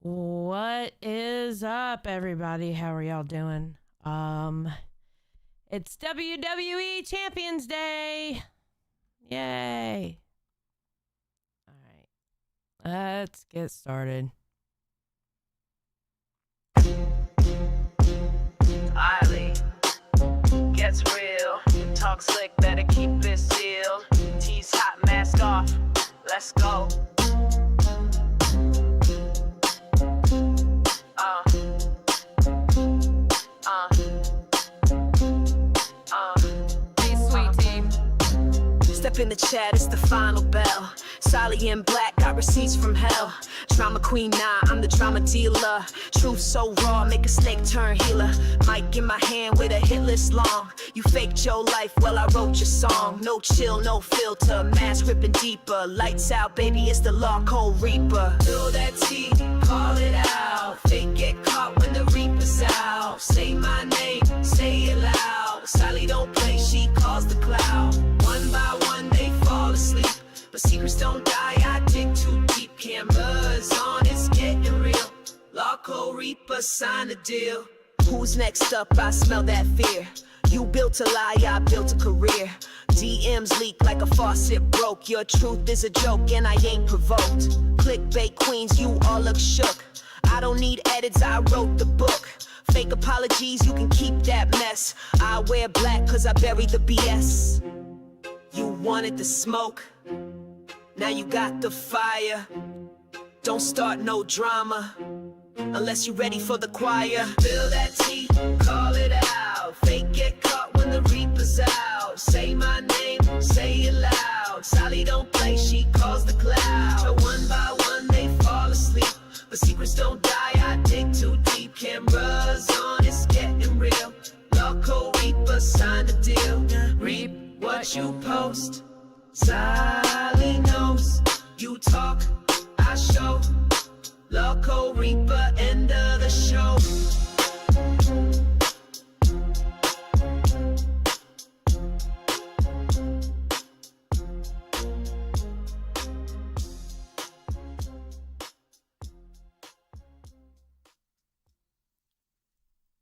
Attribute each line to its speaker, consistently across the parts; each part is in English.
Speaker 1: What is up, everybody? How are y'all doing? It's WWE Champions Day. Yay. All right. Let's get started.
Speaker 2: Eiley gets real. Talk slick, better keep it sealed. Tease hot, mask off. Let's go. Step in the chat, it's the final bell. Solly in black, got receipts from hell. Drama queen, nah, I'm the drama dealer. Truth so raw, make a snake turn healer. Mic in my hand with a hit list long. You faked your life, well I wrote your song. No chill, no filter, mask ripping deeper. Lights out, baby, it's the law code reaper. Fill that tea, call it out. Fake get caught when the reaper's out. Say my name, say it loud. Sally don't play, she calls the cloud. One by one they fall asleep, but secrets don't die, I dig too deep. Cameras on, it's getting real. Loco Reaper, sign a deal. Who's next up? I smell that fear. You built a lie, I built a career. DMs leak like a faucet broke. Your truth is a joke and I ain't provoked. Clickbait queens, you all look shook. I don't need edits, I wrote the book. Fake apologies, you can keep that mess. I wear black cause I bury the BS. You wanted the smoke, now you got the fire. Don't start no drama, unless you're ready for the choir. Fill that tea, call it out. Fake get caught when the reaper's out. Say my name, say it loud. Sally don't play, she calls the cloud. So one by one they fall asleep, but secrets don't die, I dig too deep. Cameras on, it's getting real. Loco Reaper, sign the deal. Reap what you post. Sally knows. You talk, I show. Loco Reaper, end of the show.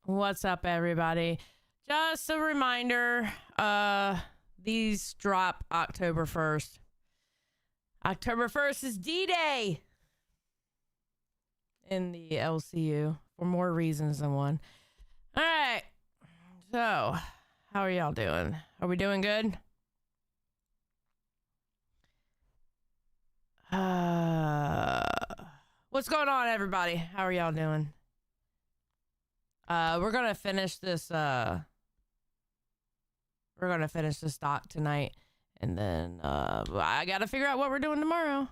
Speaker 1: What's up, everybody? Just a reminder, these drop October 1st. October 1st is D-Day in the LCU for more reasons than one. All right. So, how are y'all doing? Are we doing good? What's going on, everybody? How are y'all doing? We're gonna finish this doc tonight, and then I gotta figure out what we're doing tomorrow.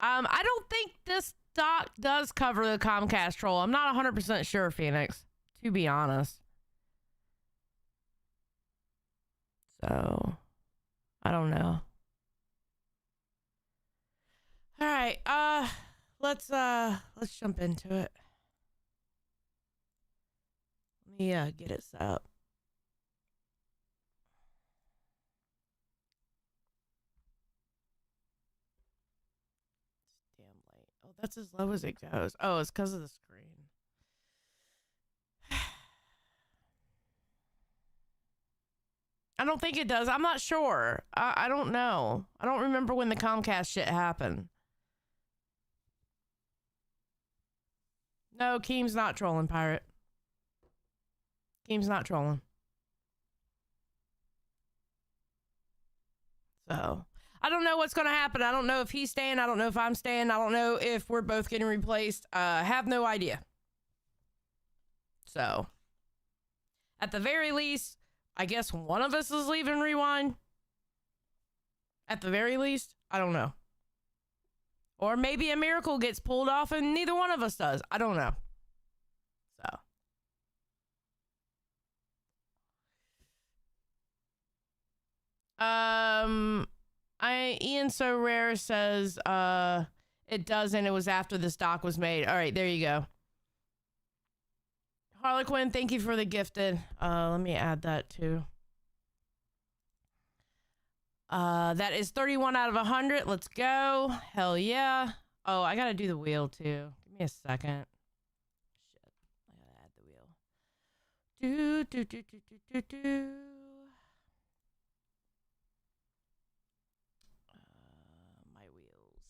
Speaker 1: I don't think this doc does cover the Comcast troll. I'm not 100% sure, Phoenix, to be honest. So I don't know. All right, let's jump into it. Let me get it set up. It's damn late. Oh, that's as low as it goes. Oh, it's because of the screen. I don't think it does. I'm not sure. I don't know. I don't remember when the Comcast shit happened. No, Keem's not trolling, Pirate. Keem's not trolling. So, I don't know what's going to happen. I don't know if he's staying. I don't know if I'm staying. I don't know if we're both getting replaced. I have no idea. So, at the very least, I guess one of us is leaving Rewind. At the very least, I don't know. Or maybe a miracle gets pulled off and neither one of us does. I don't know. So. Ian So Rare says, it doesn't. It was after this doc was made. All right, there you go. Harlequin, thank you for the gifted. Let me add that too. That is 31 out of 100. Let's go. Hell yeah. Oh, I gotta do the wheel too. Give me a second. Shit. I gotta add the wheel. My wheels.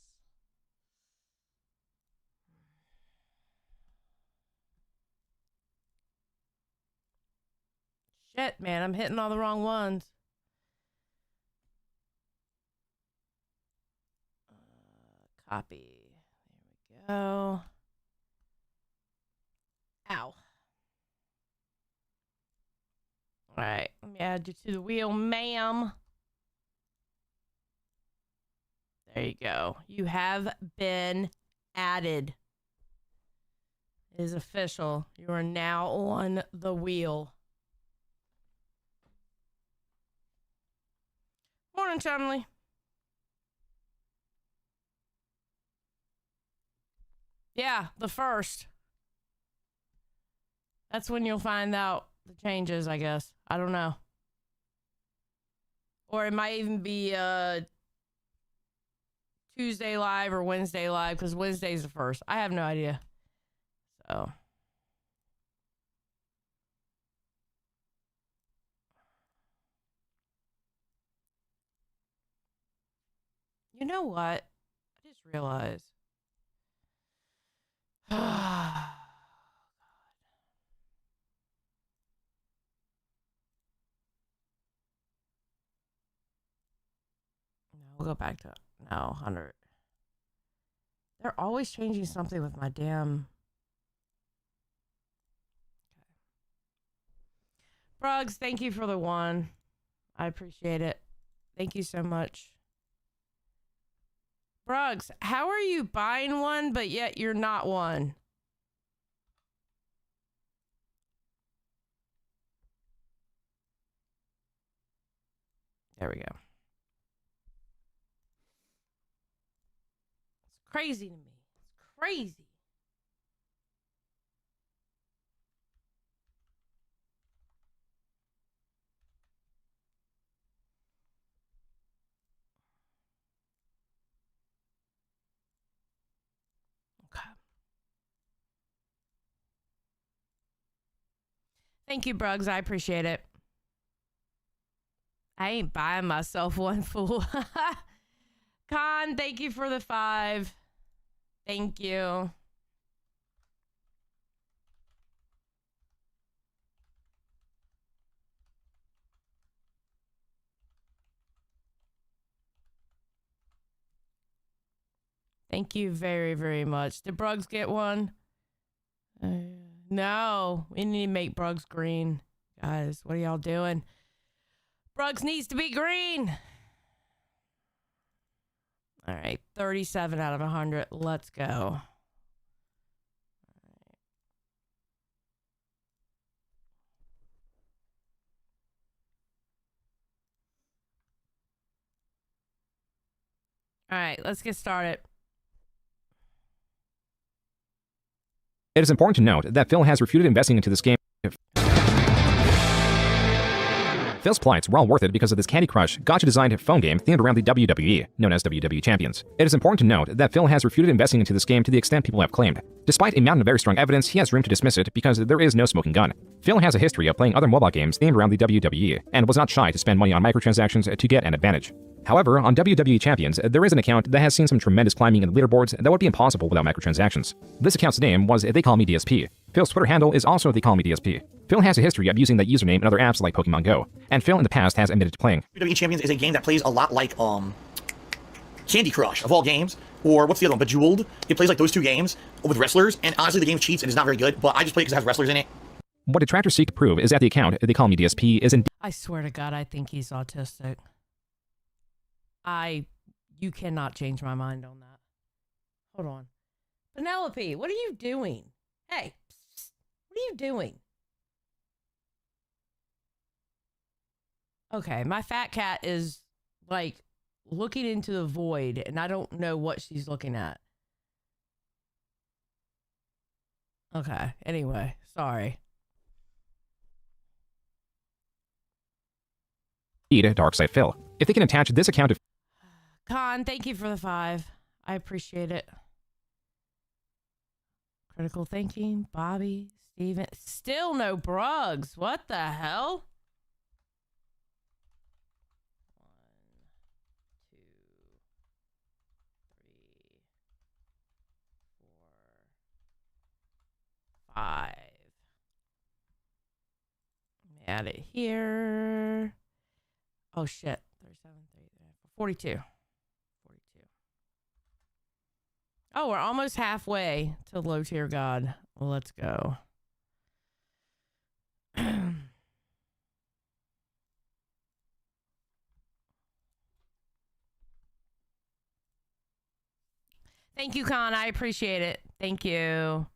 Speaker 1: Shit, man. I'm hitting all the wrong ones. Copy. There we go. Ow. All right. Let me add you to the wheel, ma'am. There you go. You have been added. It is official. You are now on the wheel. Morning, Chumley. Yeah, the first. That's when you'll find out the changes, I guess. I don't know. Or it might even be Tuesday live or Wednesday live, because Wednesday's the first. I have no idea. So. You know what? I just realized. God. No, we'll go back to 100. They're always changing something with my damn. Okay. Brugs, thank you for the one. I appreciate it. Thank you so much. Brugs, how are you buying one, but yet you're not one? There we go. It's crazy to me. It's crazy. Okay. Thank you, Brugs. I appreciate it. I ain't buying myself one, fool. Con, thank you for the 5. Thank you. Thank you very, very much. Did Brugs get one? No, we need to make Brugs green. Guys, what are y'all doing? Brugs needs to be green. All right, 37 out of 100. Let's go. All right, let's get started.
Speaker 3: It is important to note that Phil has refuted investing into this game. Phil's plights were all worth it because of this Candy Crush, gotcha-designed phone game themed around the WWE, known as WWE Champions. It is important to note that Phil has refuted investing into this game to the extent people have claimed. Despite a mountain of very strong evidence, he has room to dismiss it because there is no smoking gun. Phil has a history of playing other mobile games themed around the WWE, and was not shy to spend money on microtransactions to get an advantage. However, on WWE Champions, there is an account that has seen some tremendous climbing in the leaderboards that would be impossible without microtransactions. This account's name was They Call Me DSP. Phil's Twitter handle is also They Call Me DSP. Phil has a history of using that username in other apps like Pokemon Go, and Phil in the past has admitted to playing.
Speaker 4: WWE Champions is a game that plays a lot like Candy Crush, of all games, or what's the other one, Bejeweled? It plays like those two games with wrestlers, and honestly the game cheats and is not very good, but I just play it because it has wrestlers in it.
Speaker 3: What detractors seek to prove is that the account They Call Me DSP is indeed.
Speaker 1: I swear to God, I think he's autistic. You cannot change my mind on that. Hold on. Penelope, what are you doing? Hey, psst, what are you doing? Okay, my fat cat is like looking into the void and I don't know what she's looking at. Okay, anyway, sorry.
Speaker 3: DarksydePhil. If they can attach this account to
Speaker 1: Con, thank you for the 5. I appreciate it. Critical thinking, Bobby, Steven. Still no Brugs. What the hell? 1, 2, 3, 4, 5. Add it here. Oh shit. 37, 42. 42. Oh, we're almost halfway to low tier god. Well, let's go. Thank you, Con. I appreciate it. Thank you.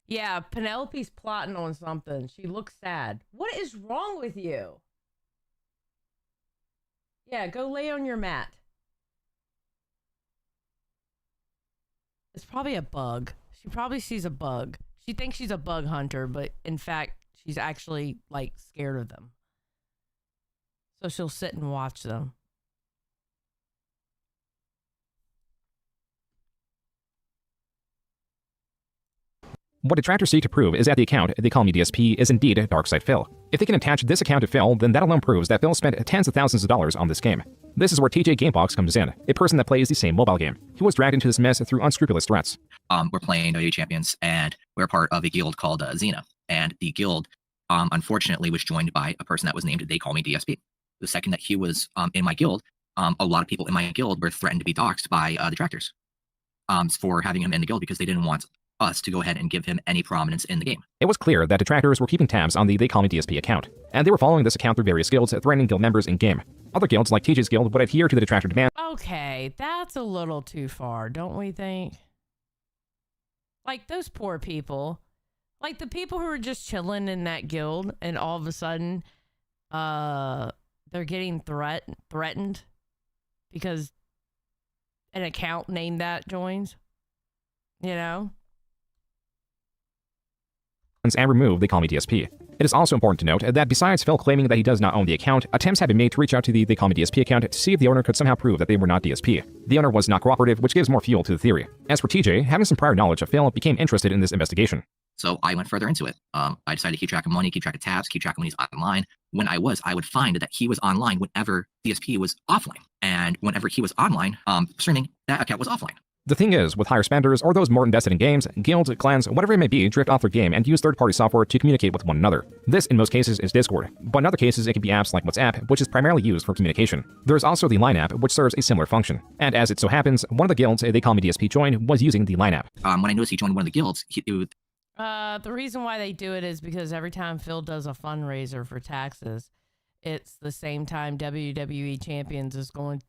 Speaker 1: Yeah, Penelope's plotting on something. She looks sad. What is wrong with you? Yeah, go lay on your mat. It's probably a bug. She probably sees a bug. She thinks she's a bug hunter, but in fact, she's actually, like, scared of them. So she'll sit and watch them.
Speaker 3: What detractors seek to prove is that the account, they call me DSP, is indeed DarksydePhil. If they can attach this account to Phil, then that alone proves that Phil spent tens of thousands of dollars on this game. This is where TJ Gamebox comes in, a person that plays the same mobile game. He was dragged into this mess through unscrupulous threats.
Speaker 5: We're playing WWE Champions, and we're part of a guild called Xena. And the guild, unfortunately, was joined by a person that was named They Call Me DSP. The second that he was in my guild, a lot of people in my guild were threatened to be doxxed by detractors for having him in the guild because they didn't want us to go ahead and give him any prominence in the game.
Speaker 3: It was clear that detractors were keeping tabs on the They Call Me DSP account, and they were following this account through various guilds, threatening guild members in-game. Other guilds, like TJ's guild, would adhere to the detractor demand.
Speaker 1: Okay, that's a little too far, don't we think? Like, those poor people. Like, the people who are just chilling in that guild, and all of a sudden, they're getting threatened because an account named that joins. You know?
Speaker 3: And remove They Call Me DSP. It is also important to note that besides Phil claiming that he does not own the account, attempts have been made to reach out to the They Call Me DSP account to see if the owner could somehow prove that they were not DSP. The owner was not cooperative, which gives more fuel to the theory. As for TJ, having some prior knowledge of Phil, became interested in this investigation.
Speaker 5: So I went further into it. I decided to keep track of money, keep track of tabs, keep track of when he's online. When I would find that he was online whenever DSP was offline. And whenever he was online, streaming, that account was offline.
Speaker 3: The thing is, with higher spenders or those more invested in games, guilds, clans, whatever it may be, drift off their game and use third-party software to communicate with one another. This, in most cases, is Discord, but in other cases, it can be apps like WhatsApp, which is primarily used for communication. There is also the Line app, which serves a similar function. And as it so happens, one of the guilds They Call Me DSP joined was using the Line app.
Speaker 5: When I noticed he joined one of the guilds,
Speaker 1: The reason why they do it is because every time Phil does a fundraiser for taxes, it's the same time WWE Champions is going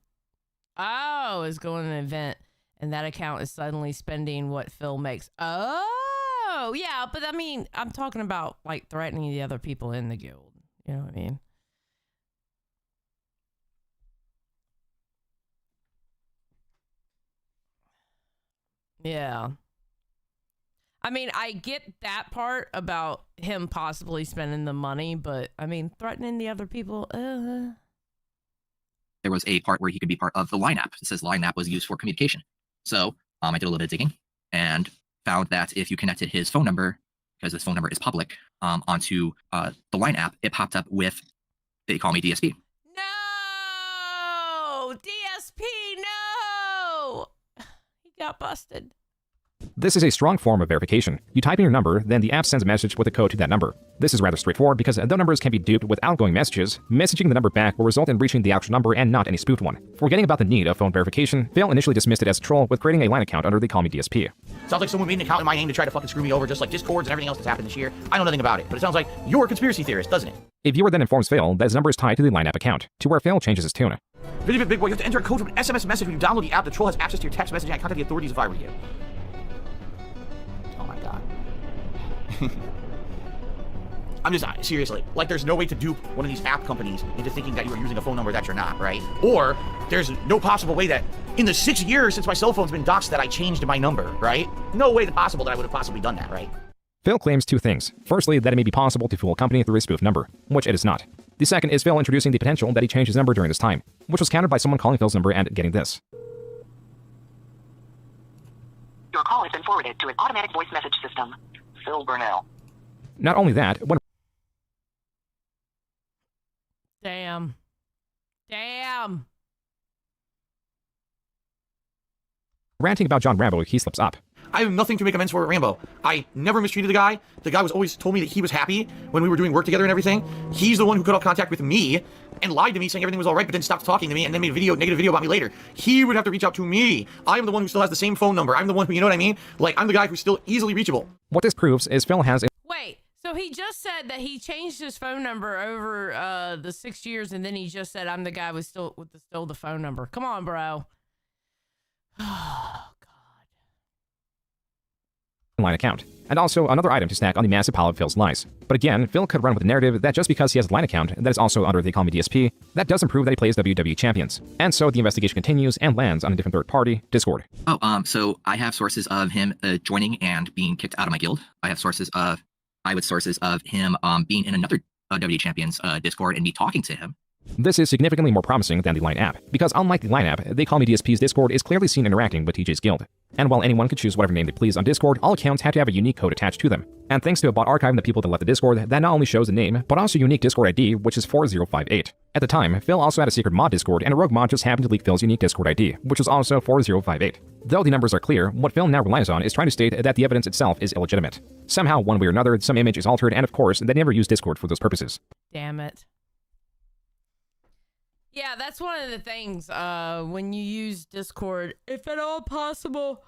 Speaker 1: to an event. And that account is suddenly spending what Phil makes. Oh, yeah. But I mean, I'm talking about like threatening the other people in the guild. You know what I mean? Yeah. I mean, I get that part about him possibly spending the money, but I mean, threatening the other people.
Speaker 5: There was a part where he could be part of the Line app. It says Line app was used for communication. So I did a little bit of digging and found that if you connected his phone number, because his phone number is public, onto the Line app, it popped up with They Call Me DSP.
Speaker 1: No! DSP, no! He got busted.
Speaker 3: This is a strong form of verification. You type in your number, then the app sends a message with a code to that number. This is rather straightforward because though numbers can be duped with outgoing messages, messaging the number back will result in reaching the actual number and not any spoofed one. Forgetting about the need of phone verification, Phil initially dismissed it as a troll with creating a Line account under They Call Me DSP.
Speaker 4: Sounds like someone made an account in my name to try to fucking screw me over, just like Discords and everything else that's happened this year. I know nothing about it, but it sounds like you're a conspiracy theorist, doesn't it?
Speaker 3: A viewer then informs Phil that his number is tied to the Line app account, to where Phil changes his tune.
Speaker 4: Really big boy, you have to enter a code from an SMS message when you download the app. The troll has access to your text messaging. I contact the authorities if I were you. Oh my god. I'm just, seriously, like there's no way to dupe one of these app companies into thinking that you are using a phone number that you're not, right? Or there's no possible way that in the 6 years since my cell phone's been doxxed that I changed my number, right? No way possible that I would have possibly done that, right?
Speaker 3: Phil claims two things. Firstly, that it may be possible to fool a company through a spoof number, which it is not. The second is Phil introducing the potential that he changed his number during this time, which was countered by someone calling Phil's number and getting this.
Speaker 6: Your call has been forwarded to an automatic voice message system. Phil Burnell.
Speaker 3: Not only that, when
Speaker 1: Damn.
Speaker 3: ranting about John Rambo, he slips up.
Speaker 4: I have nothing to make amends for with Rambo. I never mistreated the guy. The guy was always told me that he was happy when we were doing work together and everything. He's the one who cut off contact with me and lied to me saying everything was all right, but then stopped talking to me and then made a negative video about me later. He would have to reach out to me. I am the one who still has the same phone number. I'm the one who, you know what I mean? Like, I'm the guy who's still easily reachable.
Speaker 3: What this proves is Phil has
Speaker 1: Wait, so he just said that he changed his phone number over the 6 years, and then he just said, I'm the guy with still the phone number. Come on, bro. Oh,
Speaker 3: line account, and also another item to stack on the massive pile of Phil's lies. But again, Phil could run with the narrative that just because he has a line account that is also under They Call Me DSP, that doesn't prove that he plays WWE Champions. And so the investigation continues and lands on a different third party, Discord.
Speaker 5: So I have sources of him joining and being kicked out of my guild. I have sources of him being in another WWE Champions Discord and me talking to him.
Speaker 3: This is significantly more promising than the Line app, because unlike the Line app, They Call Me DSP's Discord is clearly seen interacting with TJ's guild. And while anyone could choose whatever name they please on Discord, all accounts have to have a unique code attached to them. And thanks to a bot archiving the people that left the Discord, that not only shows the name, but also a unique Discord ID, which is 4058. At the time, Phil also had a secret mod Discord, and a rogue mod just happened to leak Phil's unique Discord ID, which was also 4058. Though the numbers are clear, what Phil now relies on is trying to state that the evidence itself is illegitimate. Somehow, one way or another, some image is altered, and of course, they never use Discord for those purposes.
Speaker 1: damn it. Yeah, that's one of the things when you use Discord, if at all possible,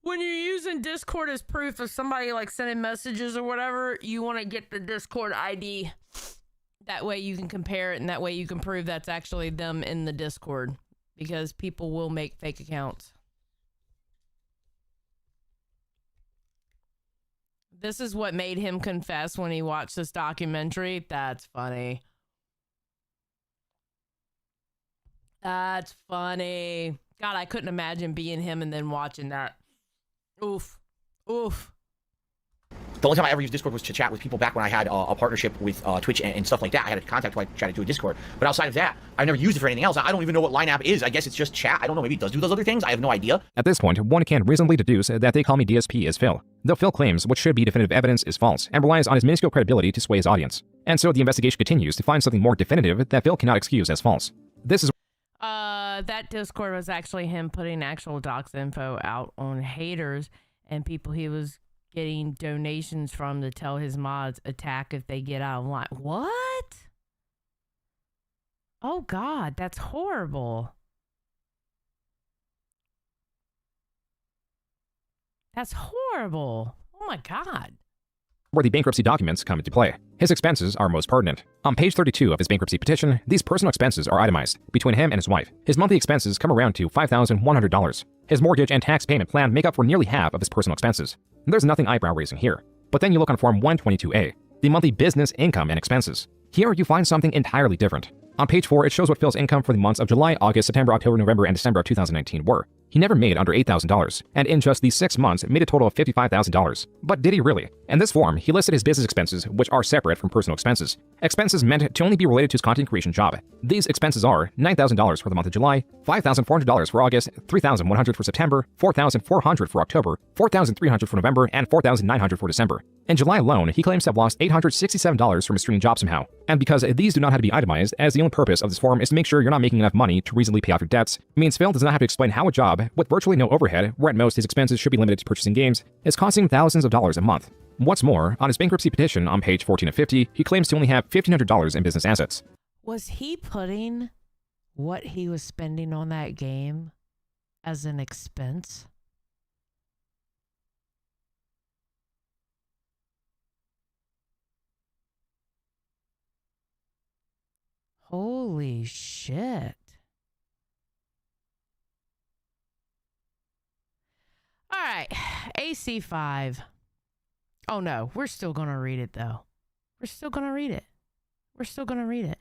Speaker 1: when you're using Discord as proof of somebody like sending messages or whatever, you want to get the Discord ID. That way you can compare it, and that way you can prove that's actually them in the Discord, because people will make fake accounts. This is what made him confess when he watched this documentary. That's funny. That's funny. God, I couldn't imagine being him and then watching that. Oof. Oof.
Speaker 4: The only time I ever used Discord was to chat with people back when I had a partnership with Twitch and stuff like that. I had a contact who I chatted to a Discord. But outside of that, I've never used it for anything else. I don't even know what Line app is. I guess it's just chat. I don't know. Maybe it does do those other things. I have no idea.
Speaker 3: At this point, one can reasonably deduce that They Call Me DSP is Phil, though Phil claims what should be definitive evidence is false, and relies on his minuscule credibility to sway his audience. And so the investigation continues to find something more definitive that Phil cannot excuse as false. This is
Speaker 1: that Discord was actually him putting actual dox info out on haters and people he was getting donations from to tell his mods attack if they get out of line. What? Oh God, that's horrible. That's horrible. Oh my God.
Speaker 3: Where the bankruptcy documents come into play. His expenses are most pertinent. On page 32 of his bankruptcy petition, these personal expenses are itemized between him and his wife. His monthly expenses come around to $5,100. His mortgage and tax payment plan make up for nearly half of his personal expenses. There's nothing eyebrow-raising here. But then you look on Form 122A, the monthly business income and expenses. Here you find something entirely different. On page 4, it shows what Phil's income for the months of July, August, September, October, November, and December of 2019 were. He never made under $8,000, and in just these 6 months, made a total of $55,000. But did he really? In this form, he listed his business expenses, which are separate from personal expenses. Expenses meant to only be related to his content creation job. These expenses are $9,000 for the month of July, $5,400 for August, $3,100 for September, $4,400 for October, $4,300 for November, and $4,900 for December. In July alone, he claims to have lost $867 from his streaming job somehow. And because these do not have to be itemized, as the only purpose of this form is to make sure you're not making enough money to reasonably pay off your debts, means Phil does not have to explain how a job, with virtually no overhead, where at most his expenses should be limited to purchasing games, is costing thousands of dollars a month. What's more, on his bankruptcy petition on page 14 of 50, he claims to only have $1,500 in business assets.
Speaker 1: Was he putting what he was spending on that game as an expense? Holy shit. All right, AC5. Oh no, we're still going to read it though. We're still going to read it. We're still going to read it.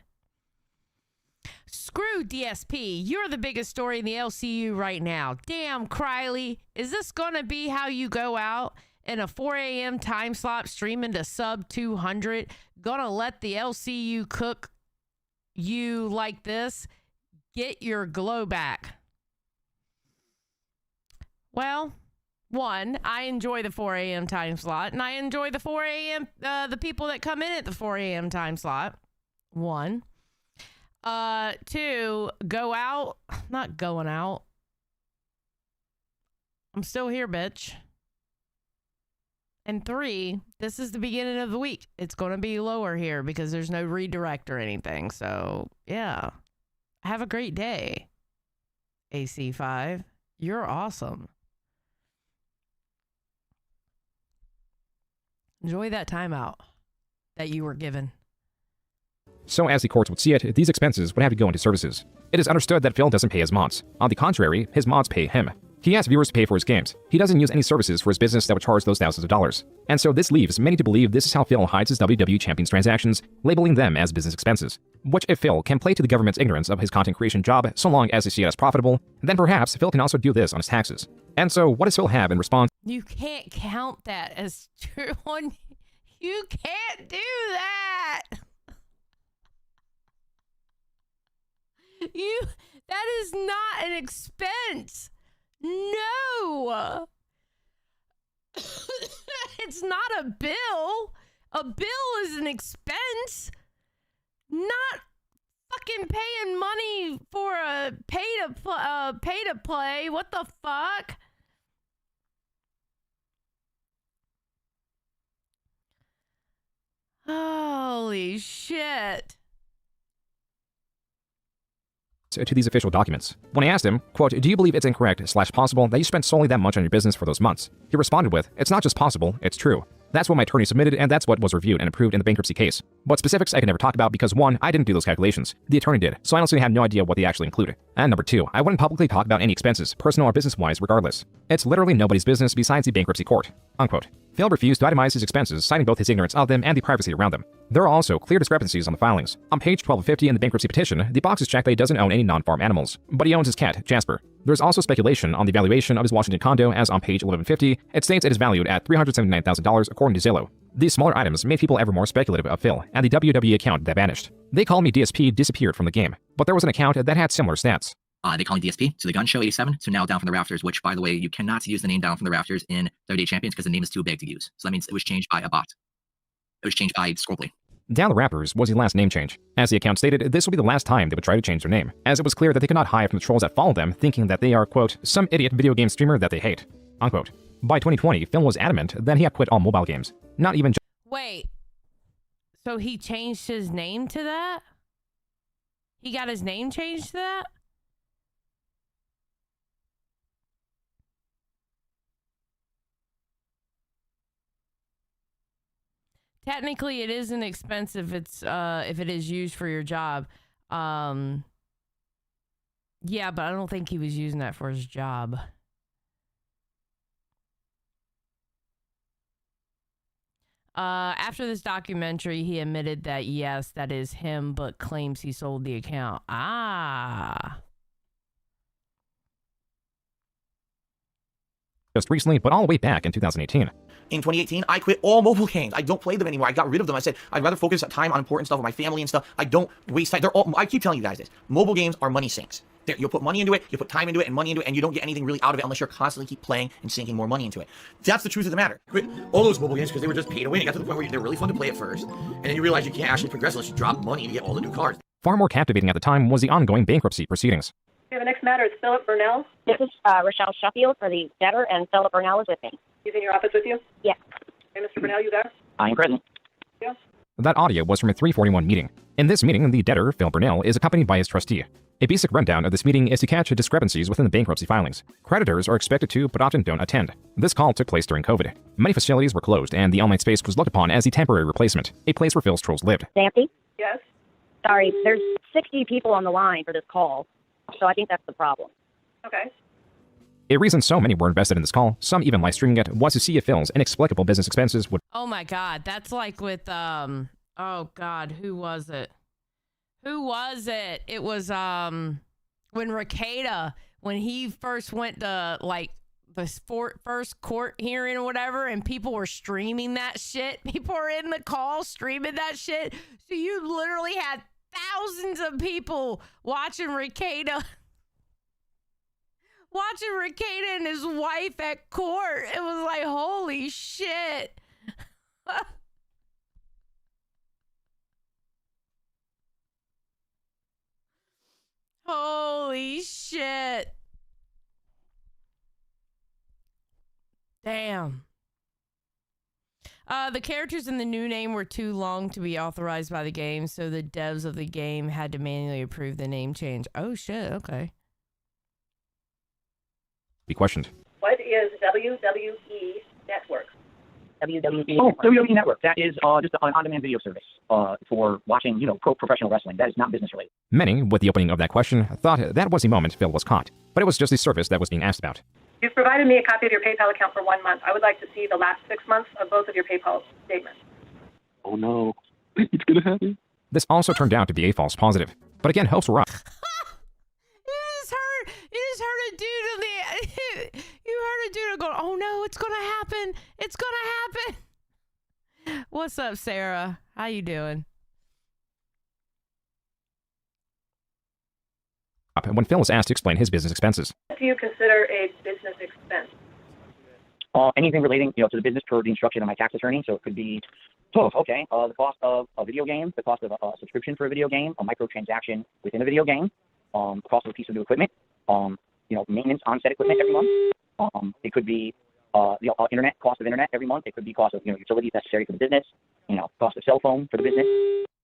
Speaker 1: Screw DSP. You're the biggest story in the LCU right now. Damn, Criley. Is this going to be how you go out in a 4 a.m. time slot streaming to sub 200? Gonna let the LCU cook you like this, get your glow back. Well, one, I enjoy the 4 a.m. time slot, and I enjoy the 4 a.m. The people that come in at the 4 a.m. time slot. One. Two, go out. Not going out. I'm still here, bitch. And three, this is the beginning of the week. It's going to be lower here because there's no redirect or anything. So, yeah. Have a great day, AC5. You're awesome. Enjoy that timeout that you were given.
Speaker 3: So as the courts would see it, these expenses would have to go into services. It is understood that Phil doesn't pay his mods. On the contrary, his mods pay him. He asks viewers to pay for his games. He doesn't use any services for his business that would charge those thousands of dollars. And so this leaves many to believe this is how Phil hides his WWE Champions transactions, labeling them as business expenses. Which if Phil can play to the government's ignorance of his content creation job so long as they see it as profitable, then perhaps Phil can also do this on his taxes. And so what does Phil have in response?
Speaker 1: You can't count that as true. You can't do that. That is not an expense. No. It's not a bill. A bill is an expense. Not fucking paying money for a pay to play. What the fuck? Holy shit.
Speaker 3: To these official documents. When I asked him, quote, do you believe it's incorrect/possible that you spent solely that much on your business for those months? He responded with, it's not just possible, it's true. That's what my attorney submitted, and that's what was reviewed and approved in the bankruptcy case. But specifics I can never talk about because one, I didn't do those calculations. The attorney did, so I honestly have no idea what they actually included. And number two, I wouldn't publicly talk about any expenses, personal or business-wise, regardless. It's literally nobody's business besides the bankruptcy court. Unquote. Phil refused to itemize his expenses, citing both his ignorance of them and the privacy around them. There are also clear discrepancies on the filings. On page 1250 in the bankruptcy petition, the boxes check that he doesn't own any non-farm animals, but he owns his cat, Jasper. There's also speculation on the valuation of his Washington condo, as on page 1150, it states it is valued at $379,000 according to Zillow. These smaller items made people ever more speculative of Phil and the WWE account that vanished. They call me DSP disappeared from the game, but there was an account that had similar stats.
Speaker 5: They call me DSP, so the gun show 87, so now Down from the Rafters, which, by the way, you cannot use the name Down from the Rafters in WWE Champions because the name is too big to use. So that means it was changed by a bot. It was changed by Scrutiny.
Speaker 3: Down the Rappers was the last name change. As the account stated, this will be the last time they would try to change their name, as it was clear that they could not hide from the trolls that follow them, thinking that they are, quote, some idiot video game streamer that they hate, unquote. By 2020, Phil was adamant that he had quit all mobile games. Not even
Speaker 1: Wait. So he changed his name to that? He got his name changed to that? Technically, it isn't expensive. It's if it is used for your job. Yeah, but I don't think he was using that for his job. After this documentary, he admitted that yes, that is him, but claims he sold the account.
Speaker 3: Just recently, but all the way back in 2018.
Speaker 4: In 2018, I quit all mobile games. I don't play them anymore. I got rid of them. I said, I'd rather focus time on important stuff with my family and stuff. I don't waste time. I keep telling you guys this. Mobile games are money sinks. You'll put money into it, you put time into it and money into it, and you don't get anything really out of it unless you're constantly keep playing and sinking more money into it. That's the truth of the matter. Quit all those mobile games because they were just pay to win. It got to the point where they're really fun to play at first, and then you realize you can't actually progress unless you drop money to get all the new cards.
Speaker 3: Far more captivating at the time was the ongoing bankruptcy proceedings.
Speaker 7: Okay, the next matter is Philip Burnell.
Speaker 8: This is Rochelle Sheffield for the debtor, and Philip Burnell is with me.
Speaker 7: He's in your office with you?
Speaker 8: Yes.
Speaker 7: Hey, Mr. Burnell, you there?
Speaker 5: I'm present.
Speaker 7: Yeah.
Speaker 3: That audio was from a 341 meeting. In this meeting, the debtor, Phil Burnell, is accompanied by his trustee. A basic rundown of this meeting is to catch discrepancies within the bankruptcy filings. Creditors are expected to, but often don't attend. This call took place during COVID. Many facilities were closed, and the online space was looked upon as the temporary replacement, a place where Phil's trolls lived.
Speaker 8: Nancy?
Speaker 7: Yes?
Speaker 8: Sorry, there's 60 people on the line for this call, so I think that's the problem.
Speaker 7: Okay.
Speaker 3: A reason so many were invested in this call, some even live streaming it, was to see if Phil's inexplicable business expenses would—
Speaker 1: Oh my God, that's like with oh God, who was it? Who was it? It was when Ricada, when he first went to like the first court hearing or whatever, and people were streaming that shit. People were in the call streaming that shit. So you literally had thousands of people watching Ricada and his wife at court. It was like, holy shit. Holy shit. Damn. The characters in the new name were too long to be authorized by the game, so the devs of the game had to manually approve the name change. Oh shit, okay.
Speaker 3: Be questioned.
Speaker 7: What is WWE Network?
Speaker 8: WWE.
Speaker 9: Oh, WWE Network. That is just an on-demand video service for watching, professional wrestling. That is not business related.
Speaker 3: Many, with the opening of that question, thought that was the moment Phil was caught. But it was just the service that was being asked about.
Speaker 7: You've provided me a copy of your PayPal account for 1 month. I would like to see the last 6 months of both of your PayPal statements.
Speaker 10: Oh no, it's gonna happen.
Speaker 3: This also turned out to be a false positive. But again, hopes were up.
Speaker 1: You just heard a dude on the you heard a dude going, oh no, it's gonna happen. It's gonna happen. What's up, Sarah? How you doing?
Speaker 3: When Phil was asked to explain his business expenses.
Speaker 7: What do you consider a business expense?
Speaker 9: Anything relating, to the business per the instruction of my tax attorney. So it could be, the cost of a video game, the cost of a subscription for a video game, a microtransaction within a video game, the cost of a piece of new equipment, maintenance on set equipment every month. It could be the internet, cost of internet every month. It could be cost of utilities necessary for the business, cost of cell phone for the business.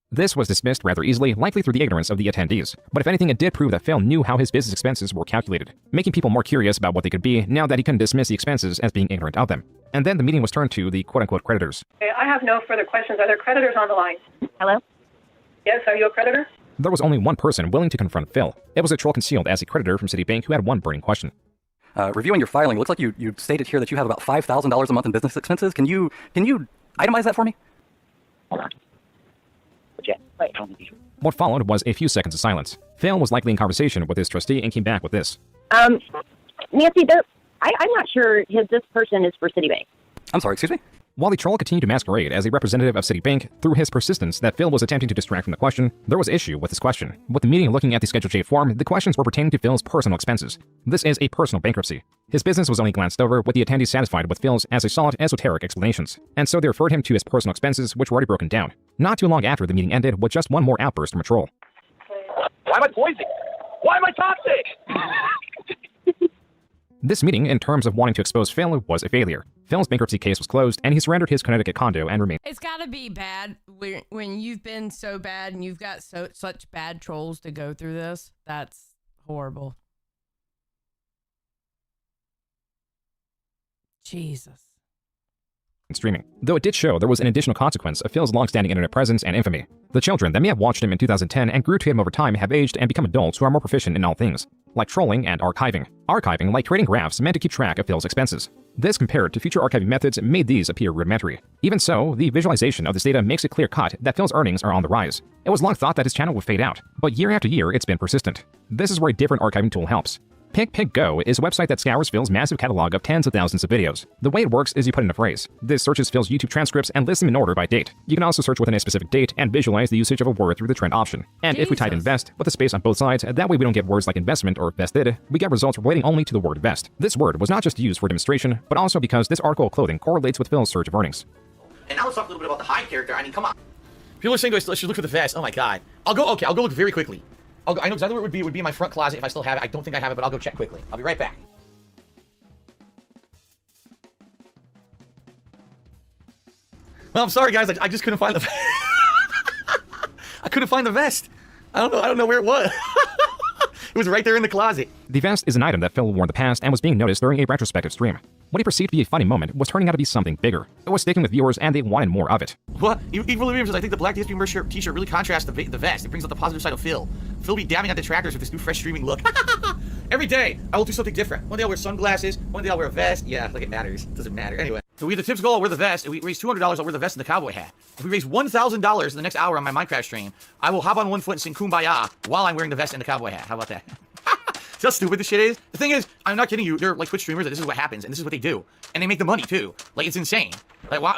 Speaker 3: This was dismissed rather easily, likely through the ignorance of the attendees. But if anything, it did prove that Phil knew how his business expenses were calculated, making people more curious about what they could be now that he couldn't dismiss the expenses as being ignorant of them. And then the meeting was turned to the quote-unquote creditors.
Speaker 7: Okay, I have no further questions. Are there creditors on the line?
Speaker 8: Hello?
Speaker 7: Yes, are you a creditor?
Speaker 3: There was only one person willing to confront Phil. It was a troll concealed as a creditor from Citibank who had one burning question.
Speaker 10: Reviewing your filing, it looks like you stated here that you have about $5,000 a month in business expenses. Can you itemize that for me?
Speaker 9: Hold on. Wait.
Speaker 3: What followed was a few seconds of silence. Phil was likely in conversation with his trustee and came back with this.
Speaker 8: Nancy, I'm not sure this person is for Citibank.
Speaker 10: I'm sorry, excuse me?
Speaker 3: While the troll continued to masquerade as a representative of Citibank, through his persistence that Phil was attempting to distract from the question, there was issue with his question. With the meeting looking at the Schedule J form, the questions were pertaining to Phil's personal expenses. This is a personal bankruptcy. His business was only glanced over, with the attendees satisfied with Phil's as a solid esoteric explanations, and so they referred him to his personal expenses, which were already broken down. Not too long after, the meeting ended with just one more outburst from a troll.
Speaker 4: Why am I poisoned? Why am I toxic?
Speaker 3: This meeting, in terms of wanting to expose Phil, was a failure. Phil's bankruptcy case was closed, and he surrendered his Connecticut condo and remained.
Speaker 1: It's gotta be bad when you've been so bad and you've got such bad trolls to go through this. That's horrible. Jesus.
Speaker 3: Streaming. Though it did show there was an additional consequence of Phil's long-standing internet presence and infamy. The children that may have watched him in 2010 and grew to him over time have aged and become adults who are more proficient in all things, like trolling and archiving. Archiving, like creating graphs, meant to keep track of Phil's expenses. This, compared to future archiving methods, made these appear rudimentary. Even so, the visualization of this data makes it clear-cut that Phil's earnings are on the rise. It was long thought that his channel would fade out, but year after year, it's been persistent. This is where a different archiving tool helps. PicPicGo is a website that scours Phil's massive catalog of tens of thousands of videos. The way it works is you put in a phrase. This searches Phil's YouTube transcripts and lists them in order by date. You can also search within a specific date and visualize the usage of a word through the trend option. And if we type invest with a space on both sides, that way we don't get words like investment or vested, we get results relating only to the word vest. This word was not just used for demonstration, but also because this article of clothing correlates with Phil's surge of earnings.
Speaker 4: And now let's talk a little bit about the Hive character. I mean, come on. People are saying I should look for the vest. Oh my god. I'll go look very quickly. I know exactly where it would be in my front closet if I still have it. I don't think I have it, but I'll go check quickly. I'll be right back. Well, I'm sorry, guys. I just couldn't find the I couldn't find the vest. I don't know where it was. It was right there in the closet.
Speaker 3: The vest is an item that Phil wore in the past and was being noticed during a retrospective stream. What he perceived to be a funny moment was turning out to be something bigger. It was sticking with viewers and they wanted more of it.
Speaker 4: What? Evil says, I think the black DSP merch t-shirt really contrasts the vest. It brings out the positive side of Phil. Phil be dabbing at detractors with this new fresh streaming look. Every day, I will do something different. One day I'll wear sunglasses. One day I'll wear a vest. Yeah, like it matters. It doesn't matter. Anyway. So we have the tips goal, I'll wear the vest. If we raise $200, I'll wear the vest and the cowboy hat. If we raise $1,000 in the next hour on my Minecraft stream, I will hop on one foot and sing Kumbaya while I'm wearing the vest and the cowboy hat. How about that? See how stupid this shit is? The thing is, I'm not kidding you. They're like Twitch streamers that this is what happens, and this is what they do. And they make the money, too. Like, it's insane. Like, wow.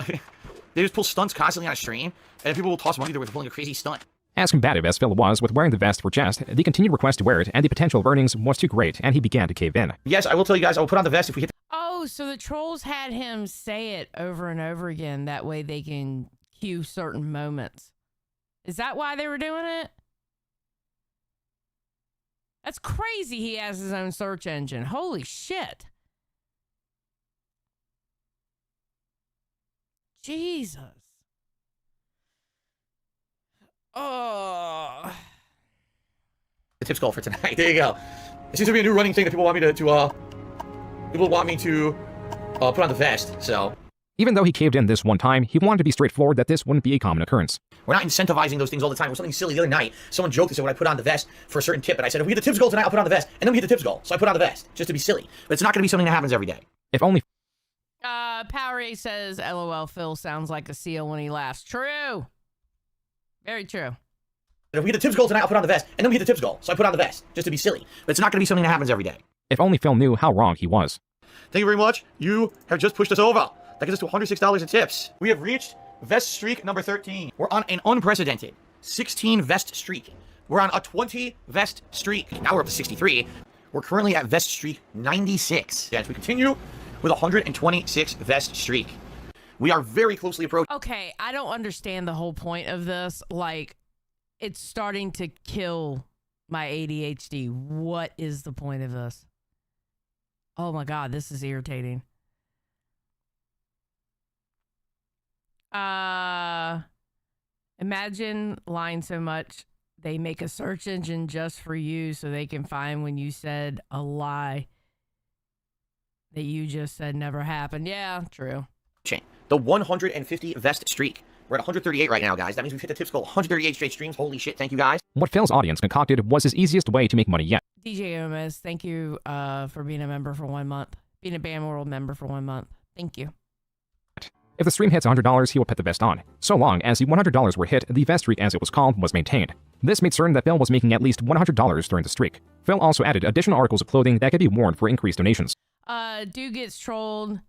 Speaker 4: They just pull stunts constantly on a stream, and people will toss money there with pulling a crazy stunt.
Speaker 3: As combative as Phil was with wearing the vest for jest, the continued request to wear it and the potential of earnings was too great, and he began to cave in.
Speaker 4: Yes, I will tell you guys, I will put on the vest if we hit.
Speaker 1: Oh, so the trolls had him say it over and over again. That way they can cue certain moments. Is that why they were doing it? That's crazy he has his own search engine. Holy shit. Jesus. Oh.
Speaker 4: The tips goal for tonight. There you go. It seems to be a new running thing that people want me to put on the vest, so.
Speaker 3: Even though he caved in this one time, he wanted to be straightforward that this wouldn't be a common occurrence.
Speaker 4: We're not incentivizing those things all the time. It was something silly the other night. Someone joked and said when I put on the vest for a certain tip, and I said, if we hit the tips goal tonight, I'll put on the vest. And then we hit the tips goal. So I put on the vest, just to be silly. But it's not going to be something that happens every day.
Speaker 3: If only...
Speaker 1: Powerade says, LOL, Phil sounds like a seal when he laughs. True. Very true.
Speaker 4: If we hit the tips goal tonight, I'll put on the vest. And then we hit the tips goal. So I put on the vest, just to be silly. But it's not going to be something that happens every day.
Speaker 3: If only Phil knew how wrong he was.
Speaker 4: Thank you very much. You have just pushed us over. That gets us to $106 in tips. We have reached vest streak number 13. We're on an unprecedented 16 vest streak. We're on a 20 vest streak. Now we're up to 63. We're currently at vest streak 96. As we continue with 126 vest streak. We are very closely approaching.
Speaker 1: Okay, I don't understand the whole point of this. Like, it's starting to kill my ADHD. What is the point of this? Oh my God, this is irritating. Imagine lying so much they make a search engine just for you so they can find when you said a lie that you just said never happened. Yeah, true.
Speaker 4: The 150 vest streak. We're at 138 right now, guys. That means we've hit the tips goal. 138 straight streams. Holy shit, thank you, guys.
Speaker 3: What Phil's audience concocted was his easiest way to make money yet.
Speaker 1: DJ Gomez, thank you for being a member for 1 month. Being a Bam World member for 1 month. Thank you.
Speaker 3: If the stream hits $100, he will put the vest on. So long as the $100 were hit, the vest streak, as it was called, was maintained. This made certain that Phil was making at least $100 during the streak. Phil also added additional articles of clothing that could be worn for increased donations.
Speaker 1: Dude gets trolled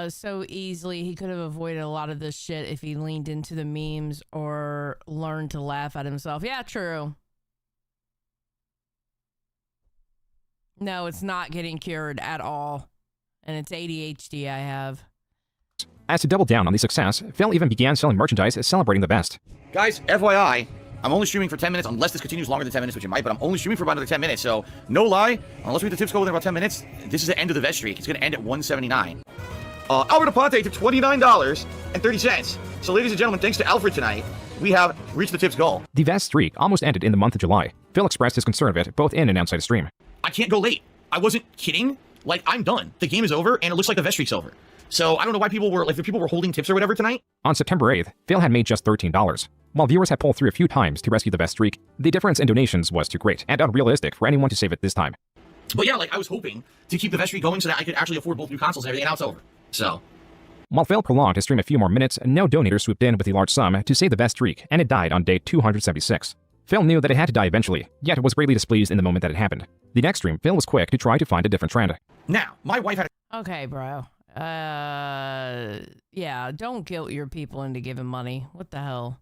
Speaker 1: so easily. He could have avoided a lot of this shit if he leaned into the memes or learned to laugh at himself. Yeah, true. No, it's not getting cured at all. And it's ADHD I have.
Speaker 3: As to double down on the success, Phil even began selling merchandise celebrating the best.
Speaker 4: Guys, FYI, I'm only streaming for 10 minutes, unless this continues longer than 10 minutes, which it might, but I'm only streaming for about another 10 minutes, so no lie, unless we hit the tips go within about 10 minutes, this is the end of the vest streak. It's going to end at 179. Albert Aponte to $29.30. So ladies and gentlemen, thanks to Alfred tonight, we have reached the tips goal.
Speaker 3: The vest streak almost ended in the month of July. Phil expressed his concern of it, both in and outside of stream.
Speaker 4: I can't go late. I wasn't kidding. Like, I'm done. The game is over, and it looks like the vest streak's over. So I don't know why people were, like, if people were holding tips or whatever tonight.
Speaker 3: On September 8th, Phil had made just $13. While viewers had pulled through a few times to rescue the vest streak, the difference in donations was too great and unrealistic for anyone to save it this time.
Speaker 4: But yeah, like, I was hoping to keep the vest streak going so that I could actually afford both new consoles and everything, and now it's over. So.
Speaker 3: While Phil prolonged his stream a few more minutes, no donator swooped in with a large sum to save the vest streak, and it died on day 276. Phil knew that it had to die eventually, yet was greatly displeased in the moment that it happened. The next stream, Phil was quick to try to find a different trend.
Speaker 4: Now, my wife had a...
Speaker 1: Okay, bro. Yeah, don't guilt your people into giving money. What the hell?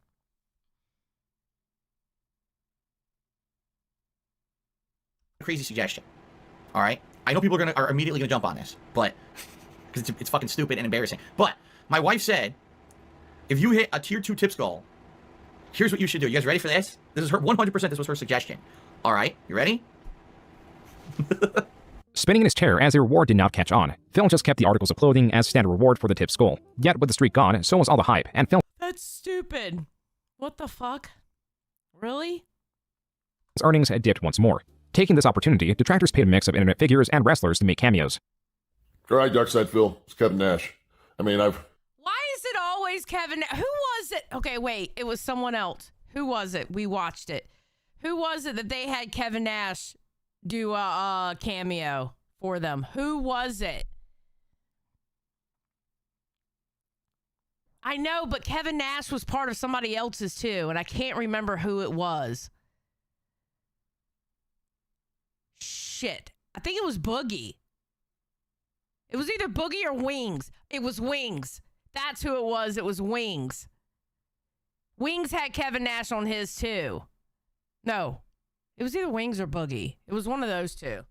Speaker 4: Crazy suggestion. All right? I know people are immediately going to jump on this, but... because it's fucking stupid and embarrassing. But my wife said, if you hit a tier 2 tips goal, here's what you should do. You guys ready for this? This is her 100%. This was her suggestion. All right, you ready?
Speaker 3: Spinning in his chair as a reward did not catch on. Phil just kept the articles of clothing as standard reward for the tips goal. Yet with the streak gone, so was all the hype, and Phil...
Speaker 1: That's stupid. What the fuck? Really?
Speaker 3: His earnings had dipped once more. Taking this opportunity, detractors paid a mix of internet figures and wrestlers to make cameos.
Speaker 11: All right, DarksydePhil. It's Kevin Nash. I mean,
Speaker 1: Why is it always Kevin? Who was it? Okay, wait. It was someone else. Who was it? We watched it. Who was it that they had Kevin Nash do a cameo for them? Who was it? I know, but Kevin Nash was part of somebody else's too, and I can't remember who it was. Shit. I think it was Boogie. It was either Boogie or Wings. It was Wings. That's who it was. It was Wings. Wings had Kevin Nash on his too. No, it was either Wings or Boogie. It was one of those two.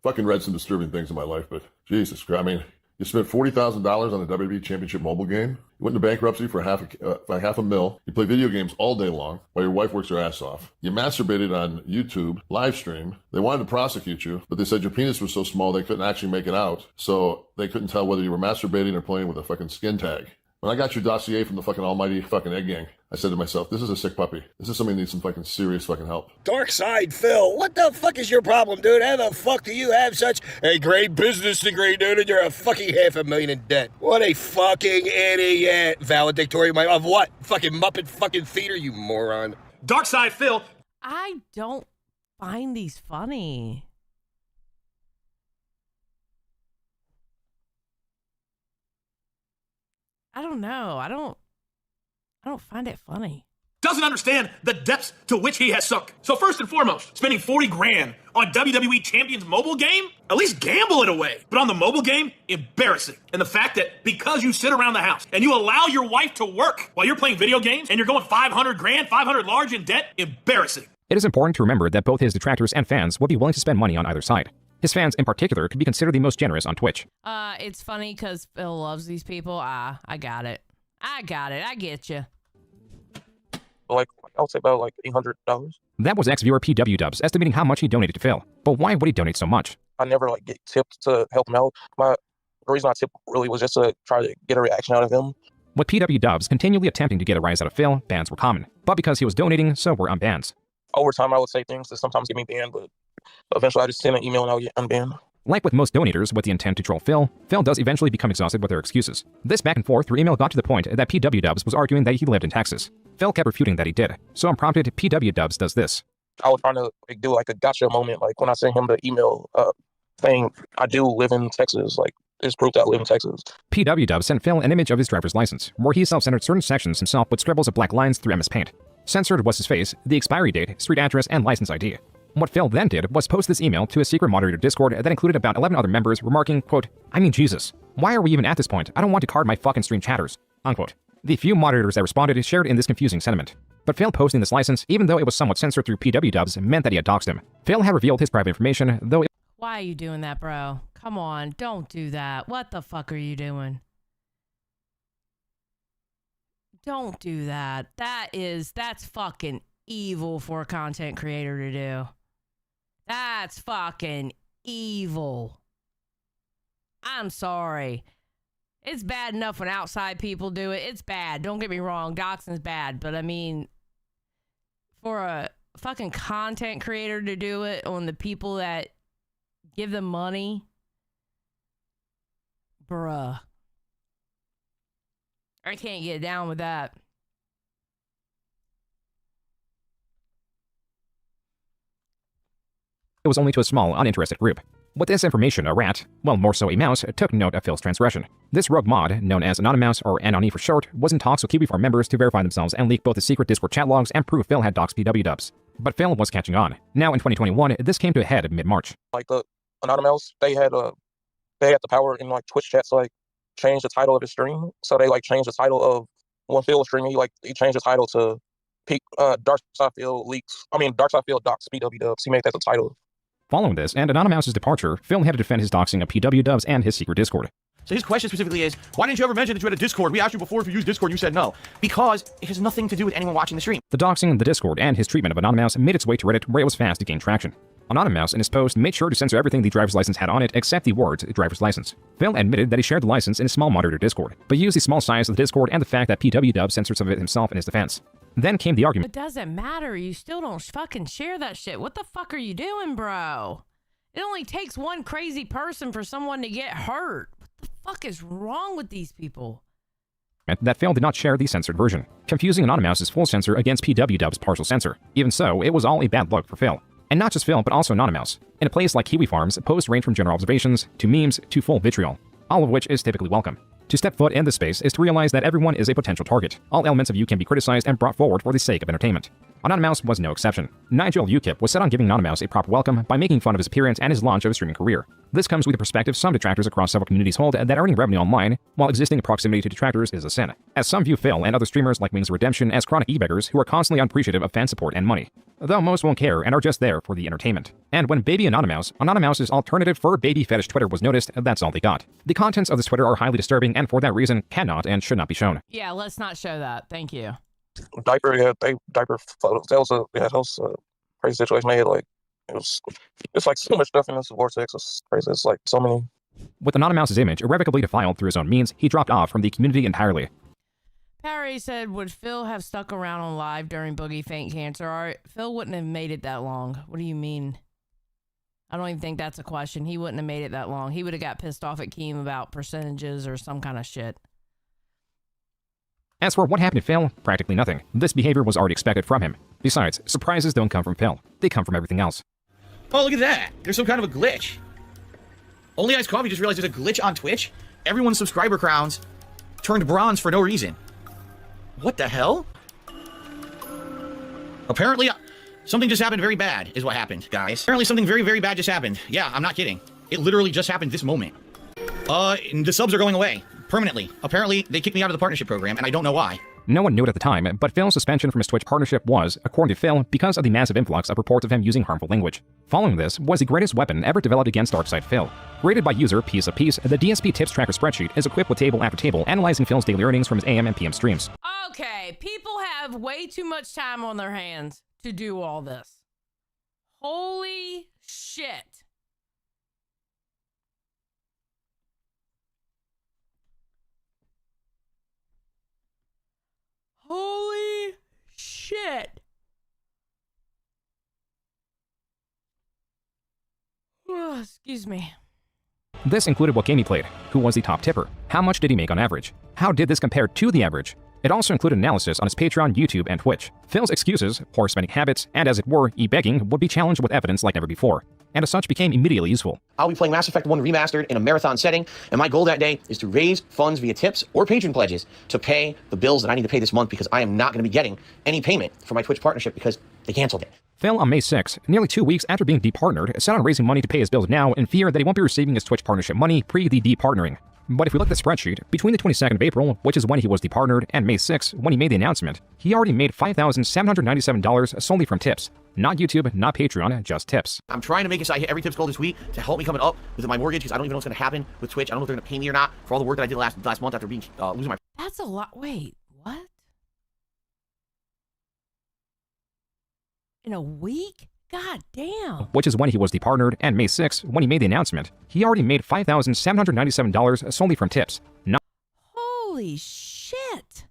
Speaker 11: Fucking read some disturbing things in my life, but Jesus Christ, I mean, you spent $40,000 on a WWE Championship mobile game. You went into bankruptcy for half a mil. You play video games all day long while your wife works her ass off. You masturbated on YouTube, live stream. They wanted to prosecute you, but they said your penis was so small they couldn't actually make it out, so they couldn't tell whether you were masturbating or playing with a fucking skin tag. When I got your dossier from the fucking almighty fucking egg gang, I said to myself, this is a sick puppy. This is somebody who needs some fucking serious fucking help.
Speaker 12: DarksydePhil, what the fuck is your problem, dude? How the fuck do you have such a great business degree, dude, and you're a fucking $500,000 in debt? What a fucking idiot. Valedictorian of what? Fucking Muppet fucking theater, you moron.
Speaker 13: DarksydePhil.
Speaker 1: I don't find these funny. I don't know. I don't find it funny.
Speaker 13: Doesn't understand the depths to which he has sunk. So first and foremost, spending 40 grand on WWE Champions mobile game? At least gamble it away. But on the mobile game, embarrassing. And the fact that because you sit around the house and you allow your wife to work while you're playing video games and you're going 500 grand, 500 large in debt, embarrassing.
Speaker 3: It is important to remember that both his detractors and fans would be willing to spend money on either side. His fans, in particular, could be considered the most generous on Twitch.
Speaker 1: It's funny because Phil loves these people. I got it. I get you.
Speaker 14: Like, I would say about like $800.
Speaker 3: That was ex-viewer PWDubs estimating how much he donated to Phil. But why would he donate so much?
Speaker 14: I never like get tipped to help him out. The reason I tipped really was just to try to get a reaction out of him.
Speaker 3: With PWDubs continually attempting to get a rise out of Phil, bans were common. But because he was donating, so were unbans.
Speaker 14: Over time, I would say things that sometimes get me banned, but eventually I just send an email and I'll get unbanned.
Speaker 3: Like with most donators with the intent to troll Phil, Phil does eventually become exhausted with their excuses. This back and forth through email got to the point that PWDubs was arguing that he lived in Texas. Phil kept refuting that he did, so unprompted, PWDubs does this.
Speaker 14: I was trying to do like a gotcha moment, like when I sent him the email saying I do live in Texas, like it's proof that I live in Texas.
Speaker 3: PWDubs sent Phil an image of his driver's license, where he self-centered certain sections himself with scribbles of black lines through MS Paint. Censored was his face, the expiry date, street address, and license ID. What Phil then did was post this email to a secret moderator Discord that included about 11 other members, remarking, quote, I mean Jesus, why are we even at this point? I don't want to card my fucking stream chatters, unquote. The few moderators that responded shared in this confusing sentiment. But Phil posting this license, even though it was somewhat censored through PWDubs, meant that he had doxed him. Phil had revealed his private information, though
Speaker 1: Why are you doing that, bro? Come on, don't do that. What the fuck are you doing? Don't do that. That's fucking evil for a content creator to do. That's fucking evil. I'm sorry. It's bad enough when outside people do it. It's bad. Don't get me wrong. Doxing's bad. But I mean, for a fucking content creator to do it on the people that give them money, bruh. I can't get down with that.
Speaker 3: it was only to a small, uninterested group. With this information, a rat, well, more so a mouse, took note of Phil's transgression. This rogue mod, known as Anonymous or Anony for short, was in talks with Kiwi Farm members to verify themselves and leak both the secret Discord chat logs and prove Phil had doxed PWDubs. But Phil was catching on. Now in 2021, this came to a head mid-March.
Speaker 14: Like the Anonymous, they had the power in like Twitch chats to like change the title of his stream. So they like changed the title of when Phil was streaming, he changed the title to DarksydePhil leaks. I mean DarksydePhil docs PWDubs. He made that the title.
Speaker 3: Following this and Anonymous's departure, Phil had to defend his doxing of PWDubs and his secret Discord.
Speaker 4: So his question specifically is, why didn't you ever mention that you had a Discord? We asked you before if you used Discord, you said no. Because it has nothing to do with anyone watching the stream.
Speaker 3: The doxing, the Discord, and his treatment of Anonymous made its way to Reddit, where it was fast to gain traction. Anonymous, in his post, made sure to censor everything the driver's license had on it except the words driver's license. Phil admitted that he shared the license in a small moderator Discord, but used the small size of the Discord and the fact that PWDubs censored some of it himself in his defense. Then came the argument.
Speaker 1: It doesn't matter. You still don't fucking share that shit. What the fuck are you doing, bro? It only takes one crazy person for someone to get hurt. What the fuck is wrong with these people?
Speaker 3: That Phil did not share the censored version, confusing Anonymous's full censor against PWDub's partial censor. Even so, it was all a bad look for Phil. And not just Phil, but also Anonymous. In a place like Kiwi Farms, posts range from general observations, to memes, to full vitriol, all of which is typically welcome. To step foot in this space is to realize that everyone is a potential target. All elements of you can be criticized and brought forward for the sake of entertainment. Anonymous was no exception. Nigel UKIP was set on giving Anonymous a proper welcome by making fun of his appearance and his launch of his streaming career. This comes with the perspective some detractors across several communities hold that earning revenue online while existing in proximity to detractors is a sin, as some view Phil and other streamers like Wings of Redemption as chronic e-beggars who are constantly unappreciative of fan support and money, though most won't care and are just there for the entertainment. And when Baby Anonymous' alternative fur baby fetish Twitter was noticed, that's all they got. The contents of this Twitter are highly disturbing and for that reason cannot and should not be shown.
Speaker 1: Yeah, let's not show that. Thank you.
Speaker 14: Diaper photos. That was a crazy situation. They had like it's like so much stuff in this vortex. It's crazy. It's like so many.
Speaker 3: With Anonymous' image irrevocably defiled through his own means, he dropped off from the community entirely.
Speaker 1: Parry said, would Phil have stuck around on live during Boogie Faint Cancer art? Phil wouldn't have made it that long. What do you mean? I don't even think that's a question. He wouldn't have made it that long. He would have got pissed off at Keem about percentages or some kind of shit.
Speaker 3: As for what happened to Phil, practically nothing. This behavior was already expected from him. Besides, surprises don't come from Phil. They come from everything else.
Speaker 4: Oh, look at that. There's some kind of a glitch. Only Iced Coffee just realized there's a glitch on Twitch. Everyone's subscriber crowns turned bronze for no reason. What the hell? Apparently, something just happened very bad is what happened, guys. Apparently something very, very bad just happened. Yeah, I'm not kidding. It literally just happened this moment. The subs are going away. Permanently. Apparently, they kicked me out of the partnership program, and I don't know why.
Speaker 3: No one knew it at the time, but Phil's suspension from his Twitch partnership was, according to Phil, because of the massive influx of reports of him using harmful language. Following this was the greatest weapon ever developed against DarksydePhil. Rated by user Piece of Piece, the DSP tips tracker spreadsheet is equipped with table after table analyzing Phil's daily earnings from his AM and PM streams.
Speaker 1: Okay, people have way too much time on their hands to do all this. Holy shit. Holy shit. Oh, excuse me.
Speaker 3: This included what game he played, who was the top tipper, how much did he make on average, how did this compare to the average. It also included analysis on his Patreon, YouTube, and Twitch. Phil's excuses, poor spending habits, and as it were, e-begging would be challenged with evidence like never before, and as such became immediately useful.
Speaker 4: I'll be playing Mass Effect 1 Remastered in a marathon setting, and my goal that day is to raise funds via tips or patron pledges to pay the bills that I need to pay this month because I am not going to be getting any payment for my Twitch partnership because they canceled it.
Speaker 3: Phil, on May 6, nearly 2 weeks after being departnered, set on raising money to pay his bills now in fear that he won't be receiving his Twitch partnership money pre the departnering. But if we look at the spreadsheet, between the 22nd of April, which is when he was departnered, and May 6, when he made the announcement, he already made $5,797 solely from tips. Not YouTube, not Patreon, just tips.
Speaker 4: I'm trying to make it so I hit every tips goal this week to help me coming up with my mortgage because I don't even know what's going to happen with Twitch. I don't know if they're going to pay me or not for all the work that I did last month after being losing my...
Speaker 1: That's a lot. Wait, what? In a week? God damn.
Speaker 3: Which is when he was departnered, and May 6, when he made the announcement, he already made $5,797 solely from tips. Not
Speaker 1: Holy shit.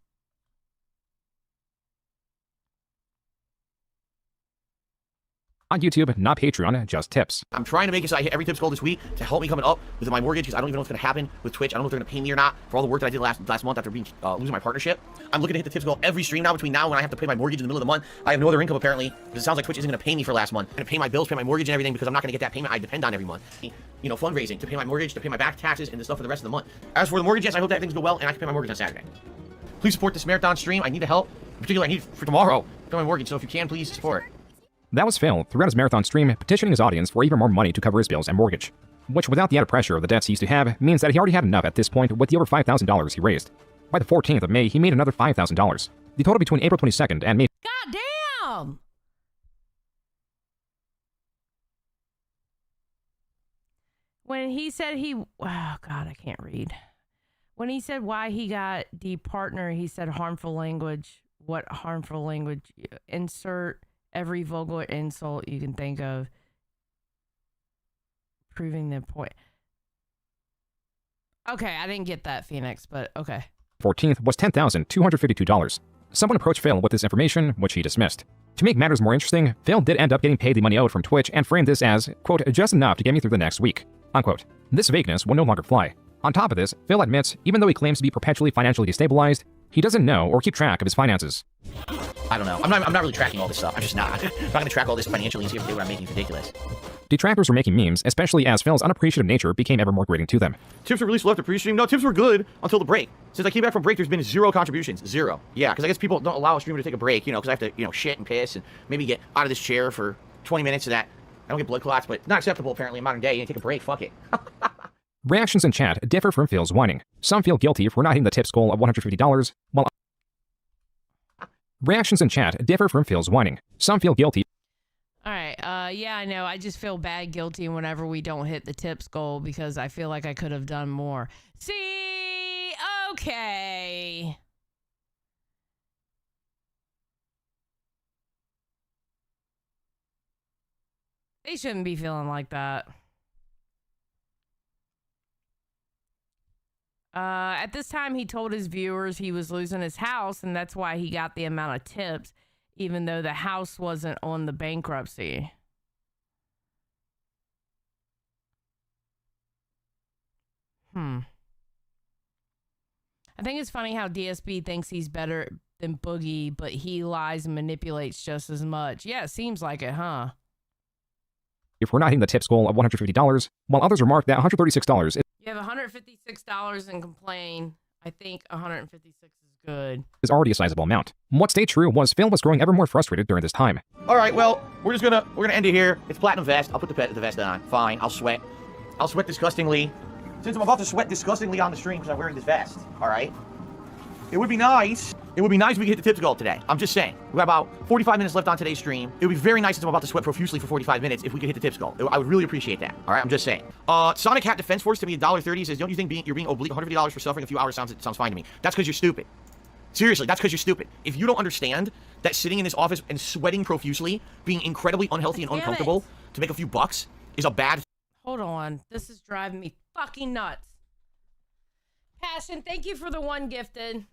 Speaker 3: YouTube, not Patreon, just tips.
Speaker 4: I'm trying to make it so I hit every tips goal this week to help me coming up with my mortgage because I don't even know what's going to happen with Twitch. I don't know if they're going to pay me or not for all the work that I did last month after being losing my partnership. I'm looking to hit the tips goal every stream now between now and when I have to pay my mortgage in the middle of the month. I have no other income apparently because it sounds like Twitch isn't going to pay me for last month. I'm going to pay my bills, pay my mortgage and everything because I'm not going to get that payment I depend on every month. You know, fundraising to pay my mortgage, to pay my back taxes and the stuff for the rest of the month. As for the mortgage, yes, I hope that things go well and I can pay my mortgage on Saturday. Please support this marathon stream. I need the help. In particular, I need it for tomorrow to pay my mortgage. So if you can, please support.
Speaker 3: That was Phil, throughout his marathon stream, petitioning his audience for even more money to cover his bills and mortgage. Which, without the added pressure of the debts he used to have, means that he already had enough at this point with the over $5,000 he raised. By the 14th of May, he made another $5,000. The total between April 22nd and May...
Speaker 1: God damn! When he said he... Oh, God, I can't read. When he said why he got departner, he said harmful language. What harmful language? Insert every vulgar insult you can think of. Proving the point. Okay, I didn't get that, Phoenix, but okay.
Speaker 3: 14th was $10,252. Someone approached Phil with this information, which he dismissed. To make matters more interesting, Phil did end up getting paid the money owed from Twitch and framed this as, quote, just enough to get me through the next week, unquote. This vagueness will no longer fly. On top of this, Phil admits, even though he claims to be perpetually financially destabilized, He doesn't know or keep track of his finances.
Speaker 4: I don't know. I'm not really tracking all this stuff. I'm just not. I'm not going to track all this financially and see if what I'm making is ridiculous.
Speaker 3: Detractors were making memes, especially as Phil's unappreciative nature became ever more grating to them.
Speaker 4: Tips were released left to pre-stream. No, tips were good until the break. Since I came back from break, there's been 0 contributions. 0. Yeah, because I guess people don't allow a streamer to take a break, you know, because I have to, you know, shit and piss and maybe get out of this chair for 20 minutes so that I don't get blood clots, but not acceptable apparently in modern day. You take a break, fuck it.
Speaker 3: Reactions in chat differ from Phil's whining. Some feel guilty for not hitting the tips goal of $150, while reactions in chat differ from Phil's whining. Some feel guilty.
Speaker 1: All right. Yeah, I know. I just feel bad, guilty whenever we don't hit the tips goal because I feel like I could have done more. See? Okay. They shouldn't be feeling like that. At this time, he told his viewers he was losing his house, and that's why he got the amount of tips, even though the house wasn't on the bankruptcy. I think it's funny how DSP thinks he's better than Boogie, but he lies and manipulates just as much. Yeah, it seems like it, huh?
Speaker 3: If we're not hitting the tips goal of $150, while others remark that $136
Speaker 1: You have $156 and complain. I think $156 is good.
Speaker 3: is already a sizable amount. What stayed true was Phil was growing ever more frustrated during this time.
Speaker 4: All right, well, we're gonna end it here. It's platinum vest. I'll put the vest on. Fine. I'll sweat. I'll sweat disgustingly. Since I'm about to sweat disgustingly on the stream because I'm wearing this vest. All right. It would be nice. It would be nice if we could hit the tips goal today. I'm just saying. We have about 45 minutes left on today's stream. It would be very nice since I'm about to sweat profusely for 45 minutes if we could hit the tips goal. I would really appreciate that. All right, I'm just saying. Sonic Hat Defense Force to me $1.30 says, don't you think you're being oblique? $150 for suffering a few hours sounds fine to me. That's because you're stupid. Seriously, that's because you're stupid. If you don't understand that sitting in this office and sweating profusely, being incredibly unhealthy and uncomfortable to make a few bucks is a bad thing.
Speaker 1: Hold on. This is driving me fucking nuts. Passion, thank you for the one gifted.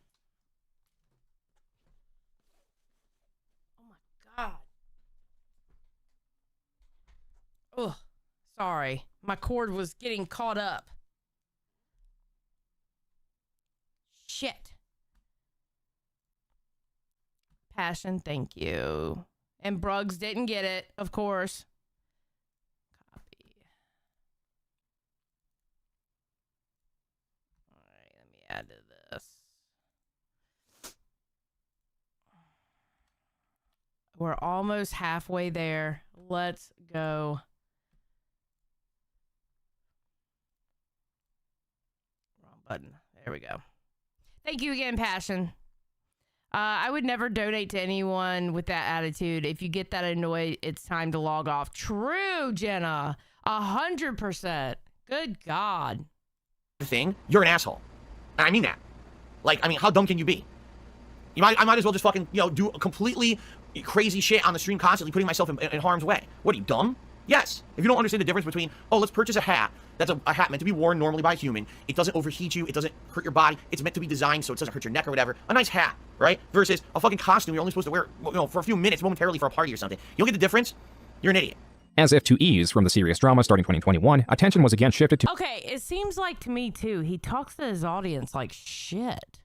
Speaker 1: Oh my God. Ugh. Sorry. My cord was getting caught up. Shit. Passion, thank you. And Bruggs didn't get it, of course. Copy. All right, let me add to this. We're almost halfway there. Let's go. Wrong button. There we go. Thank you again, Passion. I would never donate to anyone with that attitude. If you get that annoyed, it's time to log off. True, Jenna. 100%. Good God.
Speaker 4: Thing, you're an asshole. And I mean that. Like, I mean, how dumb can you be? I might as well just fucking, you know, do completely crazy shit on the stream constantly, putting myself in harm's way. What, are you dumb? Yes. If you don't understand the difference between, oh, let's purchase a hat. That's a hat meant to be worn normally by a human. It doesn't overheat you. It doesn't hurt your body. It's meant to be designed so it doesn't hurt your neck or whatever. A nice hat, right? Versus a fucking costume you're only supposed to wear, you know, for a few minutes momentarily for a party or something. You don't get the difference? You're an idiot.
Speaker 3: As if to ease from the serious drama starting 2021, attention was again shifted to...
Speaker 1: Okay, it seems like to me, too, he talks to his audience like shit.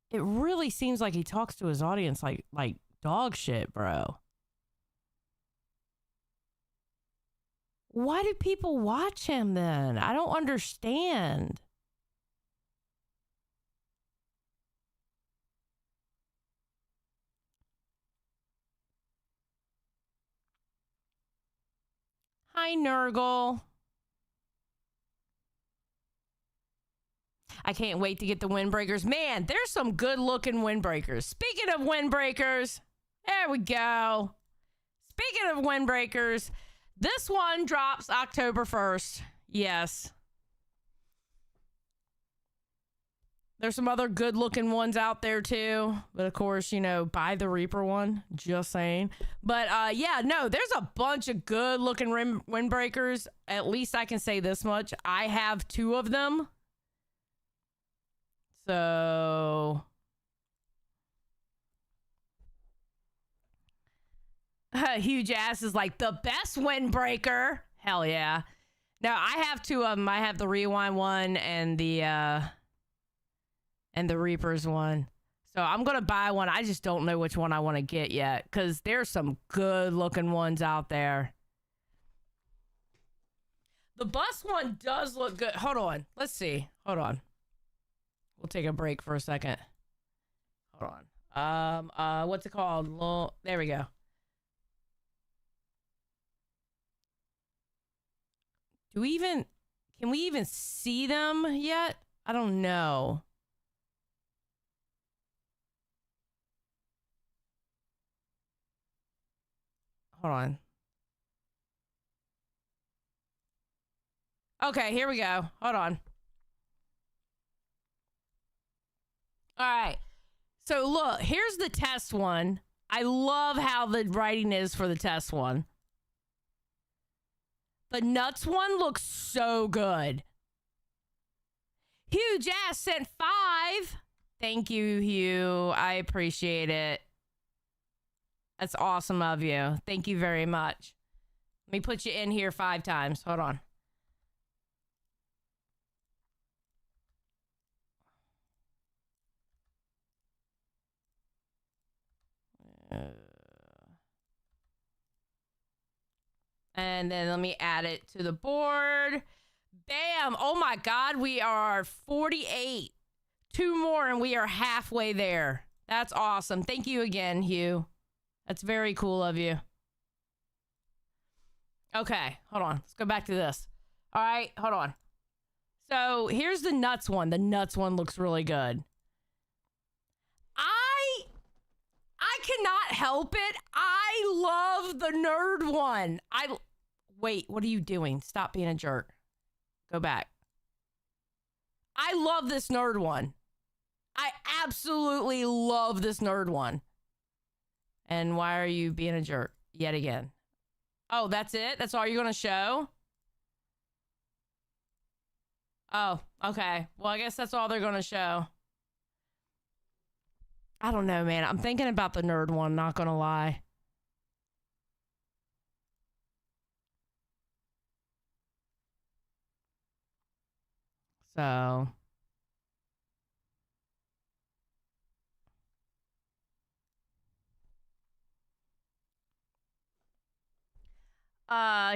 Speaker 1: It really seems like he talks to his audience like dog shit, bro. Why do people watch him then? I don't understand. Hi, Nurgle. I can't wait to get the windbreakers. Man, there's some good-looking windbreakers. Speaking of windbreakers, there we go. Speaking of windbreakers, this one drops October 1st. Yes. There's some other good-looking ones out there, too. But, of course, you know, buy the Reaper one. Just saying. But, yeah, no, there's a bunch of good-looking windbreakers. At least I can say this much. I have 2 of them. So... Huge ass is like the best windbreaker. Hell yeah. No, I have 2 of them. I have the rewind one and the and the Reapers one. So I'm going to buy one. I just don't know which one I want to get yet because there's some good looking ones out there. The bus one does look good. Hold on. Let's see. Hold on. We'll take a break for a second. Hold on. What's it called? There we go. Can we even see them yet? I don't know. Hold on. Okay, here we go. Hold on. All right. So look, here's the test one. I love how the writing is for the test one. The nuts one looks so good. Huge ass sent 5. Thank you, Hugh. I appreciate it. That's awesome of you. Thank you very much. Let me put you in here 5 times. Hold on. And then let me add it to the board. Bam! Oh my God, we are 48. 2 more and we are halfway there. That's awesome. Thank you again, Hugh. That's very cool of you. Okay, hold on. Let's go back to this. All right, hold on. So here's the nuts one. The nuts one looks really good. I cannot help it. I love the nerd one. Wait, what are you doing? Stop being a jerk. Go back. I love this nerd one. I absolutely love this nerd one. And why are you being a jerk yet again? Oh, that's it? That's all you're going to show? Oh, okay. Well, I guess that's all they're going to show. I don't know, man. I'm thinking about the nerd one, not going to lie. So...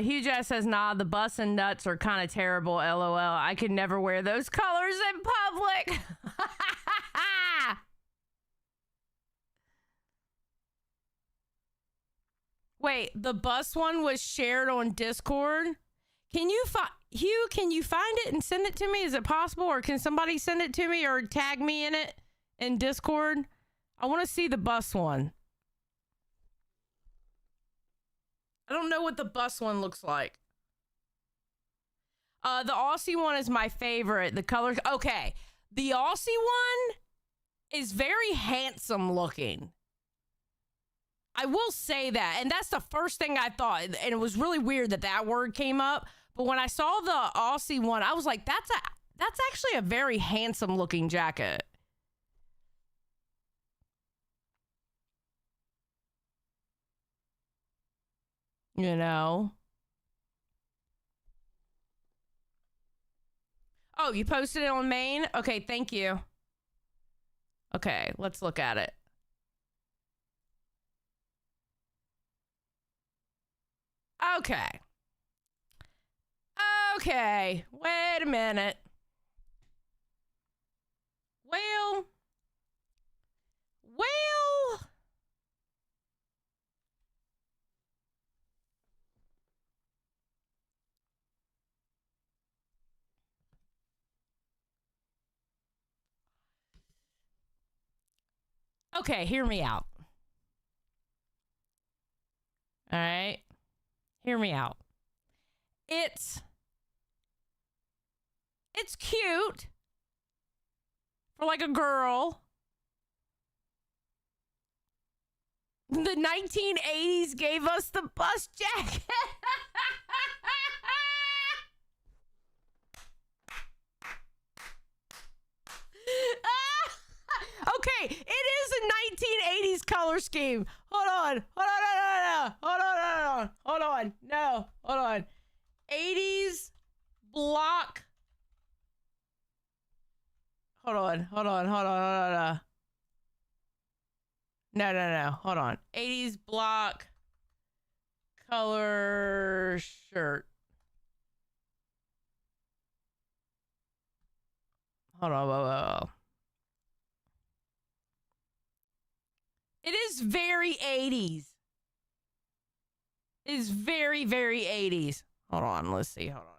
Speaker 1: Huge Ass says, nah, the bus and nuts are kind of terrible, LOL. I could never wear those colors in public. Wait, the bus one was shared on Discord? Can you Hugh, can you find it and send it to me? Is it possible? Or can somebody send it to me or tag me in it in Discord? I want to see the bus one. I don't know what the bus one looks like. The Aussie one is my favorite. The color. Okay. The Aussie one is very handsome looking. I will say that. And that's the first thing I thought. And it was really weird that that word came up. But when I saw the Aussie one, I was like, that's actually a very handsome looking jacket. You know? Oh, you posted it on Maine? Okay, thank you. Okay, let's look at it. Okay. Okay, wait a minute. Well. Okay, hear me out. All right. Hear me out. It's cute for like a girl. The 1980s gave us the bus jacket. Okay, it is a 1980s color scheme. Hold on. Hold on. 80s block. Hold on. No. Hold on. 80s block color shirt. Hold on. Whoa. It is very 80s. It is very, very 80s. Hold on. Let's see. Hold on.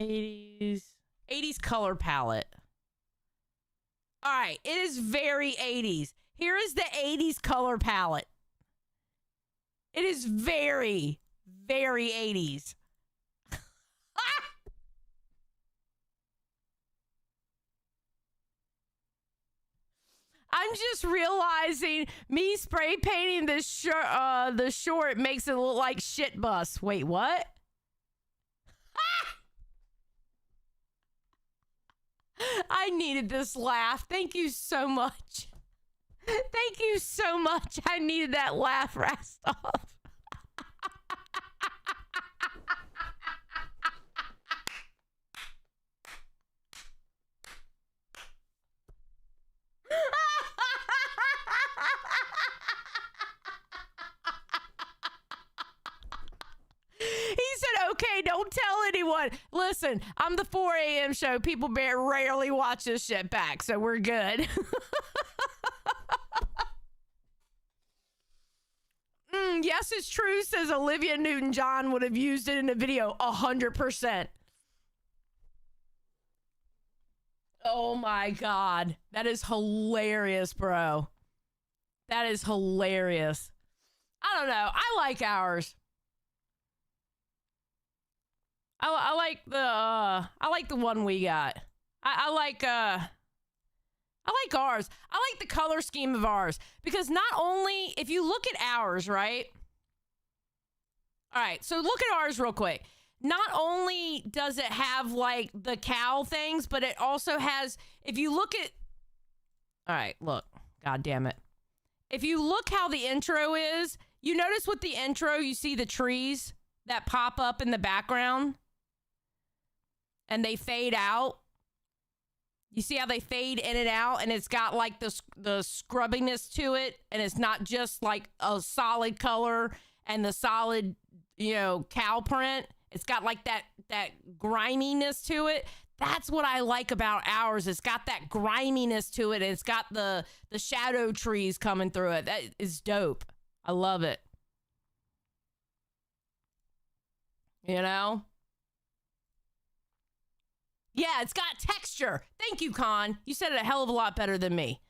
Speaker 1: 80s color palette. All right, it is very 80s. Here is the 80s color palette. It is very, very 80s. I'm just realizing me spray painting this shirt, the short makes it look like shit bus. Wait, what? I needed this laugh. Thank you so much. Thank you so much. I needed that laugh, Rastov. He said, okay, don't tell anyone. Listen, I'm the 4 a.m. show. People rarely watch this shit back, so we're good. Yes, it's true, says Olivia Newton-John would have used it in a video 100%. Oh my God. That is hilarious, bro. That is hilarious. I don't know. I like ours. I like the one we got. I like ours. I like the color scheme of ours because not only if you look at ours, right? All right, so look at ours real quick. Not only does it have like the cow things, but it also has, if you look at, all right, look, God damn it. If you look how the intro is, you notice with the intro, you see the trees that pop up in the background and they fade out. You see how they fade in and out, and it's got like the scrubbiness to it, and it's not just like a solid color and the solid, you know, cow print. It's got like that griminess to it. That's what I like about ours. It's got that griminess to it, and it's got the shadow trees coming through it. That is dope. I love it. You know? Yeah, it's got texture. Thank you, Con. You said it a hell of a lot better than me.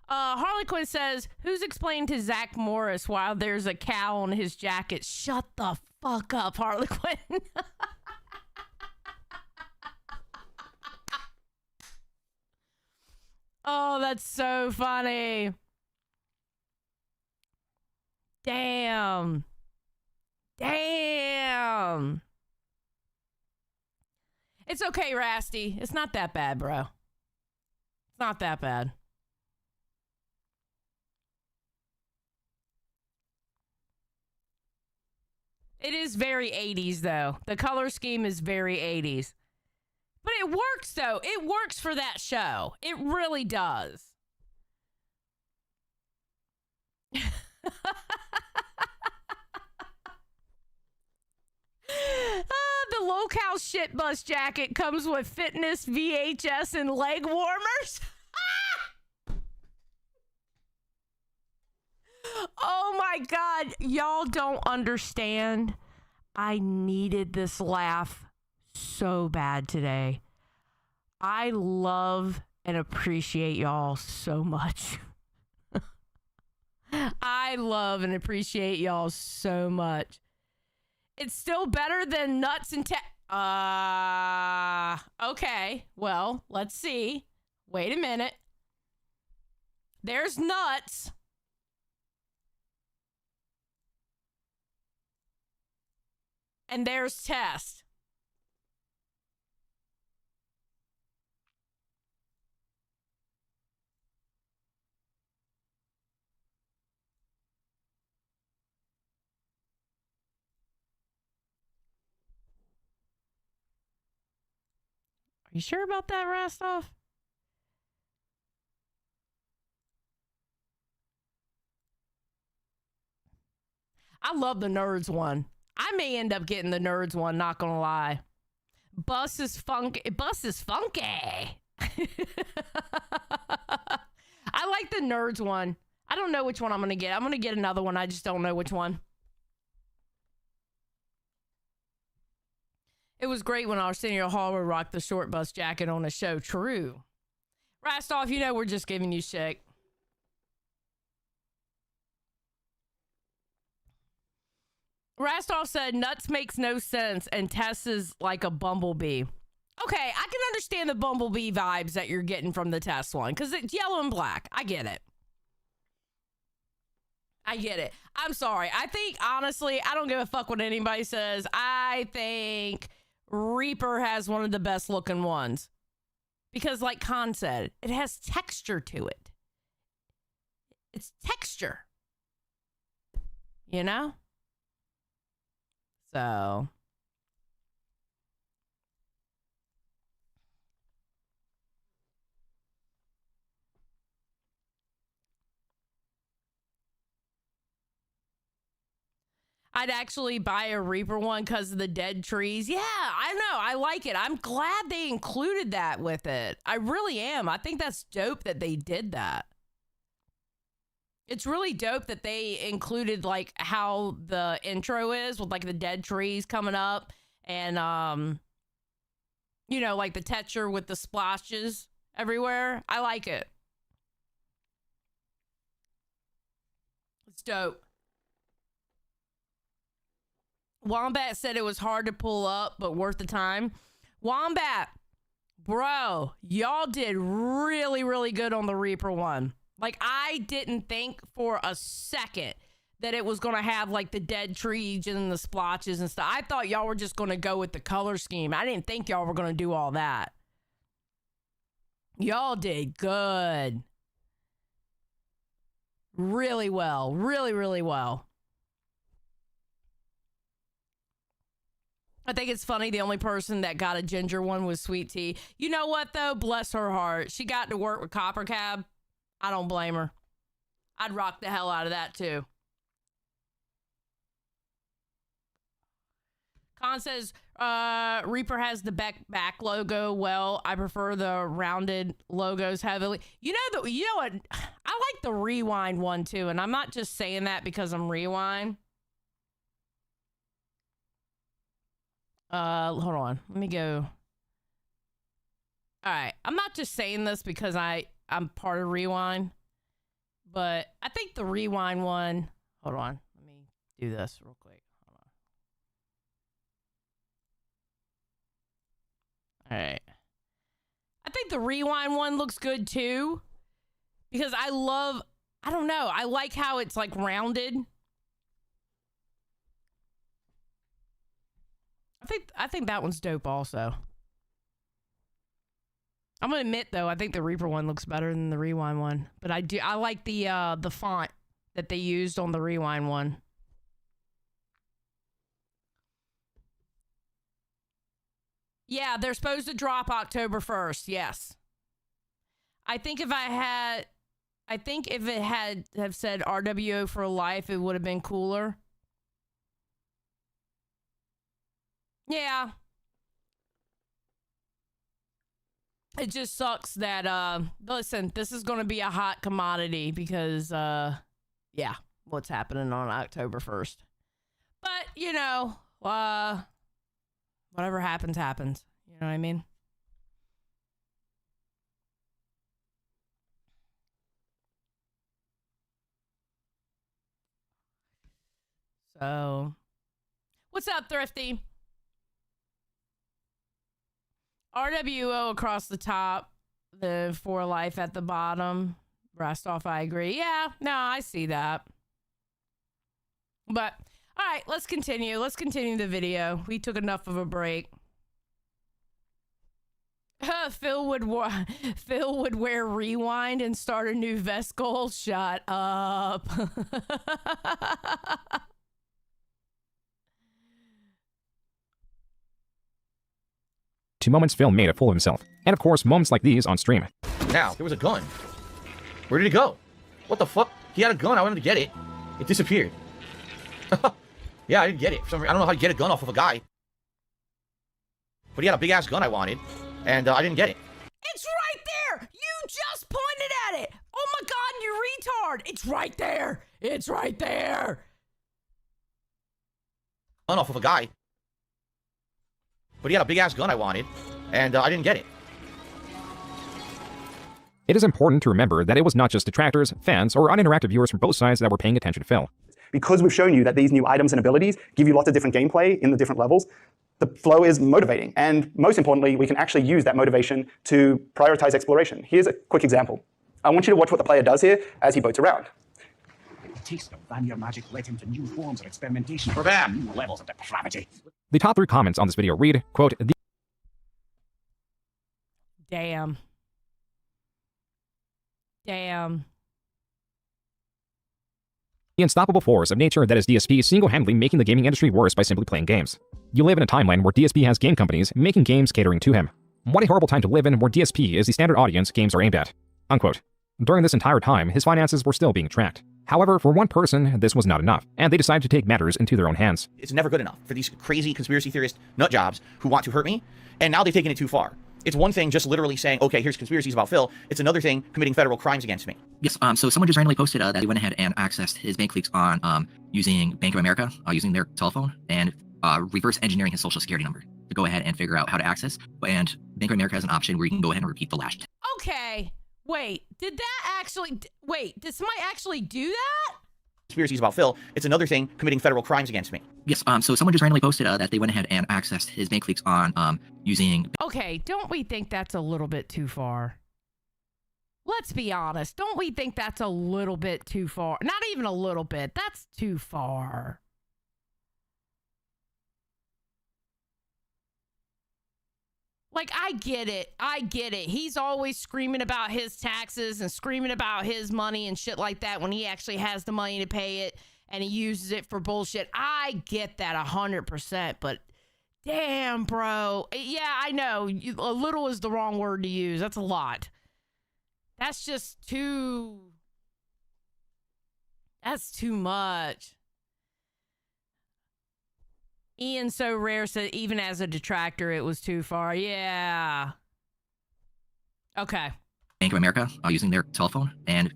Speaker 1: Harlequin says, who's explained to Zach Morris why there's a cow on his jacket? Shut the fuck up, Harlequin. Oh, that's so funny. Damn. It's okay, Rasty. It's not that bad, bro. It's not that bad. It is very 80s, though. The color scheme is very 80s. But it works, though. It works for that show. It really does. The locale shit bus jacket comes with fitness, VHS, and leg warmers. Oh my God. Y'all don't understand. I needed this laugh so bad today. I love and appreciate y'all so much. I love and appreciate y'all so much. It's still better than nuts and okay. Well, let's see. Wait a minute. There's nuts. And there's test. You sure about that, Rastov? I love the nerds one. I may end up getting the nerds one, not gonna lie. Bus is funky. Bus is funky. I like the nerds one. I don't know which one I'm gonna get. I'm gonna get another one. I just don't know which one. It was great when Arsenio Hall would rock the short bus jacket on the show. True. Rastov, you know we're just giving you shit. Rastov said nuts makes no sense and Tess is like a bumblebee. Okay, I can understand the bumblebee vibes that you're getting from the Tess one because it's yellow and black. I get it. I get it. I'm sorry. I think, honestly, I don't give a fuck what anybody says. I think Reaper has one of the best looking ones. Because like Khan said, it has texture to it. It's texture. You know? So... I'd actually buy a Reaper one because of the dead trees. Yeah, I know. I like it. I'm glad they included that with it. I really am. I think that's dope that they did that. It's really dope that they included like how the intro is with like the dead trees coming up and you know, like the texture with the splashes everywhere. I like it. It's dope. Wombat said it was hard to pull up, but worth the time. Wombat, bro, y'all did really, really good on the Reaper one. Like, I didn't think for a second that it was going to have, like, the dead trees and the splotches and stuff. I thought y'all were just going to go with the color scheme. I didn't think y'all were going to do all that. Y'all did good. Really well. Really, really well. I think it's funny the only person that got a ginger one was Sweet Tea. You know what, though? Bless her heart. She got to work with Copper Cab. I don't blame her. I'd rock the hell out of that, too. Khan says, Reaper has the back logo. Well, I prefer the rounded logos heavily. You know what? I like the Rewind one, too. And I'm not just saying that because I'm Rewind. Hold on. Let me go. All right. I'm not just saying this because I'm part of Rewind, but I think the Rewind one, hold on. Let me do this real quick. Hold on. All right. I think the Rewind one looks good too because I don't know. I like how it's like rounded. I think that one's dope also. I'm gonna admit though, I think the Reaper one looks better than the Rewind one. But I like the font that they used on the Rewind one. Yeah, they're supposed to drop October 1st, yes. I think if it had have said RWO for life, it would have been cooler. Yeah. It just sucks that, listen, this is going to be a hot commodity because, yeah, what's happening on October 1st. But, you know, whatever happens, happens. You know what I mean? So, what's up, Thrifty? RWO across the top, the For Life at the bottom. Rastov, I agree. Yeah, no, I see that. But, all right, let's continue. Let's continue the video. We took enough of a break. Phil would wear Rewind and start a new vest goal. Shut up.
Speaker 3: to moments Phil made a fool of himself. And of course, moments like these on stream.
Speaker 4: Now, there was a gun. Where did it go? What the fuck? He had a gun. I wanted to get it. It disappeared. Yeah, I didn't get it. For some reason, I don't know how to get a gun off of a guy. But he had a big-ass gun I wanted, and I didn't get it.
Speaker 1: It's right there! You just pointed at it! Oh my god, you retard! It's right there! It's right there!
Speaker 4: Gun off of a guy. But he had a big-ass gun I wanted, and I didn't get it.
Speaker 3: It is important to remember that it was not just detractors, fans, or uninteractive viewers from both sides that were paying attention to Phil.
Speaker 15: Because we've shown you that these new items and abilities give you lots of different gameplay in the different levels, the flow is motivating. And most importantly, we can actually use that motivation to prioritize exploration. Here's a quick example. I want you to watch what the player does here as he boats around.
Speaker 16: The taste of vanilla magic led him to new forms of experimentation.
Speaker 4: We're back.
Speaker 16: New levels of depravity.
Speaker 3: The top 3 comments on this video read, quote,
Speaker 1: Damn. Damn.
Speaker 3: The unstoppable force of nature that is DSP single-handedly making the gaming industry worse by simply playing games. You live in a timeline where DSP has game companies making games catering to him. What a horrible time to live in where DSP is the standard audience games are aimed at. Unquote. During this entire time, his finances were still being tracked. However, for one person, this was not enough, and they decided to take matters into their own hands.
Speaker 4: It's never good enough for these crazy conspiracy theorist nut jobs who want to hurt me, and now they've taken it too far. It's one thing just literally saying, okay, here's conspiracies about Phil. It's another thing committing federal crimes against me.
Speaker 5: Yes, so someone just randomly posted that they went ahead and accessed his bank leaks on using Bank of America, using their telephone, and reverse engineering his social security number to go ahead and figure out how to access. And Bank of America has an option where you can go ahead and repeat the last.
Speaker 1: Okay, wait, did somebody actually do that?
Speaker 4: Conspiracies about Phil. It's another thing committing federal crimes against me.
Speaker 5: Yes, so someone just randomly posted that they went ahead and accessed his bank leaks on using...
Speaker 1: Okay, don't we think that's a little bit too far? Let's be honest. Don't we think that's a little bit too far? Not even a little bit. That's too far. Like, I get it. I get it. He's always screaming about his taxes and screaming about his money and shit like that when he actually has the money to pay it and he uses it for bullshit. I get that 100%, but damn, bro. Yeah, I know. A little is the wrong word to use. That's a lot. That's just too... That's too much. Ian So Rare said, even as a detractor, it was too far. Yeah. Okay.
Speaker 5: Bank of America, using their telephone, and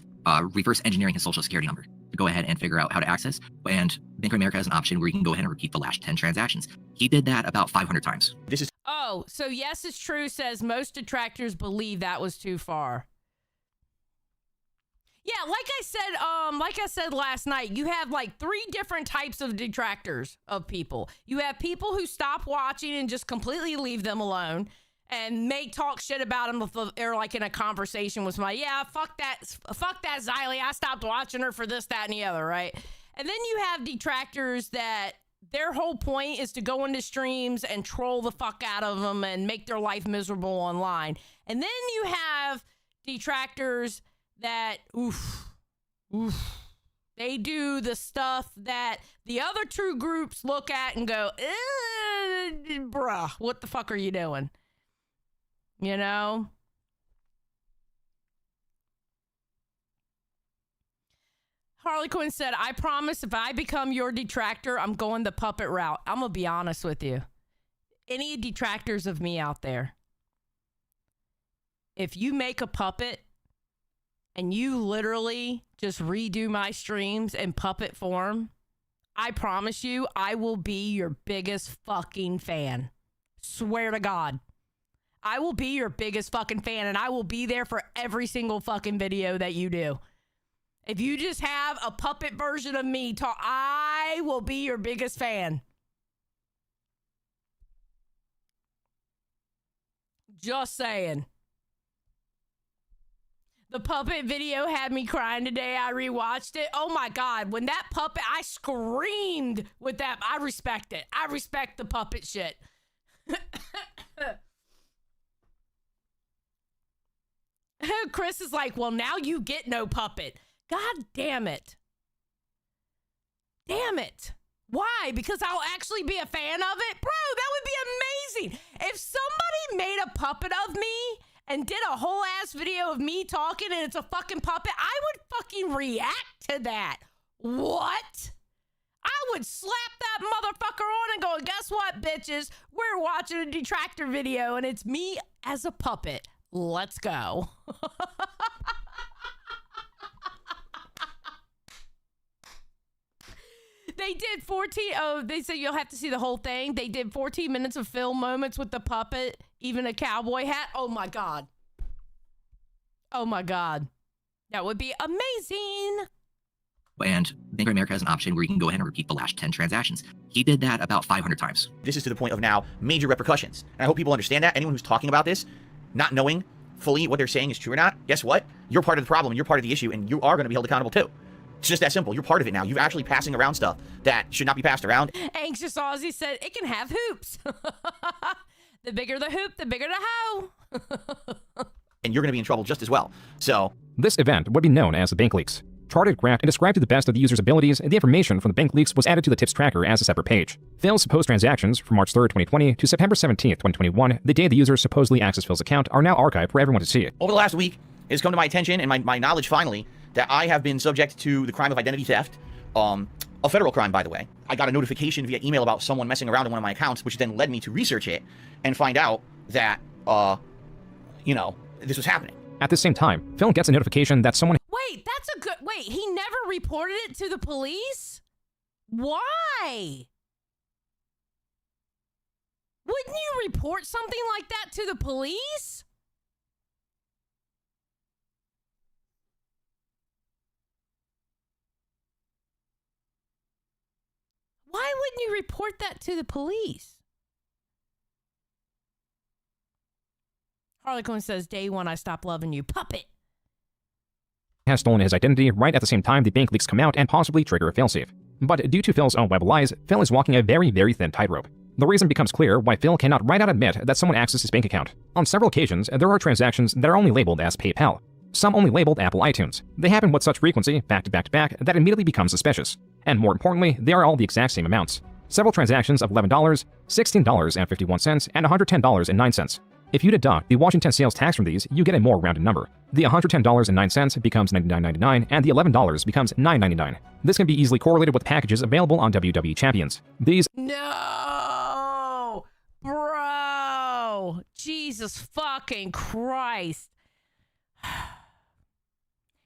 Speaker 5: reverse engineering his social security number to go ahead and figure out how to access. And Bank of America has an option where you can go ahead and repeat the last 10 transactions. He did that about 500 times.
Speaker 4: This is...
Speaker 1: Oh, so yes, it's true, says most detractors believe that was too far. Yeah, like I said last night, you have like 3 different types of detractors of people. You have people who stop watching and just completely leave them alone and may talk shit about them if they're like in a conversation with somebody. Yeah, fuck that Xylee. I stopped watching her for this, that, and the other, right? And then you have detractors that their whole point is to go into streams and troll the fuck out of them and make their life miserable online. And then you have detractors that, they do the stuff that the other 2 groups look at and go, bruh, what the fuck are you doing? You know? Harley Quinn said, I promise if I become your detractor, I'm going the puppet route. I'm going to be honest with you. Any detractors of me out there, if you make a puppet and you literally just redo my streams in puppet form, I promise you, I will be your biggest fucking fan. Swear to God. I will be your biggest fucking fan, and I will be there for every single fucking video that you do. If you just have a puppet version of me talk, I will be your biggest fan. Just saying. The puppet video had me crying today. I rewatched it. Oh my God. When that puppet, I screamed with that. I respect it. I respect the puppet shit. Chris is like, well, now you get no puppet. God damn it. Damn it. Why? Because I'll actually be a fan of it? Bro, that would be amazing. If somebody made a puppet of me and did a whole ass video of me talking and it's a fucking puppet, I would fucking react to that. What? I would slap that motherfucker on and go, guess what, bitches? We're watching a detractor video and it's me as a puppet. Let's go. They did 14. Oh, they said you'll have to see the whole thing. They did 14 minutes of film moments with the puppet, even a cowboy hat. Oh my God. Oh my God. That would be amazing.
Speaker 5: And Bank of America has an option where you can go ahead and repeat the last 10 transactions. He did that about 500 times.
Speaker 4: This is to the point of now major repercussions. And I hope people understand that. Anyone who's talking about this, not knowing fully what they're saying is true or not, guess what? You're part of the problem, and you're part of the issue, and you are going to be held accountable too. It's just that simple. You're part of it now. You're actually passing around stuff that should not be passed around.
Speaker 1: Anxious Aussie said it can have hoops. The bigger the hoop, the bigger the hoe.
Speaker 4: And you're going to be in trouble just as well. So
Speaker 3: this event would be known as the bank leaks. Charted, graphed, and described to the best of the user's abilities, the information from the bank leaks was added to the tips tracker as a separate page. Phil's supposed transactions from March 3rd, 2020 to September 17th, 2021, the day the user supposedly accessed Phil's account, are now archived for everyone to see.
Speaker 4: Over the last week, it has come to my attention and my knowledge finally that I have been subject to the crime of identity theft, a federal crime, by the way. I got a notification via email about someone messing around in one of my accounts, which then led me to research it and find out that, this was happening.
Speaker 3: At the same time, Phil gets a notification that someone...
Speaker 1: Wait, that's a good... Wait, he never reported it to the police? Why? Wouldn't you report something like that to the police? Why wouldn't you report that to the police? Harlequin says, day one, I stopped loving you. Puppet.
Speaker 3: Has stolen his identity right at the same time the bank leaks come out and possibly trigger a failsafe. But due to Phil's own web lies, Phil is walking a very, very thin tightrope. The reason becomes clear why Phil cannot right out admit that someone accessed his bank account. On several occasions, there are transactions that are only labeled as PayPal. Some only labeled Apple iTunes. They happen with such frequency, back to back to back, that it immediately becomes suspicious. And more importantly, they are all the exact same amounts. Several transactions of $11, $16.51, and $110.09. If you deduct the Washington sales tax from these, you get a more rounded number. The $110.09 becomes $99.99, and the $11 becomes $9.99. This can be easily correlated with packages available on WWE Champions. These...
Speaker 1: No! Bro! Jesus fucking Christ.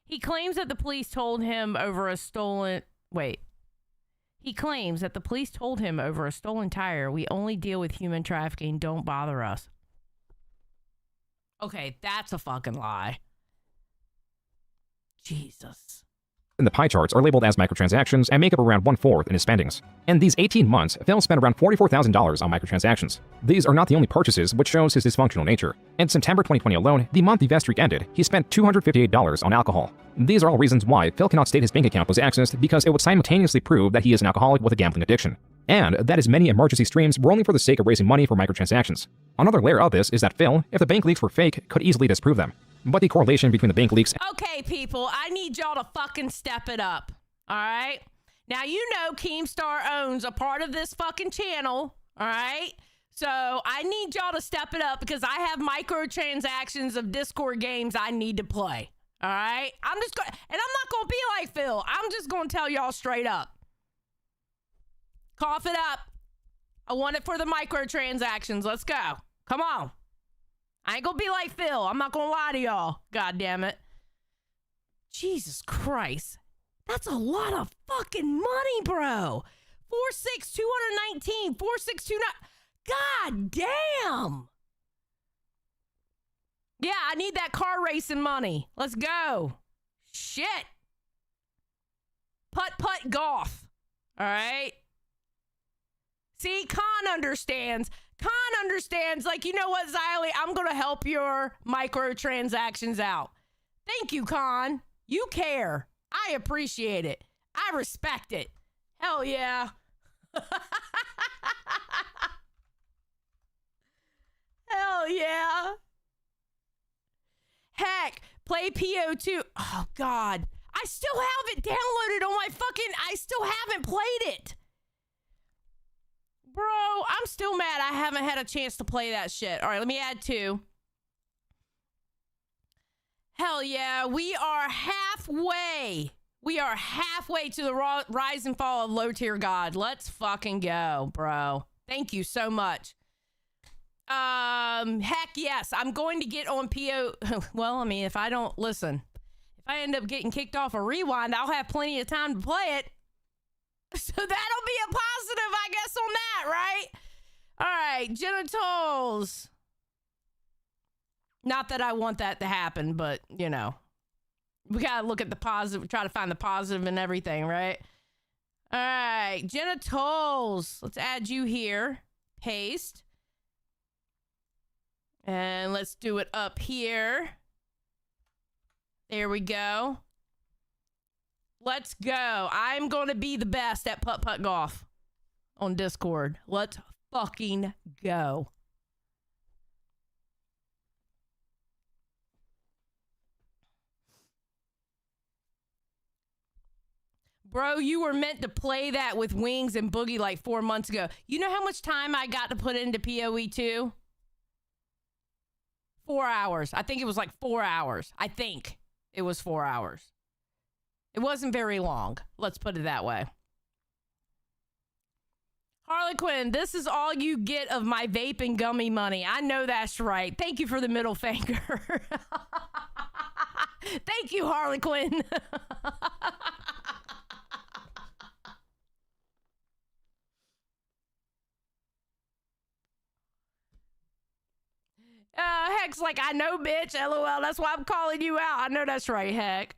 Speaker 1: He claims that the police told him over a stolen... Wait. He claims that the police told him over a stolen tire, we only deal with human trafficking, don't bother us. Okay, that's a fucking lie. Jesus.
Speaker 3: And the pie charts are labeled as microtransactions and make up around 1/4 in his spendings. In these 18 months, Phil spent around $44,000 on microtransactions. These are not the only purchases, which shows his dysfunctional nature. In September 2020 alone, the month the vest streak ended, he spent $258 on alcohol. These are all reasons why Phil cannot state his bank account was accessed, because it would simultaneously prove that he is an alcoholic with a gambling addiction, and that his many emergency streams were only for the sake of raising money for microtransactions. Another layer of this is that Phil, if the bank leaks were fake, could easily disprove them. But the correlation between the bank leaks...
Speaker 1: Okay, people, I need y'all to fucking step it up, all right? Now, you know Keemstar owns a part of this fucking channel, all right? So I need y'all to step it up because I have microtransactions of Discord games I need to play, all right? I'm not going to be like Phil. I'm just going to tell y'all straight up. Cough it up. I want it for the microtransactions. Let's go. Come on. I ain't gonna be like Phil. I'm not gonna lie to y'all. God damn it. Jesus Christ. That's a lot of fucking money, bro. 46219, 4629. God damn. Yeah, I need that car racing money. Let's go. Shit. Putt golf. All right. See, Khan understands. Khan understands, like, you know what, Xylee? I'm going to help your microtransactions out. Thank you, Khan. You care. I appreciate it. I respect it. Hell yeah. Hell yeah. Heck, play PO2. Oh, God. I still have it downloaded on my fucking... I still haven't played it. Bro, I'm still mad I haven't had a chance to play that shit. All right, let me add 2. Hell yeah, we are halfway. We are halfway to the rise and fall of low tier god. Let's fucking go, bro. Thank you so much. Heck yes, I'm going to get on PO. Well, I mean, if I don't listen, if I end up getting kicked off a rewind, I'll have plenty of time to play it. So that'll be a positive, I guess, on that, right? All right, genitals. Not that I want that to happen, but, you know, we gotta look at the positive, try to find the positive in everything, right? All right, genitals. Let's add you here. Paste. And let's do it up here. There we go. Let's go. I'm going to be the best at putt-putt golf on Discord. Let's fucking go. Bro, you were meant to play that with Wings and Boogie like 4 months ago. You know how much time I got to put into PoE 2? 4 hours. I think it was like 4 hours. I think it was 4 hours. It wasn't very long. Let's put it that way. Harley Quinn, this is all you get of my vape and gummy money. I know that's right. Thank you for the middle finger. Thank you, Harley Quinn. Heck's like, I know, bitch. LOL. That's why I'm calling you out. I know that's right, Heck.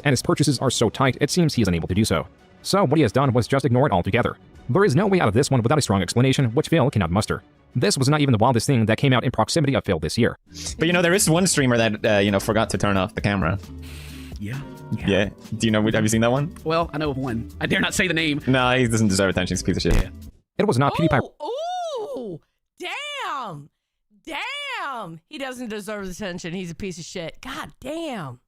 Speaker 3: And his purchases are so tight, it seems he is unable to do so. So what he has done was just ignore it altogether. There is no way out of this one without a strong explanation, which Phil cannot muster. This was not even the wildest thing that came out in proximity of Phil this year.
Speaker 17: But you know, there is one streamer that, you know, forgot to turn off the camera.
Speaker 18: Yeah.
Speaker 17: Yeah. Do you know, have you seen that one?
Speaker 18: Well, I know of one. I dare not say the name.
Speaker 17: No, he doesn't deserve attention. He's a piece of shit. Yeah.
Speaker 3: It was not PewDiePie.
Speaker 1: Ooh, damn. Damn. He doesn't deserve attention. He's a piece of shit. God damn.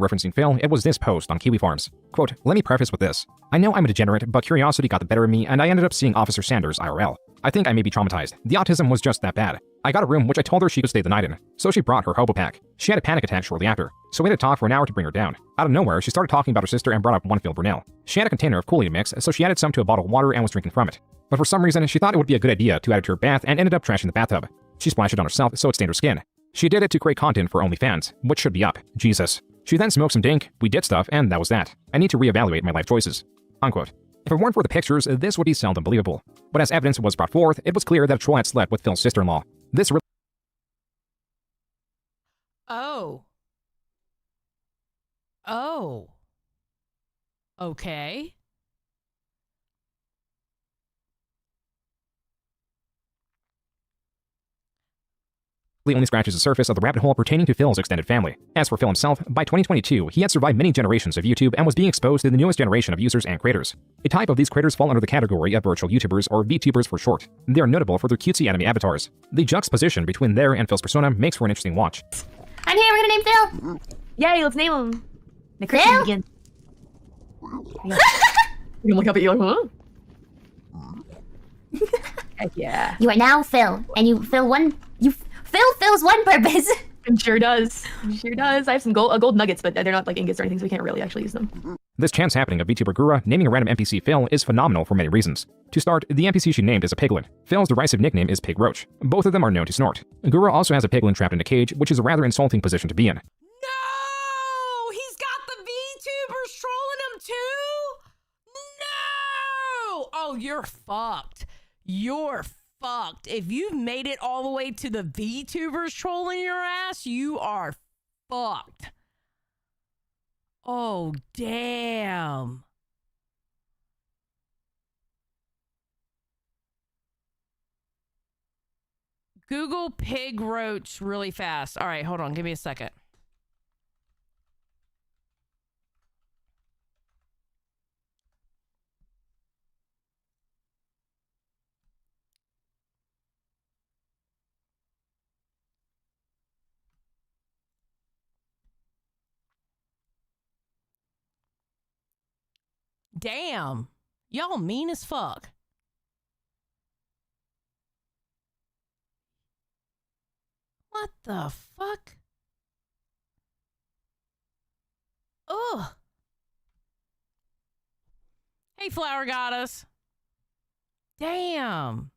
Speaker 3: Referencing Phil, it was this post on Kiwi Farms. Quote, let me preface with this. I know I'm a degenerate, but curiosity got the better of me, and I ended up seeing Officer Sanders IRL. I think I may be traumatized. The autism was just that bad. I got a room which I told her she could stay the night in, so she brought her hobo pack. She had a panic attack shortly after, so we had to talk for an hour to bring her down. Out of nowhere, she started talking about her sister and brought up one Phil Brunel. She had a container of Kool-Aid mix, so she added some to a bottle of water and was drinking from it. But for some reason, she thought it would be a good idea to add it to her bath and ended up trashing the bathtub. She splashed it on herself, so it stained her skin. She did it to create content for OnlyFans, which should be up. Jesus. She then smoked some dink, we did stuff, and that was that. I need to reevaluate my life choices. Unquote. If it weren't for the pictures, this would be seldom believable. But as evidence was brought forth, it was clear that a troll had slept with Phil's sister-in-law. This
Speaker 1: Oh. Oh. Okay.
Speaker 3: only scratches the surface of the rabbit hole pertaining to Phil's extended family. As for Phil himself, by 2022, he had survived many generations of YouTube and was being exposed to the newest generation of users and creators. A type of these creators fall under the category of virtual YouTubers, or VTubers for short. They are notable for their cutesy anime avatars. The juxtaposition between their and Phil's persona makes for an interesting watch.
Speaker 19: I'm here, we're gonna name Phil! Yay, let's name him. The Phil? Begin. You can look up at you like, huh? Heck yeah. You are now Phil, and you fill one. Phil fills one purpose. It sure does. It sure does. I have some gold nuggets, but they're not like ingots or anything, so we can't really actually use them.
Speaker 3: This chance happening of VTuber Gura naming a random NPC Phil is phenomenal for many reasons. To start, the NPC she named is a piglin. Phil's derisive nickname is Pig Roach. Both of them are known to snort. Gura also has a piglin trapped in a cage, which is a rather insulting position to be in.
Speaker 1: No! He's got the VTubers trolling him too? No! Oh, you're fucked. You're fucked. If you've made it all the way to the VTubers trolling your ass, you are fucked. Oh, damn. Google Pig Roach really fast. All right, hold on. Give me a second. Damn. Y'all mean as fuck. What the fuck? Ugh. Hey, Flower Goddess. Damn.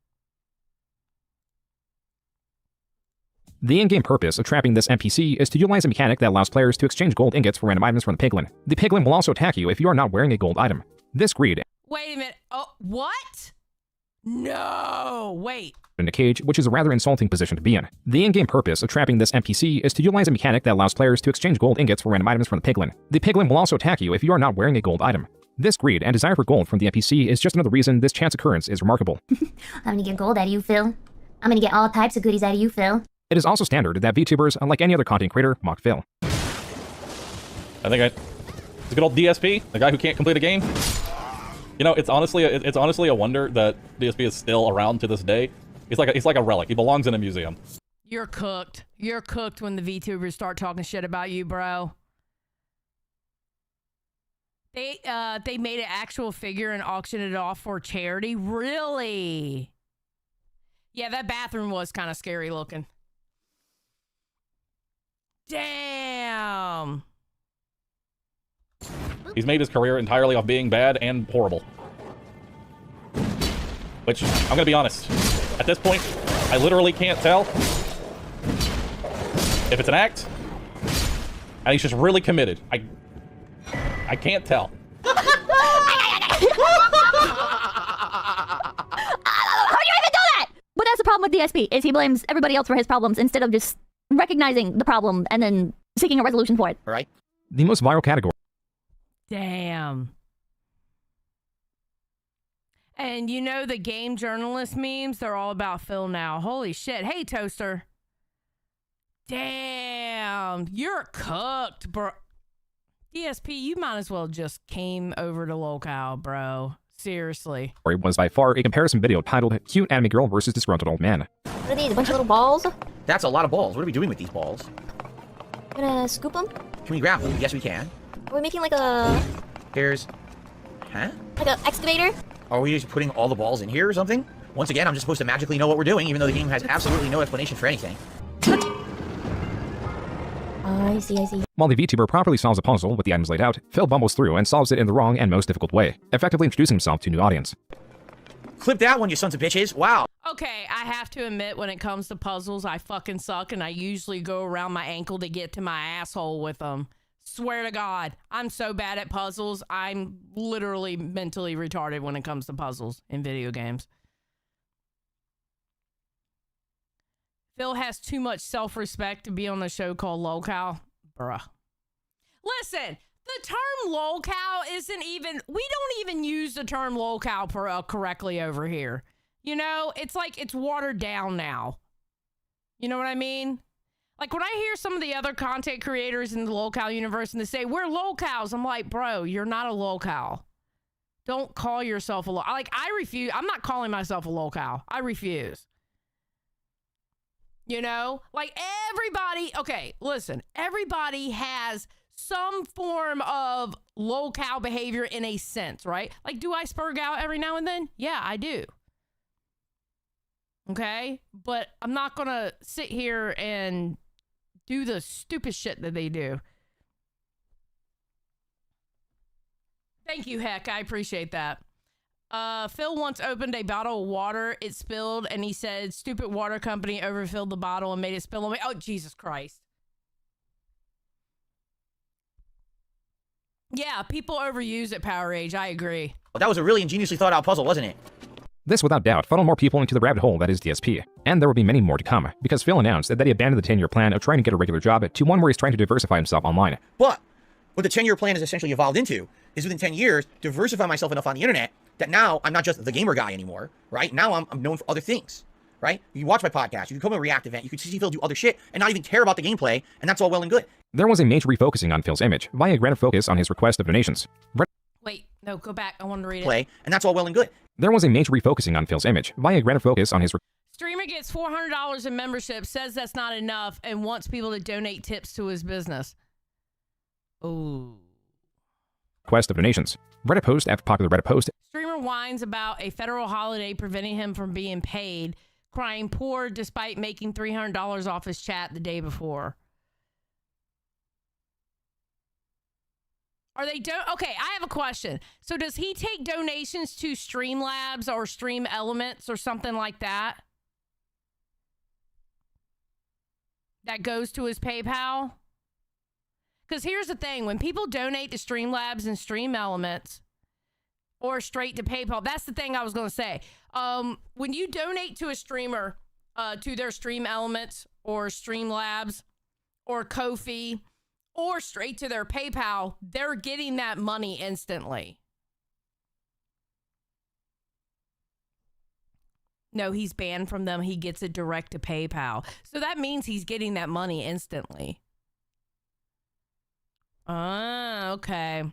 Speaker 3: The in-game purpose of trapping this NPC is to utilize a mechanic that allows players to exchange gold ingots for random items from the piglin. The piglin will also attack you if you are not wearing a gold item. This greed
Speaker 1: Wait a minute. Oh, what? No. Wait.
Speaker 3: in a cage, which is a rather insulting position to be in. The in-game purpose of trapping this NPC is to utilize a mechanic that allows players to exchange gold ingots for random items from the piglin. The piglin will also attack you if you are not wearing a gold item. This greed and desire for gold from the NPC is just another reason this chance occurrence is remarkable.
Speaker 19: I'm gonna get gold out of you, Phil. I'm gonna get all types of goodies out of you, Phil.
Speaker 3: It is also standard that VTubers, unlike any other content creator, mock Phil.
Speaker 20: I think it's a good old DSP, the guy who can't complete a game. You know, it's honestly a wonder that DSP is still around to this day. He's like a relic. He belongs in a museum.
Speaker 1: You're cooked. You're cooked when the VTubers start talking shit about you, bro. They made an actual figure and auctioned it off for charity. Really? Yeah, that bathroom was kind of scary looking. Damn.
Speaker 20: He's made his career entirely off being bad and horrible. Which, I'm gonna be honest, at this point, I literally can't tell if it's an act and he's just really committed. I can't tell.
Speaker 19: How do you even do that? But that's the problem with DSP, is he blames everybody else for his problems instead of just recognizing the problem and then seeking a resolution for it.
Speaker 4: Right.
Speaker 3: The most viral category.
Speaker 1: Damn. And you know the game journalist memes, they're all about Phil now. Holy shit. Hey, Toaster. Damn. You're cooked, bro. DSP, you might as well just came over to Locale, bro. Seriously.
Speaker 3: Was by far a comparison video titled Cute Anime Girl versus Disgruntled Old Man.
Speaker 19: What are these, a bunch of little balls?
Speaker 4: That's a lot of balls. What are we doing with these balls?
Speaker 19: Gonna scoop them?
Speaker 4: Can we grab them? Yes, we can.
Speaker 19: Are we making like a...
Speaker 4: Here's... Huh?
Speaker 19: like an excavator?
Speaker 4: Are we just putting all the balls in here or something? Once again, I'm just supposed to magically know what we're doing, even though the game has absolutely no explanation for anything.
Speaker 19: I see.
Speaker 3: While the VTuber properly solves a puzzle with the items laid out, Phil bumbles through and solves it in the wrong and most difficult way, effectively introducing himself to a new audience.
Speaker 4: Clip that one, you sons of bitches. Wow.
Speaker 1: Okay, I have to admit, when it comes to puzzles, I fucking suck, and I usually go around my ankle to get to my asshole with them. Swear to God, I'm so bad at puzzles. I'm literally mentally retarded when it comes to puzzles in video games. Phil has too much self-respect to be on the show called Locale. Bruh. Listen, the term locale isn't even... We don't even use the term locale correctly over here. You know, it's like it's watered down now. You know what I mean? Like, when I hear some of the other content creators in the locale universe and they say, we're locales, I'm like, bro, you're not a locale. Don't call yourself a locale. Like, I refuse. I'm not calling myself a locale. I refuse. You know? Like, everybody... Okay, listen. Everybody has some form of locale behavior in a sense, right? Like, do I spurg out every now and then? Yeah, I do. Okay? But I'm not gonna sit here and do the stupid shit that they do. Thank you, Heck. I appreciate that. Phil once opened a bottle of water. It spilled, and he said, stupid water company overfilled the bottle and made it spill on me. Oh, Jesus Christ. Yeah, people overuse it, Power Age. I agree.
Speaker 4: Well, that was a really ingeniously thought out puzzle, wasn't it?
Speaker 3: This, without doubt, funneled more people into the rabbit hole that is DSP. And there will be many more to come, because Phil announced that he abandoned the 10-year plan of trying to get a regular job to one where he's trying to diversify himself online.
Speaker 4: But what the 10-year plan has essentially evolved into is within 10 years, diversify myself enough on the internet that now I'm not just the gamer guy anymore, right? Now I'm known for other things, right? You can watch my podcast, you can come to a React event, you can see Phil do other shit and not even care about the gameplay, and that's all well and good.
Speaker 3: There was a major refocusing on Phil's image, via a greater focus on his request of donations.
Speaker 1: Wait, no, go back. I wanted to read it.
Speaker 4: Play, and that's all well and good.
Speaker 3: There was a major refocusing on Phil's image, via a greater focus on his
Speaker 1: Streamer gets $400 in membership, says that's not enough, and wants people to donate tips to his business. Ooh.
Speaker 3: request of donations. Reddit post after popular Reddit post.
Speaker 1: Streamer whines about a federal holiday preventing him from being paid, crying poor despite making $300 off his chat the day before. Are they okay, I have a question. So does he take donations to Streamlabs or Stream Elements or something like that? That goes to his PayPal? Because here's the thing. When people donate to Streamlabs and Stream Elements or straight to PayPal, that's the thing I was going to say. When you donate to a streamer, to their Stream Elements or Streamlabs or Ko-fi or straight to their PayPal, they're getting that money instantly. No, he's banned from them. He gets it direct to PayPal. So that means he's getting that money instantly. Ah, okay.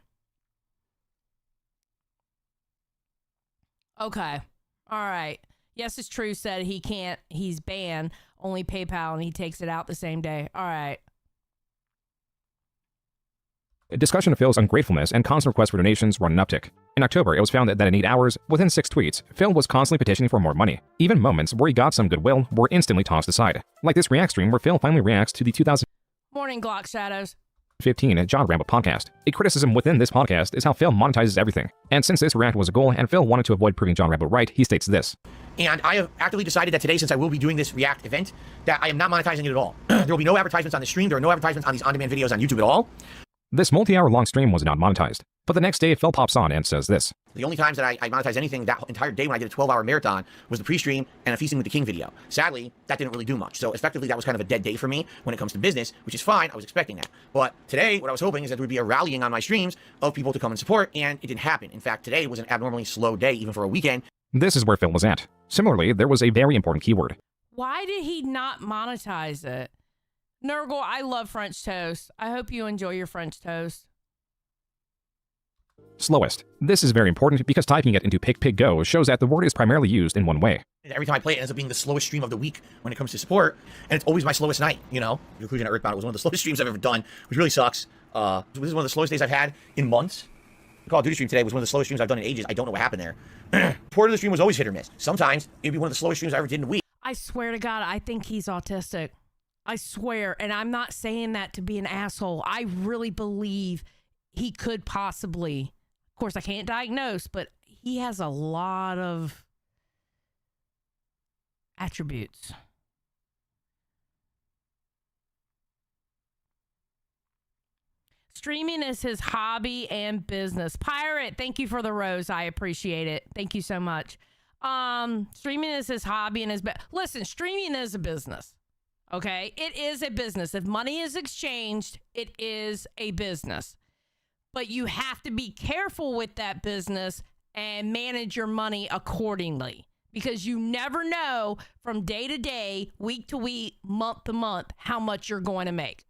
Speaker 1: Okay. All right. Yes, it's true. Said he can't. He's banned. Only PayPal, and he takes it out the same day. All right.
Speaker 3: A discussion of Phil's ungratefulness and constant requests for donations run an uptick. In October, it was found that in 8 hours, within 6 tweets, Phil was constantly petitioning for more money. Even moments where he got some goodwill were instantly tossed aside. Like this React stream where Phil finally reacts to the 2015
Speaker 1: Morning, Glock Shadows.
Speaker 3: John Rambo podcast. A criticism within this podcast is how Phil monetizes everything. And since this React was a goal and Phil wanted to avoid proving John Rambo right, he states this.
Speaker 4: And I have actively decided that today, since I will be doing this React event, that I am not monetizing it at all. There will be no advertisements on the stream. There are no advertisements on these on-demand videos on YouTube at all.
Speaker 3: This multi-hour long stream was not monetized. But the next day, Phil pops on and says this.
Speaker 4: The only times that I monetized anything that entire day when I did a 12-hour marathon was the pre-stream and a Feasting with the King video. Sadly, that didn't really do much. So effectively, that was kind of a dead day for me when it comes to business, which is fine. I was expecting that. But today, what I was hoping is that there would be a rallying on my streams of people to come and support, and it didn't happen. In fact, today was an abnormally slow day, even for a weekend.
Speaker 3: This is where Phil was at. Similarly, there was a very important keyword.
Speaker 1: Why did he not monetize it? Nurgle, I love French toast. I hope you enjoy your French toast.
Speaker 3: Slowest. This is very important because typing it into PicPigGo shows that the word is primarily used in one way.
Speaker 4: Every time I play it, it ends up being the slowest stream of the week when it comes to support, and it's always my slowest night, you know? The conclusion at Earthbound was one of the slowest streams I've ever done, which really sucks. This is one of the slowest days I've had in months. The Call of Duty stream today was one of the slowest streams I've done in ages. I don't know what happened there. Port of the stream was always hit or miss. Sometimes it'd be one of the slowest streams I ever did in a week.
Speaker 1: I swear to God, I think he's autistic. I swear, and I'm not saying that to be an asshole. I really believe he could possibly... Of course, I can't diagnose, but he has a lot of attributes. Streaming is his hobby and business. Pirate, thank you for the rose. I appreciate it. Thank you so much. Streaming is his hobby and his listen, streaming is a business. Okay? It is a business. If money is exchanged, it is a business. But you have to be careful with that business and manage your money accordingly, because you never know from day to day, week to week, month to month, how much you're going to make,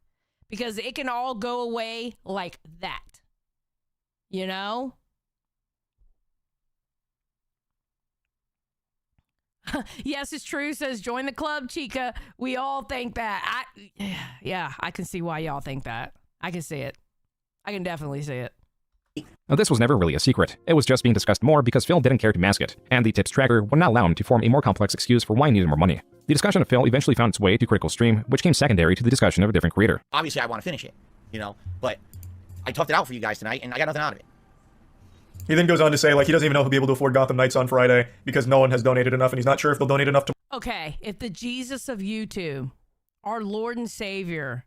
Speaker 1: because it can all go away like that. You know? Yes, it's true. Says join the club, Chica. We all think that. Yeah, I can see why y'all think that. I can see it. I can definitely see it.
Speaker 3: Now, this was never really a secret. It was just being discussed more because Phil didn't care to mask it, and the tips tracker would not allow him to form a more complex excuse for why he needed more money. The discussion of Phil eventually found its way to Critical Stream, which came secondary to the discussion of a different creator.
Speaker 4: Obviously, I want to finish it, you know, but I toughed it out for you guys tonight, and I got nothing out of it.
Speaker 21: He then goes on to say, like, he doesn't even know if he'll be able to afford Gotham Knights on Friday because no one has donated enough, and he's not sure if they'll donate enough to...
Speaker 1: Okay, if the Jesus of YouTube, our Lord and Savior,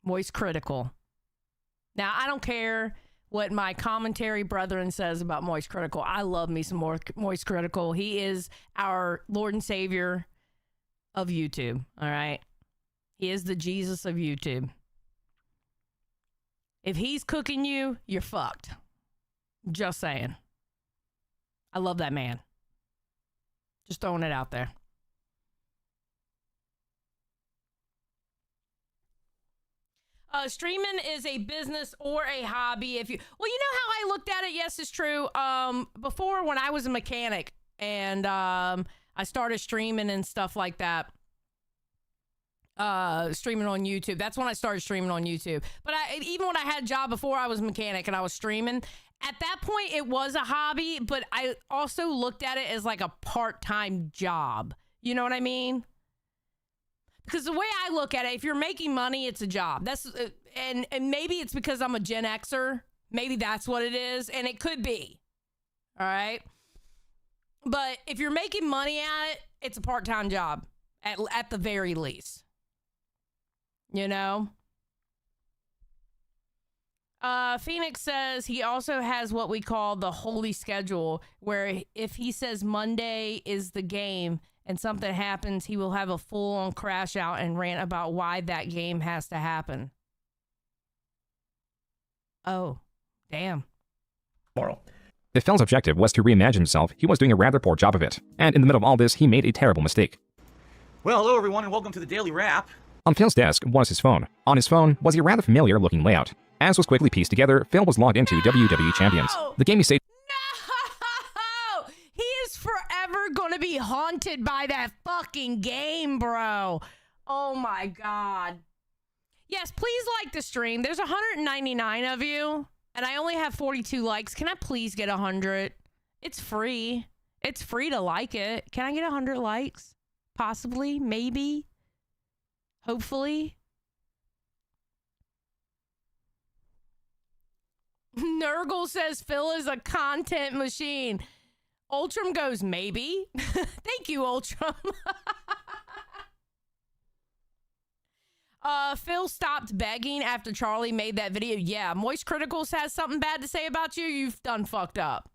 Speaker 1: Moist Critical. Now, I don't care what my commentary brethren says about Moist Critical. I love me some more Moist Critical. He is our Lord and Savior of YouTube, all right? He is the Jesus of YouTube. If he's cooking you, you're fucked. Just saying. I love that man. Just throwing it out there. Streaming is a business or a hobby. Well, you know how I looked at it? Yes, it's true. Before, when I was a mechanic and I started streaming and stuff like that, streaming on YouTube. That's when I started streaming on YouTube. But even when I had a job before, I was a mechanic and I was streaming. At that point, it was a hobby, but I also looked at it as like a part-time job. You know what I mean? Because the way I look at it, if you're making money, it's a job. That's and maybe it's because I'm a Gen Xer. Maybe that's what it is, and it could be. All right? But if you're making money at it, it's a part-time job at the very least. You know? Phoenix says he also has what we call the holy schedule, where if he says Monday is the game and something happens, he will have a full-on crash out and rant about why that game has to happen. Oh, damn.
Speaker 21: Moral.
Speaker 3: If Phil's objective was to reimagine himself, he was doing a rather poor job of it. And in the middle of all this, he made a terrible mistake.
Speaker 4: Well, hello everyone, and welcome to the Daily Wrap.
Speaker 3: On Phil's desk was his phone. On his phone was a rather familiar-looking layout. As was quickly pieced together, Phil was logged into WWE Champions. The game he stayed...
Speaker 1: No! He is forever gonna be haunted by that fucking game, bro. Oh my god. Yes, please like the stream. There's 199 of you, and I only have 42 likes. Can I please get 100? It's free. It's free to like it. Can I get 100 likes? Possibly, maybe, hopefully. Nurgle says Phil is a content machine. Ultram goes, maybe. Thank you, Ultram. Phil stopped begging after Charlie made that video. Yeah, Moist Criticals has something bad to say about you. You've done fucked up.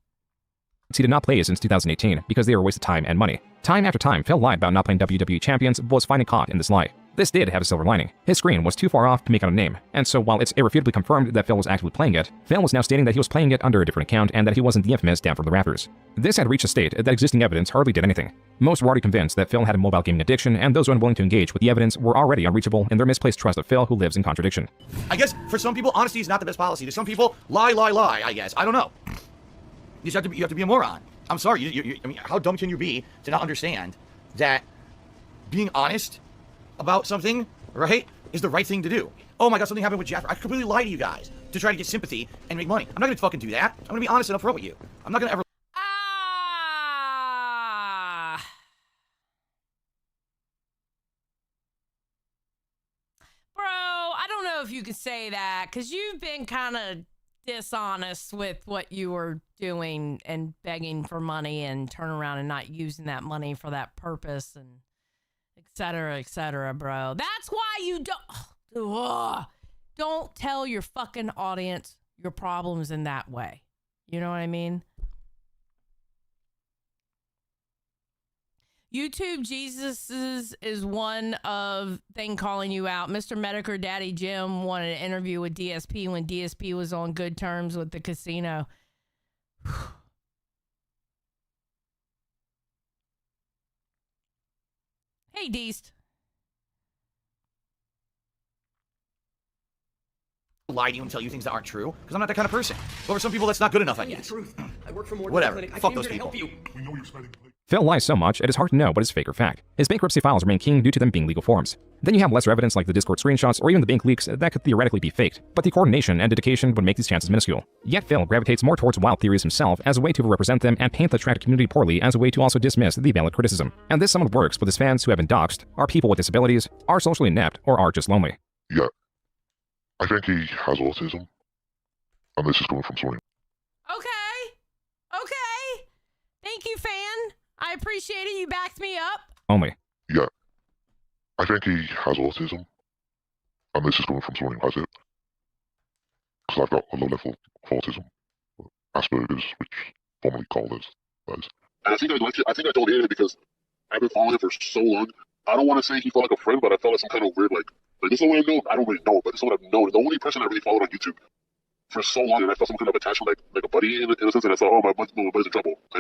Speaker 3: He did not play since 2018 because they were a waste of time and money. Time after time, Phil lied about not playing WWE Champions, but was finally caught in this lie. This did have a silver lining. His screen was too far off to make out a name, and so while it's irrefutably confirmed that Phil was actually playing it, Phil was now stating that he was playing it under a different account and that he wasn't the infamous Down from the Rafters. This had reached a state that existing evidence hardly did anything. Most were already convinced that Phil had a mobile gaming addiction, and those unwilling to engage with the evidence were already unreachable in their misplaced trust of Phil, who lives in contradiction.
Speaker 4: I guess for some people, honesty is not the best policy. To some people, lie, I guess. I don't know. You have to be a moron. I'm sorry. I mean, how dumb can you be to not understand that being honest about something, right, is the right thing to do? Oh my god, something happened with Jasper. I completely lie to you guys to try to get sympathy and make money. I'm not gonna fucking do that. I'm gonna be honest and upfront with you. I'm not gonna ever...
Speaker 1: Bro, I don't know if you could say that, because you've been kind of dishonest with what you were doing and begging for money and turn around and not using that money for that purpose and et cetera, bro. That's why you don't tell your fucking audience your problems in that way. You know what I mean? YouTube Jesus is one of thing calling you out. Mr. Medicare Daddy Jim wanted an interview with DSP when DSP was on good terms with the casino. Hey, Deast.
Speaker 4: Lie to you and tell you things that aren't true, because I'm not that kind of person. But for some people, that's not good enough, I guess.
Speaker 12: I work for more
Speaker 4: whatever.
Speaker 12: Clinic.
Speaker 4: Fuck those people.
Speaker 3: Phil lies so much, it is hard to know what is fake or fact. His bankruptcy files remain king due to them being legal forms. Then you have lesser evidence like the Discord screenshots or even the bank leaks that could theoretically be faked, but the coordination and dedication would make these chances minuscule. Yet Phil gravitates more towards wild theories himself as a way to represent them and paint the tracked community poorly as a way to also dismiss the valid criticism. And this somewhat works with his fans who have been doxxed, are people with disabilities, are socially inept, or are just lonely.
Speaker 11: Yeah. I think he has autism. And this is coming from someone.
Speaker 1: Okay. Thank you, fan. I appreciate it. You backed me up.
Speaker 3: Only.
Speaker 11: Yeah. I think he has autism. And this is coming from someone who has it. Because I've got a low level of autism. Asperger's, which formerly called as.
Speaker 2: And I think I told Ian because I've been following him for so long. I don't want to say he felt like a friend, but I felt like some kind of weird, like this is someone I've known. I don't really know, but this is someone I've known. The only person I really followed on YouTube for so long, and I felt some kind of attachment, like a buddy in a sense, and I thought, oh, my buddy's in trouble. I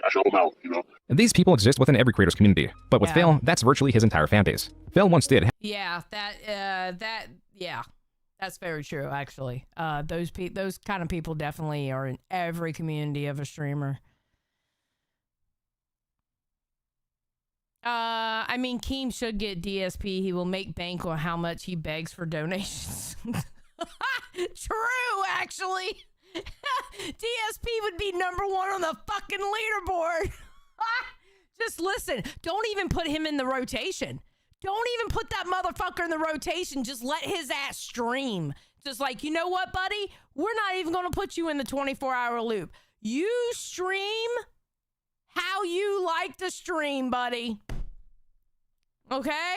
Speaker 2: should help him out, you know?
Speaker 3: These people exist within every creator's community, but with Phil, that's virtually his entire fan base. Phil once did.
Speaker 1: Yeah, that's very true, actually. Those kind of people definitely are in every community of a streamer. I mean, Keem should get DSP. He will make bank on how much he begs for donations. True, actually. DSP would be #1 on the fucking leaderboard. Just listen. Don't even put him in the rotation. Don't even put that motherfucker in the rotation. Just let his ass stream. Just like, you know what, buddy? We're not even going to put you in the 24-hour loop. You stream how you like to stream, buddy. Okay?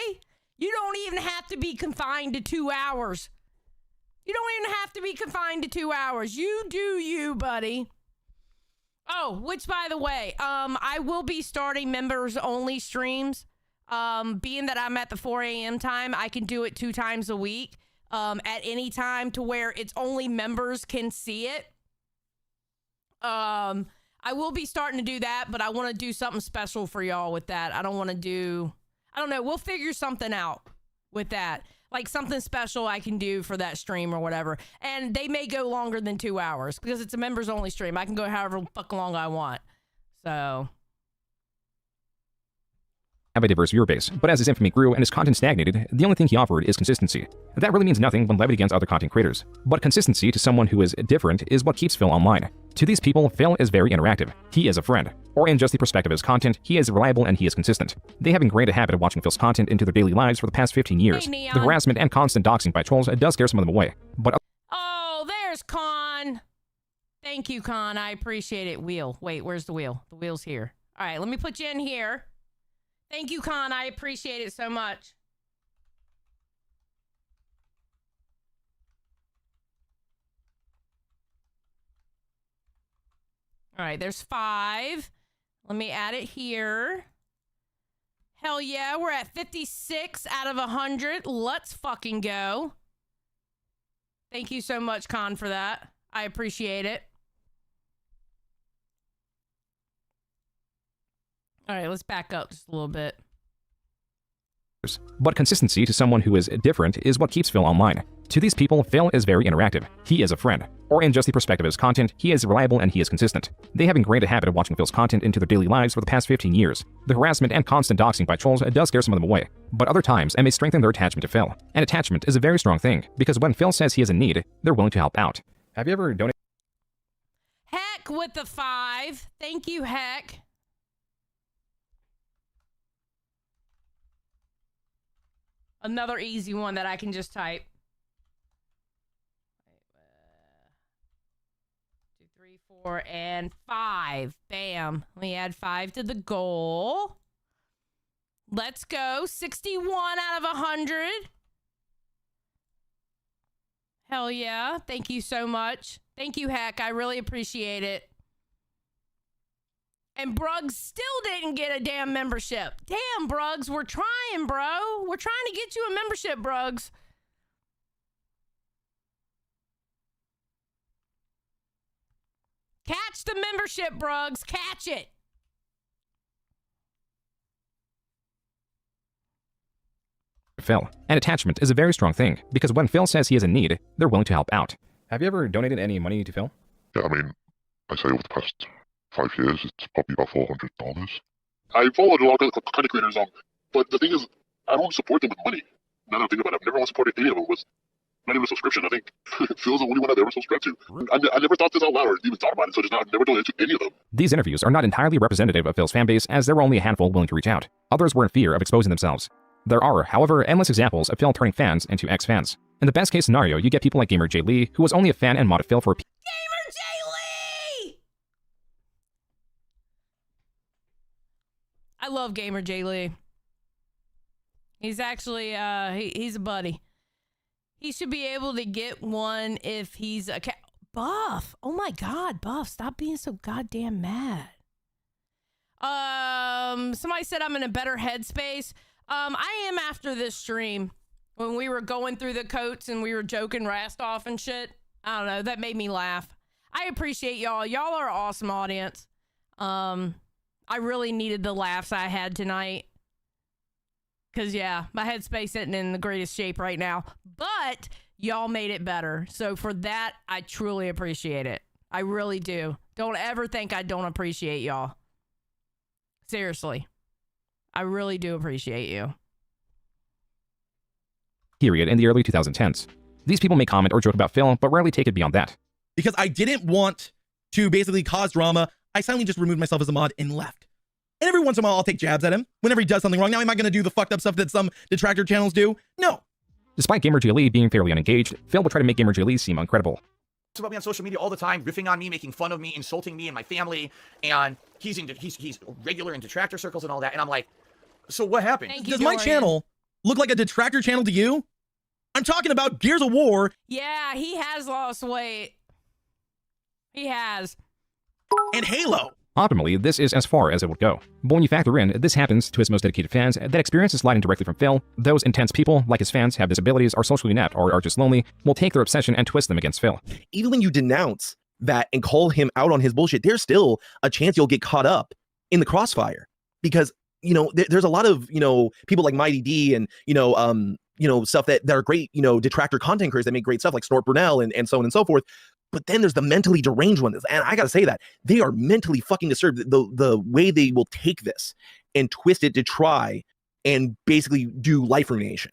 Speaker 1: You don't even have to be confined to 2 hours. You don't even have to be confined to 2 hours. You do you, buddy. Oh, which, by the way, I will be starting members-only streams. Being that I'm at the 4 a.m. time, I can do it 2 times a week at any time to where it's only members can see it. I will be starting to do that, but I want to do something special for y'all with that. I don't know. We'll figure something out with that. Like something special I can do for that stream or whatever. And they may go longer than 2 hours because it's a members only stream. I can go however fucking long I want. So.
Speaker 3: Have a diverse viewer base, but as his infamy grew and his content stagnated, the only thing he offered is consistency. That really means nothing when levied against other content creators. But consistency to someone who is different is what keeps Phil online. To these people, Phil is very interactive. He is a friend. Or in just the perspective of his content, he is reliable and he is consistent. They have ingrained a habit of watching Phil's content into their daily lives for the past 15 years.
Speaker 1: Hey,
Speaker 3: the harassment and constant doxing by trolls does scare some of them away. But
Speaker 1: Oh, there's Con. Thank you, Con. I appreciate it. Wheel. Wait, where's the wheel? The wheel's here. All right, let me put you in here. Thank you, Con. I appreciate it so much. All right, there's 5. Let me add it here. Hell yeah, we're at 56 out of 100. Let's fucking go. Thank you so much, Con, for that. I appreciate it. All right, let's back up just a little bit.
Speaker 3: But consistency to someone who is different is what keeps Phil online. To these people, Phil is very interactive. He is a friend. Or in just the perspective of his content, he is reliable and he is consistent. They have ingrained a habit of watching Phil's content into their daily lives for the past 15 years. The harassment and constant doxing by trolls does scare some of them away. But other times, it may strengthen their attachment to Phil. And attachment is a very strong thing, because when Phil says he is in need, they're willing to help out. Have you ever donated?
Speaker 1: Heck with the 5. Thank you, Heck. Another easy one that I can just type. 2, 3, 4, and 5. Bam. Let me add 5 to the goal. Let's go. 61 out of 100. Hell yeah. Thank you so much. Thank you, Heck. I really appreciate it. And Bruggs still didn't get a damn membership. Damn, Bruggs, we're trying, bro. We're trying to get you a membership, Bruggs. Catch the membership, Bruggs. Catch it.
Speaker 3: Phil. And attachment is a very strong thing, because when Phil says he is in need, they're willing to help out. Have you ever donated any money to Phil?
Speaker 2: Yeah, I mean, I say over the past 5 years, it's probably about $400. I followed a lot of content creators, but the thing is, I don't support them with money. Now that I'm thinking about it, I've never once supported any of them with not even a subscription. I think Phil's the only one I've ever subscribed to. I never thought this out loud or even thought about it, so I've never donated to any of them.
Speaker 3: These interviews are not entirely representative of Phil's fanbase, as there were only a handful willing to reach out. Others were in fear of exposing themselves. There are, however, endless examples of Phil turning fans into ex-fans. In the best case scenario, you get people like Gamer J. Lee, who was only a fan and modded Phil for a
Speaker 1: Gamer J. Lee! I love Gamer J. Lee. He's actually, he's a buddy. He should be able to get one if he's a Buff. Oh my God, Buff, stop being so goddamn mad. Somebody said I'm in a better headspace. I am after this stream. When we were going through the coats and we were joking Rast off and shit. I don't know, that made me laugh. I appreciate y'all. Y'all are an awesome audience. I really needed the laughs I had tonight. Because, yeah, my headspace isn't in the greatest shape right now. But y'all made it better. So for that, I truly appreciate it. I really do. Don't ever think I don't appreciate y'all. Seriously. I really do appreciate you.
Speaker 3: Period in the early 2010s. These people may comment or joke about Phil, but rarely take it beyond that.
Speaker 6: Because I didn't want to basically cause drama, I silently just removed myself as a mod and left. And every once in a while, I'll take jabs at him whenever he does something wrong. Now, am I going to do the fucked up stuff that some detractor channels do? No.
Speaker 3: Despite GamerGLE being fairly unengaged, Phil will try to make GamerGLE seem incredible.
Speaker 4: About me on social media all the time, riffing on me, making fun of me, insulting me and my family, and he's regular in detractor circles and all that. And I'm like, so what happened?
Speaker 6: Does my channel look like a detractor channel to you? I'm talking about Gears of War.
Speaker 1: Yeah, he has lost weight. He has.
Speaker 6: And Halo.
Speaker 3: Optimally, this is as far as it would go. But when you factor in, this happens to his most dedicated fans that experience is sliding directly from Phil, those intense people, like his fans, have disabilities, are socially inept, or are just lonely, will take their obsession and twist them against Phil.
Speaker 22: Even when you denounce that and call him out on his bullshit, there's still a chance you'll get caught up in the crossfire. Because, you know, there's a lot of, you know, people like Mighty D and, you know, stuff that are great, you know, detractor content creators that make great stuff like Snort Brunel and so on and so forth. But then there's the mentally deranged ones. And I got to say that they are mentally fucking disturbed. The way they will take this and twist it to try and basically do life ruination,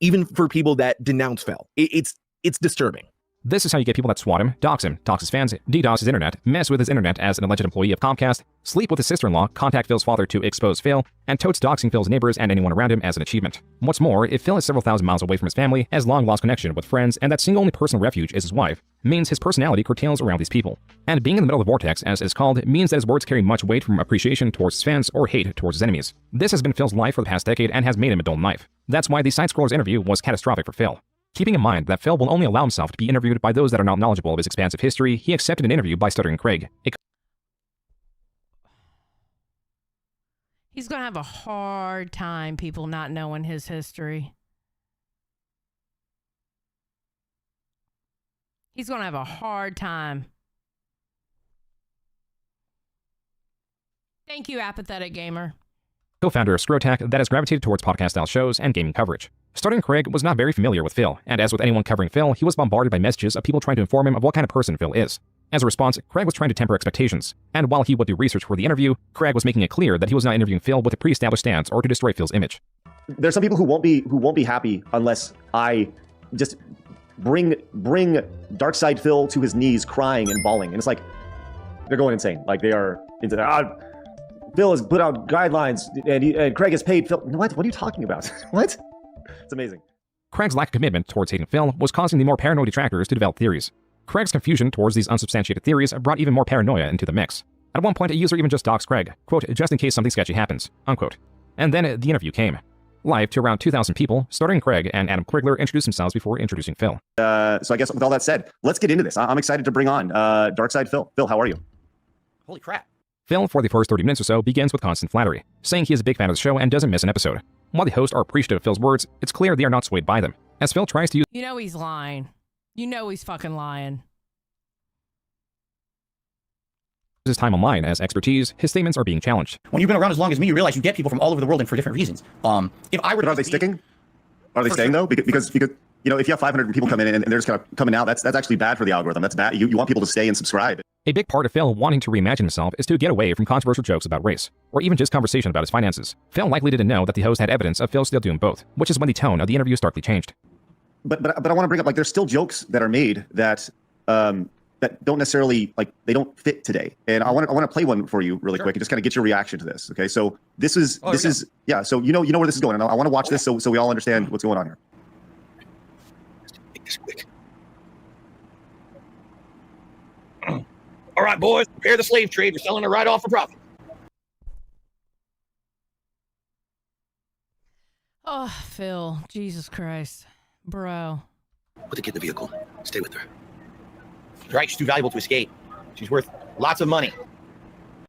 Speaker 22: even for people that denounce Phil. It's disturbing.
Speaker 3: This is how you get people that swat him, dox him, dox his fans, DDoS his internet, mess with his internet as an alleged employee of Comcast, sleep with his sister-in-law, contact Phil's father to expose Phil, and totes doxing Phil's neighbors and anyone around him as an achievement. What's more, if Phil is several thousand miles away from his family, has long lost connection with friends, and that single only personal refuge is his wife, means his personality curtails around these people. And being in the middle of the vortex, as it is called, means that his words carry much weight from appreciation towards his fans or hate towards his enemies. This has been Phil's life for the past decade and has made him a dull knife. That's why the SideScrollers interview was catastrophic for Phil. Keeping in mind that Phil will only allow himself to be interviewed by those that are not knowledgeable of his expansive history, he accepted an interview by Stuttering Craig.
Speaker 1: He's going to have a hard time, people not knowing his history. He's going to have a hard time. Thank you, Apathetic Gamer.
Speaker 3: Co-founder of Scrotech that has gravitated towards podcast-style shows and gaming coverage. Stuttering Craig was not very familiar with Phil, and as with anyone covering Phil, he was bombarded by messages of people trying to inform him of what kind of person Phil is. As a response, Craig was trying to temper expectations, and while he would do research for the interview, Craig was making it clear that he was not interviewing Phil with a pre-established stance or to destroy Phil's image.
Speaker 23: There's some people who won't be happy unless I just bring DarksydePhil to his knees crying and bawling, and it's like they're going insane. Like they are into Phil has put out guidelines and Craig has paid Phil. What are you talking about? What? It's amazing.
Speaker 3: Craig's lack of commitment towards hating Phil was causing the more paranoid detractors to develop theories. Craig's confusion towards these unsubstantiated theories brought even more paranoia into the mix. At one point, a user even just doxed Craig, quote, just in case something sketchy happens, unquote. And then the interview came. Live to around 2,000 people, starting Craig and Adam Krigler introduced themselves before introducing Phil.
Speaker 23: So I guess with all that said, let's get into this. I'm excited to bring on DarksydePhil. Phil, how are you?
Speaker 4: Holy crap.
Speaker 3: Phil, for the first 30 minutes or so, begins with constant flattery, saying he is a big fan of the show and doesn't miss an episode. While the hosts are appreciative of Phil's words, it's clear they are not swayed by them, as Phil tries to use
Speaker 1: You know he's lying. You know he's fucking lying.
Speaker 3: his time online as expertise, his statements are being challenged.
Speaker 4: When you've been around as long as me, you realize you get people from all over the world and for different reasons. If I were
Speaker 23: But are they sticking? Are they staying though? Because you know, if you have 500 people come in and they're just kind of coming out, that's actually bad for the algorithm. That's bad. You want people to stay and subscribe.
Speaker 3: A big part of Phil wanting to reimagine himself is to get away from controversial jokes about race, or even just conversation about his finances. Phil likely didn't know that the host had evidence of Phil still doing both, which is when the tone of the interview starkly changed.
Speaker 23: But I want to bring up, like, there's still jokes that are made that that don't necessarily, like, they don't fit today. And I want to play one for you really quick and just kind of get your reaction to this. Okay, so this is yeah. So you know where this is going, and I want to watch this so we all understand what's going on here.
Speaker 12: Make this quick. All right, boys, prepare the slave trade. We're selling it right off for profit.
Speaker 1: Oh, Phil, Jesus Christ, bro.
Speaker 12: Put the kid in the vehicle. Stay with her.
Speaker 4: Right, she's too valuable to escape. She's worth lots of money.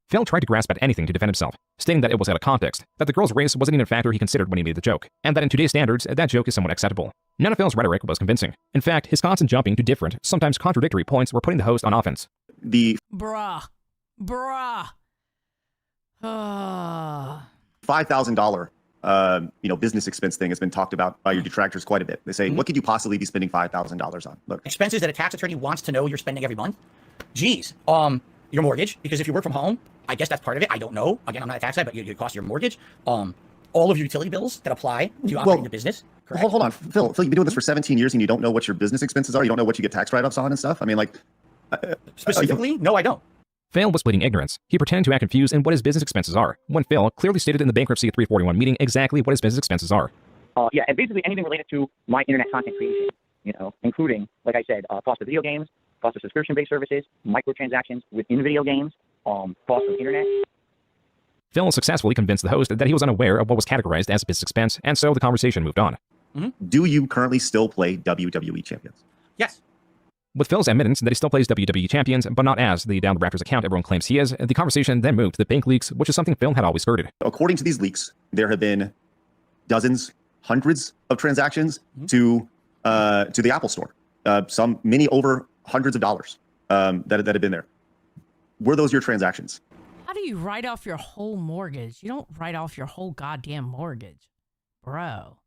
Speaker 3: Phil tried to grasp at anything to defend himself, stating that it was out of context, that the girl's race wasn't even a factor he considered when he made the joke, and that in today's standards, that joke is somewhat acceptable. None of Phil's rhetoric was convincing. In fact, his constant jumping to different, sometimes contradictory points were putting the host on offense.
Speaker 1: Bruh.
Speaker 23: $5,000 business expense thing has been talked about by your detractors quite a bit. They say, what could you possibly be spending $5,000 on? Look,
Speaker 4: expenses that a tax attorney wants to know you're spending every month. Geez, your mortgage, because if you work from home, I guess that's part of it. I don't know. Again, I'm not a tax guy, but it costs your mortgage. All of your utility bills that apply to operating the business.
Speaker 23: Hold on, Phil, you've been doing this for 17 years and you don't know what your business expenses are? You don't know what you get tax write-offs on and stuff? I mean, like...
Speaker 4: Specifically? No, I don't.
Speaker 3: Phil was pleading ignorance. He pretended to act confused in what his business expenses are, when Phil clearly stated in the Bankruptcy 341 meeting exactly what his business expenses are.
Speaker 7: Yeah, and basically anything related to my internet content creation, including, like I said, cost of video games, cost of subscription-based services, microtransactions within video games, cost of internet.
Speaker 3: Phil successfully convinced the host that he was unaware of what was categorized as business expense, and so the conversation moved on.
Speaker 23: Do you currently still play WWE Champions?
Speaker 4: Yes.
Speaker 3: With Phil's admittance that he still plays WWE Champions, but not as the Down the Raptors account everyone claims he is, the conversation then moved to the bank leaks, which is something Phil had always skirted.
Speaker 23: According to these leaks, there have been dozens, hundreds of transactions to the Apple Store. Many over hundreds of dollars that have been there. Were those your transactions?
Speaker 1: How do you write off your whole mortgage? You don't write off your whole goddamn mortgage, bro.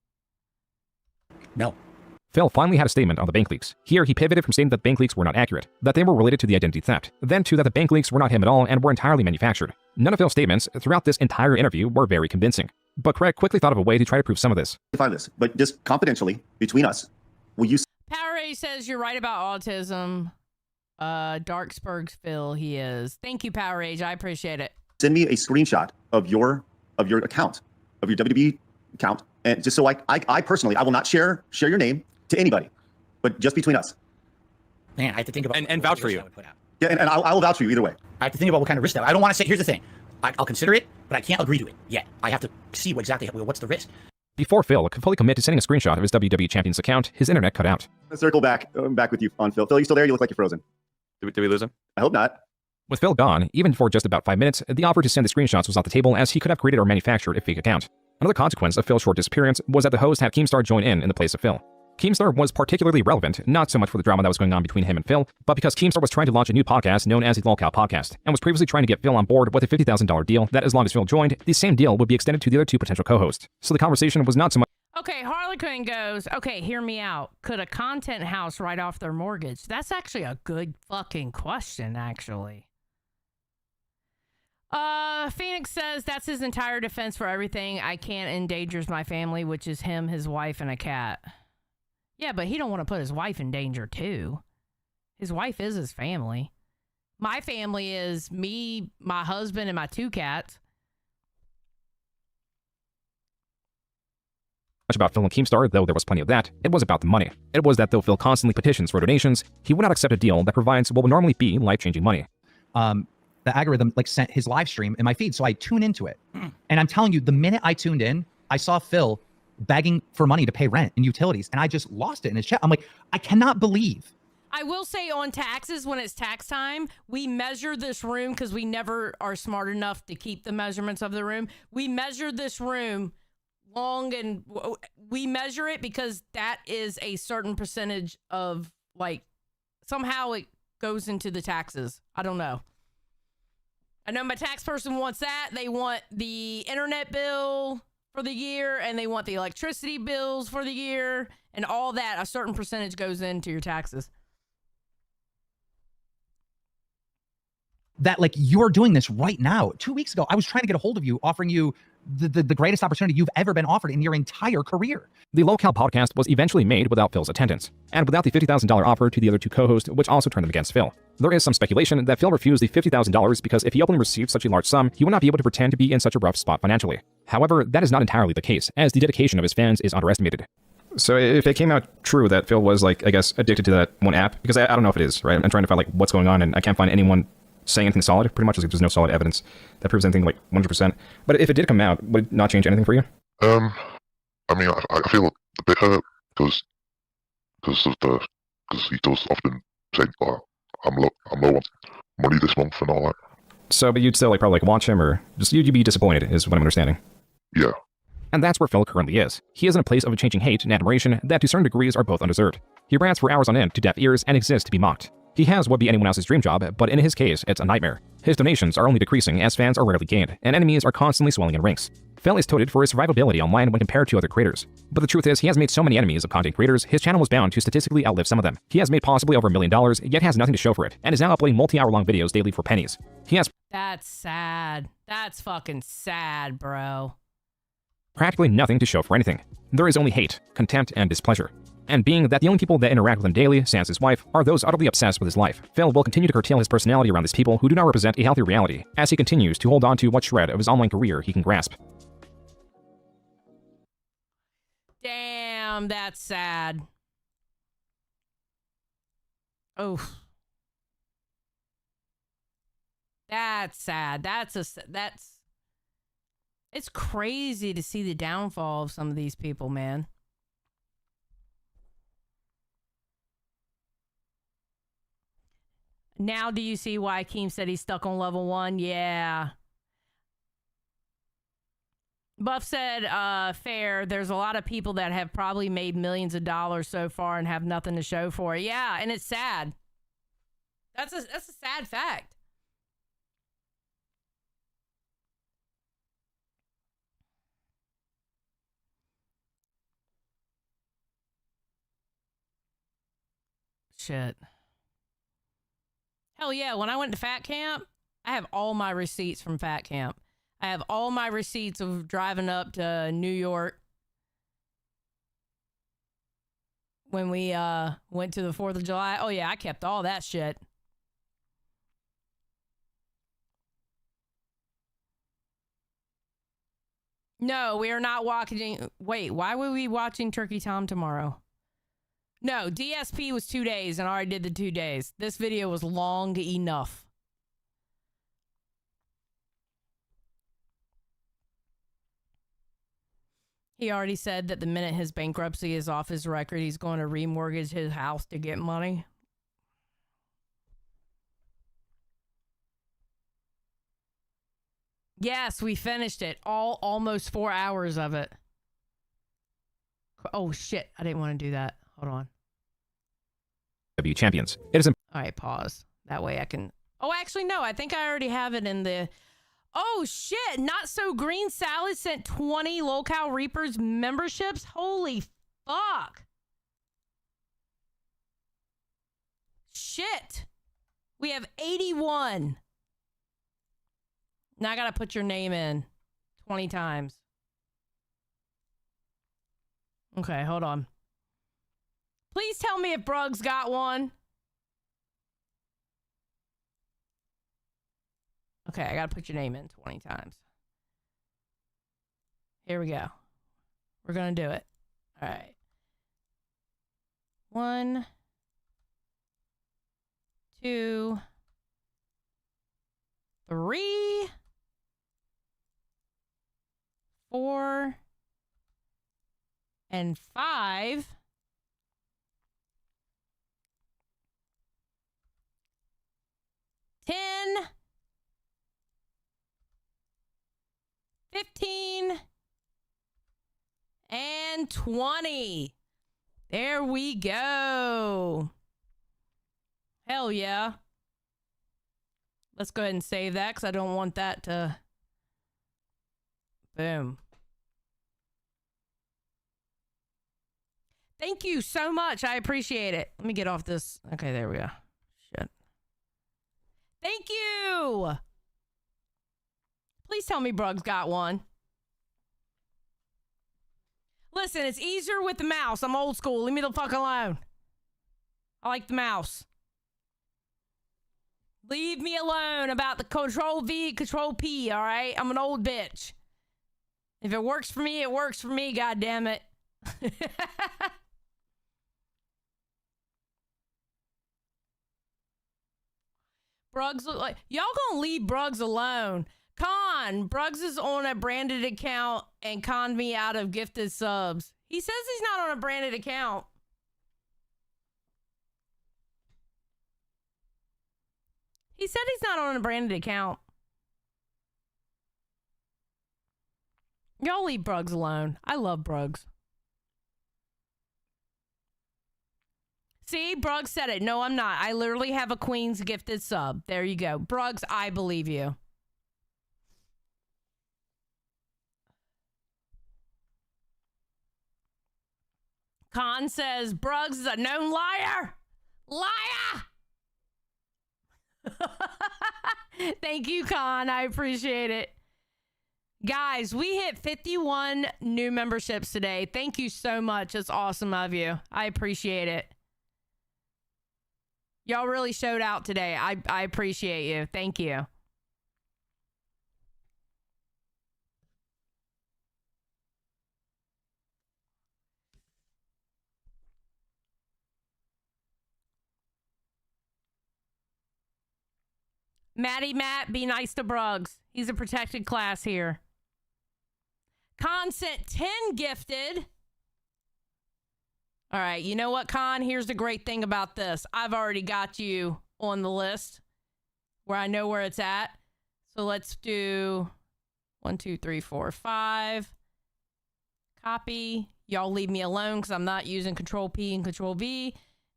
Speaker 4: No.
Speaker 3: Phil finally had a statement on the bank leaks. Here, he pivoted from stating that bank leaks were not accurate, that they were related to the identity theft, then to that the bank leaks were not him at all and were entirely manufactured. None of Phil's statements throughout this entire interview were very convincing. But Craig quickly thought of a way to try to prove some of this.
Speaker 23: Find this, but just confidentially, between us, will you...
Speaker 1: Power Ray says you're right about autism. DarksydePhil, he is. Thank you, Power Rage. I appreciate it.
Speaker 23: Send me a screenshot of your account, of your WWE account, and just so I personally, I will not share your name to anybody, but just between us.
Speaker 4: Man, I have to think about
Speaker 22: and vouch for you.
Speaker 23: Yeah, and I will vouch for you either way.
Speaker 4: I have to think about what kind of risk that. I don't want to say. Here's the thing, I'll consider it, but I can't agree to it yet. I have to see what's the risk.
Speaker 3: Before Phil could fully commit to sending a screenshot of his WWE Champions account, his internet cut out.
Speaker 23: Let's circle back with you on Phil. Phil, you still there? You look like you're frozen.
Speaker 22: Did we lose him?
Speaker 23: I hope not.
Speaker 3: With Phil gone, even for just about 5 minutes, the offer to send the screenshots was off the table as he could have created or manufactured a fake account. Another consequence of Phil's short disappearance was that the host had Keemstar join in the place of Phil. Keemstar was particularly relevant, not so much for the drama that was going on between him and Phil, but because Keemstar was trying to launch a new podcast known as the Lolcow Podcast, and was previously trying to get Phil on board with a $50,000 deal that as long as Phil joined, the same deal would be extended to the other two potential co-hosts. So the conversation was not so much...
Speaker 1: Okay, Harlequin goes, okay, hear me out. Could a content house write off their mortgage? That's actually a good fucking question, actually. Phoenix says that's his entire defense for everything. I can't endangers my family, which is him, his wife, and a cat. Yeah, but he don't want to put his wife in danger, too. His wife is his family. My family is me, my husband, and my 2 cats.
Speaker 3: Much about Phil and Keemstar, though there was plenty of that, it was about the money. It was that though Phil constantly petitions for donations, he would not accept a deal that provides what would normally be life-changing money.
Speaker 8: The algorithm sent his live stream in my feed, so I tune into it. And I'm telling you, the minute I tuned in, I saw Phil begging for money to pay rent and utilities, and I just lost it in his chat. I'm like, I cannot believe.
Speaker 1: I will say on taxes, when it's tax time, we measure this room because we never are smart enough to keep the measurements of the room. We measure this room long, and we measure it because that is a certain percentage of, somehow it goes into the taxes. I don't know. I know my tax person wants that. They want the internet bill for the year, and they want the electricity bills for the year, and all that. A certain percentage goes into your taxes.
Speaker 8: That you're doing this right now. 2 weeks ago, I was trying to get a hold of you, offering you the greatest opportunity you've ever been offered in your entire career.
Speaker 3: The Lolcow Podcast was eventually made without Phil's attendance, and without the $50,000 offer to the other two co-hosts, which also turned them against Phil. There is some speculation that Phil refused the $50,000 because if he openly received such a large sum, he would not be able to pretend to be in such a rough spot financially. However, that is not entirely the case, as the dedication of his fans is underestimated. So if it came out true that Phil was, addicted to that one app, because I don't know if it is, right? I'm trying to find, what's going on, and I can't find anyone saying anything solid. Pretty much there's no solid evidence that proves anything 100%. But if it did come out, would it not change anything for you?
Speaker 2: I mean, I feel a bit hurt because he does often say, I'm low on money this month and all that.
Speaker 3: So, but you'd still probably watch him, or just you'd be disappointed, is what I'm understanding.
Speaker 2: Yeah.
Speaker 3: And that's where Phil currently is. He is in a place of changing hate and admiration that to certain degrees are both undeserved. He rants for hours on end to deaf ears and exists to be mocked. He has what would be anyone else's dream job, but in his case, it's a nightmare. His donations are only decreasing as fans are rarely gained, and enemies are constantly swelling in ranks. Phil is touted for his survivability online when compared to other creators. But the truth is, he has made so many enemies of content creators, his channel was bound to statistically outlive some of them. He has made possibly over $1 million, yet has nothing to show for it, and is now uploading multi-hour-long videos daily for pennies. He has
Speaker 1: That's sad. That's fucking sad, bro.
Speaker 3: practically nothing to show for anything. There is only hate, contempt, and displeasure. And being that the only people that interact with him daily, sans his wife, are those utterly obsessed with his life, Phil will continue to curtail his personality around these people who do not represent a healthy reality, as he continues to hold on to what shred of his online career he can grasp.
Speaker 1: Damn, that's sad. Oh. That's sad. It's crazy to see the downfall of some of these people, man. Now do you see why Keem said he's stuck on level 1? Yeah. Buff said, fair, there's a lot of people that have probably made millions of dollars so far and have nothing to show for it. Yeah, and it's sad. That's a sad fact. Shit. Hell yeah, when I went to Fat Camp, I have all my receipts from Fat Camp. I have all my receipts of driving up to New York when we went to the 4th of July. Oh yeah, I kept all that shit. No, we are not watching. Wait, why would we be watching Turkey Tom tomorrow? No, DSP was 2 days and I already did the 2 days. This video was long enough. He already said that the minute his bankruptcy is off his record, he's going to remortgage his house to get money. Yes, we finished it. Almost 4 hours of it. Oh shit, I didn't want to do that. Hold on.
Speaker 3: W champions. It is
Speaker 1: All right, pause. That way I can... Oh, actually, no. I think I already have it in the... Oh, shit. Not So Green Salad sent 20 Lolcow Reapers memberships. Holy fuck. Shit. We have 81. Now I gotta put your name in 20 times. Okay, hold on. Please tell me if Brug's got one. Okay, I gotta put your name in 20 times. Here we go. We're gonna do it. All right. 1, 2, 3, 4, and 5. 10, 15, and 20. There we go. Hell yeah. Let's go ahead and save that because I don't want that to... Boom. Thank you so much. I appreciate it. Let me get off this. Okay, there we go. Shit. Thank you. Please tell me Brug's got one. Listen, it's easier with the mouse. I'm old school. Leave me the fuck alone. I like the mouse. Leave me alone about the Control V, Control P, all right? I'm an old bitch. If it works for me, it works for me, goddammit. Brug's like, y'all gonna leave Brug's alone. Brug's is on a branded account and conned me out of gifted subs. He says he's not on a branded account. He said he's not on a branded account. Y'all leave Brug's alone. I love Brug's. See, Bruggs said it. No, I'm not. I literally have a Queen's gifted sub. There you go. Bruggs, I believe you. Khan says, Bruggs is a known liar. Liar! Thank you, Khan. I appreciate it. Guys, we hit 51 new memberships today. Thank you so much. It's awesome of you. I appreciate it. Y'all really showed out today. I appreciate you. Thank you. Maddie Matt, be nice to Bruggs. He's a protected class here. Con sent 10 gifted. All right, you know what, Con? Here's the great thing about this. I've already got you on the list where I know where it's at. So let's do 1, 2, 3, 4, 5. Copy. Y'all leave me alone because I'm not using Control P and Control V.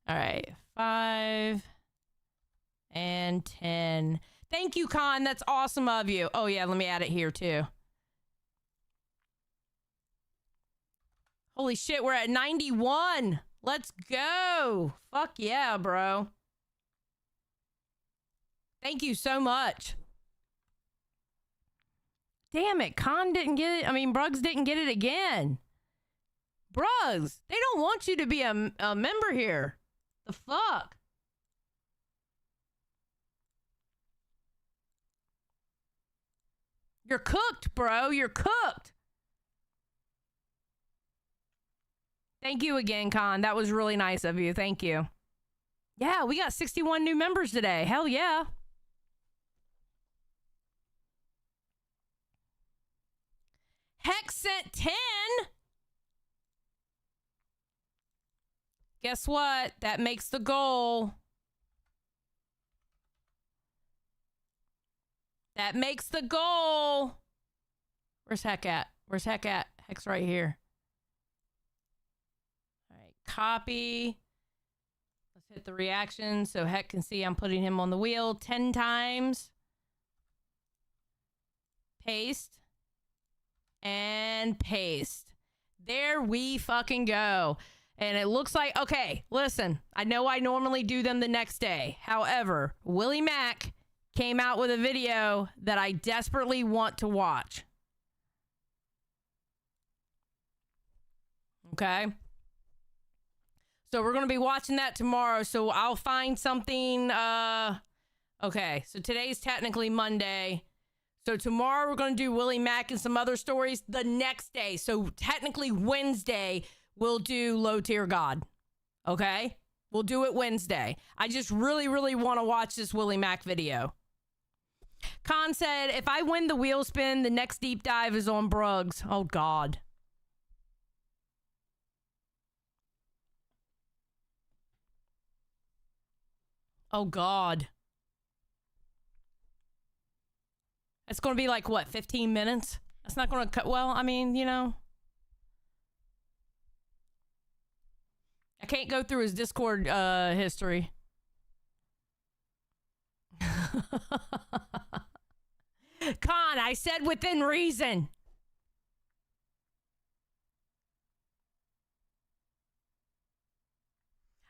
Speaker 1: All right, 5 and 10. Thank you, Con. That's awesome of you. Oh, yeah, let me add it here, too. Holy shit, we're at 91. Let's go. Fuck yeah, bro. Thank you so much. Damn it, Con didn't get it. I mean, Bruggs didn't get it again. Bruggs, they don't want you to be a member here. The fuck? You're cooked, bro. You're cooked. Thank you again, Con. That was really nice of you. Thank you. Yeah, we got 61 new members today. Hell yeah. Hex sent 10. Guess what? That makes the goal. That makes the goal. Where's Heck at? Where's Heck at? Heck's right here. All right, copy. Let's hit the reaction so Heck can see I'm putting him on the wheel 10 times. Paste. And paste. There we fucking go. And it looks like, okay, listen, I know I normally do them the next day. However, Willie Mack came out with a video that I desperately want to watch. Okay. So we're going to be watching that tomorrow. So I'll find something. Okay. So today's technically Monday. So tomorrow we're going to do Willie Mack and some other stories the next day. So technically Wednesday we'll do Low Tier God. Okay. We'll do it Wednesday. I just really, really want to watch this Willie Mack video. Khan said, if I win the wheel spin, the next deep dive is on Bruggs. Oh, God. Oh, God. It's going to be like, what, 15 minutes? That's not going to cut. Well, I mean, you know. I can't go through his Discord history. Con, I said within reason.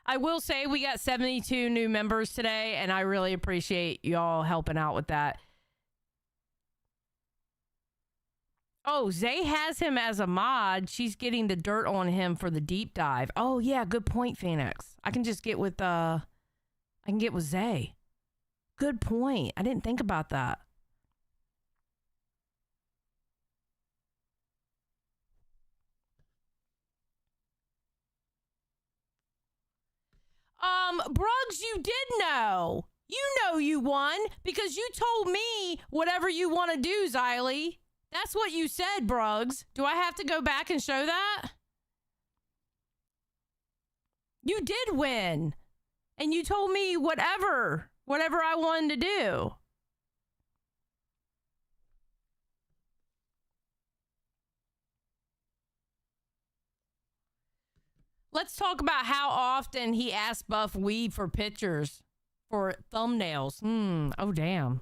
Speaker 1: I will say we got 72 new members today, and I really appreciate y'all helping out with that. Oh, Zay has him as a mod. She's getting the dirt on him for the deep dive. Oh, yeah, good point, Phoenix. I can just get with Zay. Good point. I didn't think about that. Bruggs, you did know. You know you won because you told me whatever you want to do, Xylee. That's what you said, Bruggs. Do I have to go back and show that? You did win. And you told me whatever I wanted to do. Let's talk about how often he asked Buff Weed for pictures for thumbnails. Oh, damn.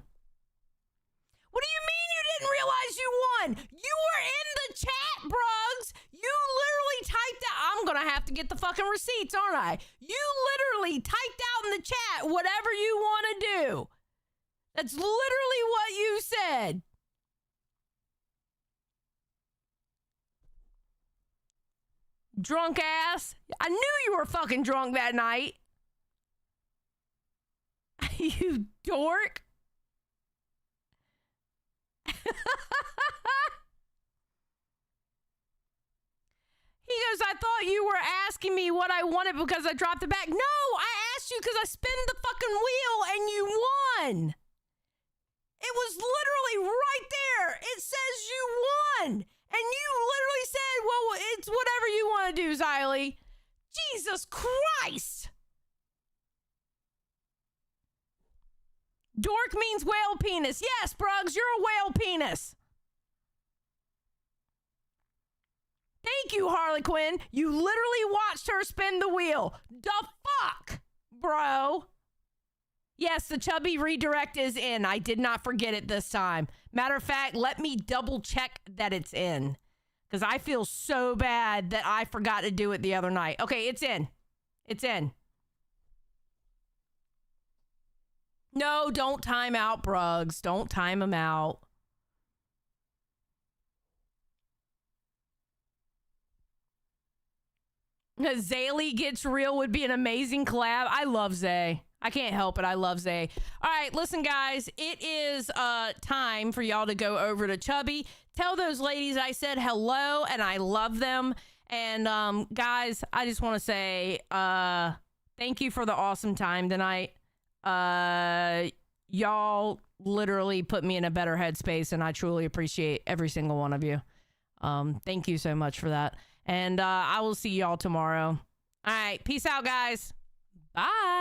Speaker 1: What do you mean you didn't realize you won? You were in the chat, Brugs. You literally typed out. I'm going to have to get the fucking receipts, aren't I? You literally typed out in the chat whatever you want to do. That's literally what you said. Drunk ass. I knew you were fucking drunk that night. You dork. He goes, I thought you were asking me what I wanted because I dropped the bag. No, I asked you because I spun the fucking wheel and you won. It was literally right there. It says you won. And you literally said, well, it's whatever you want to do, Xylee. Jesus Christ. Dork means whale penis. Yes, Brugs, you're a whale penis. Thank you, Harley Quinn. You literally watched her spin the wheel. The fuck, bro? Yes, the chubby redirect is in. I did not forget it this time. Matter of fact, let me double check that it's in. Because I feel so bad that I forgot to do it the other night. Okay, it's in. It's in. No, don't time out, Brugs. Don't time him out. Xylee Gets Real would be an amazing collab. I love Zay. I can't help it. I love Zay. All right, listen, guys. It is time for y'all to go over to Chubby. Tell those ladies I said hello and I love them. And guys, I just want to say thank you for the awesome time tonight. Y'all literally put me in a better headspace, and I truly appreciate every single one of you. Thank you so much for that. And I will see y'all tomorrow. All right. Peace out, guys. Bye.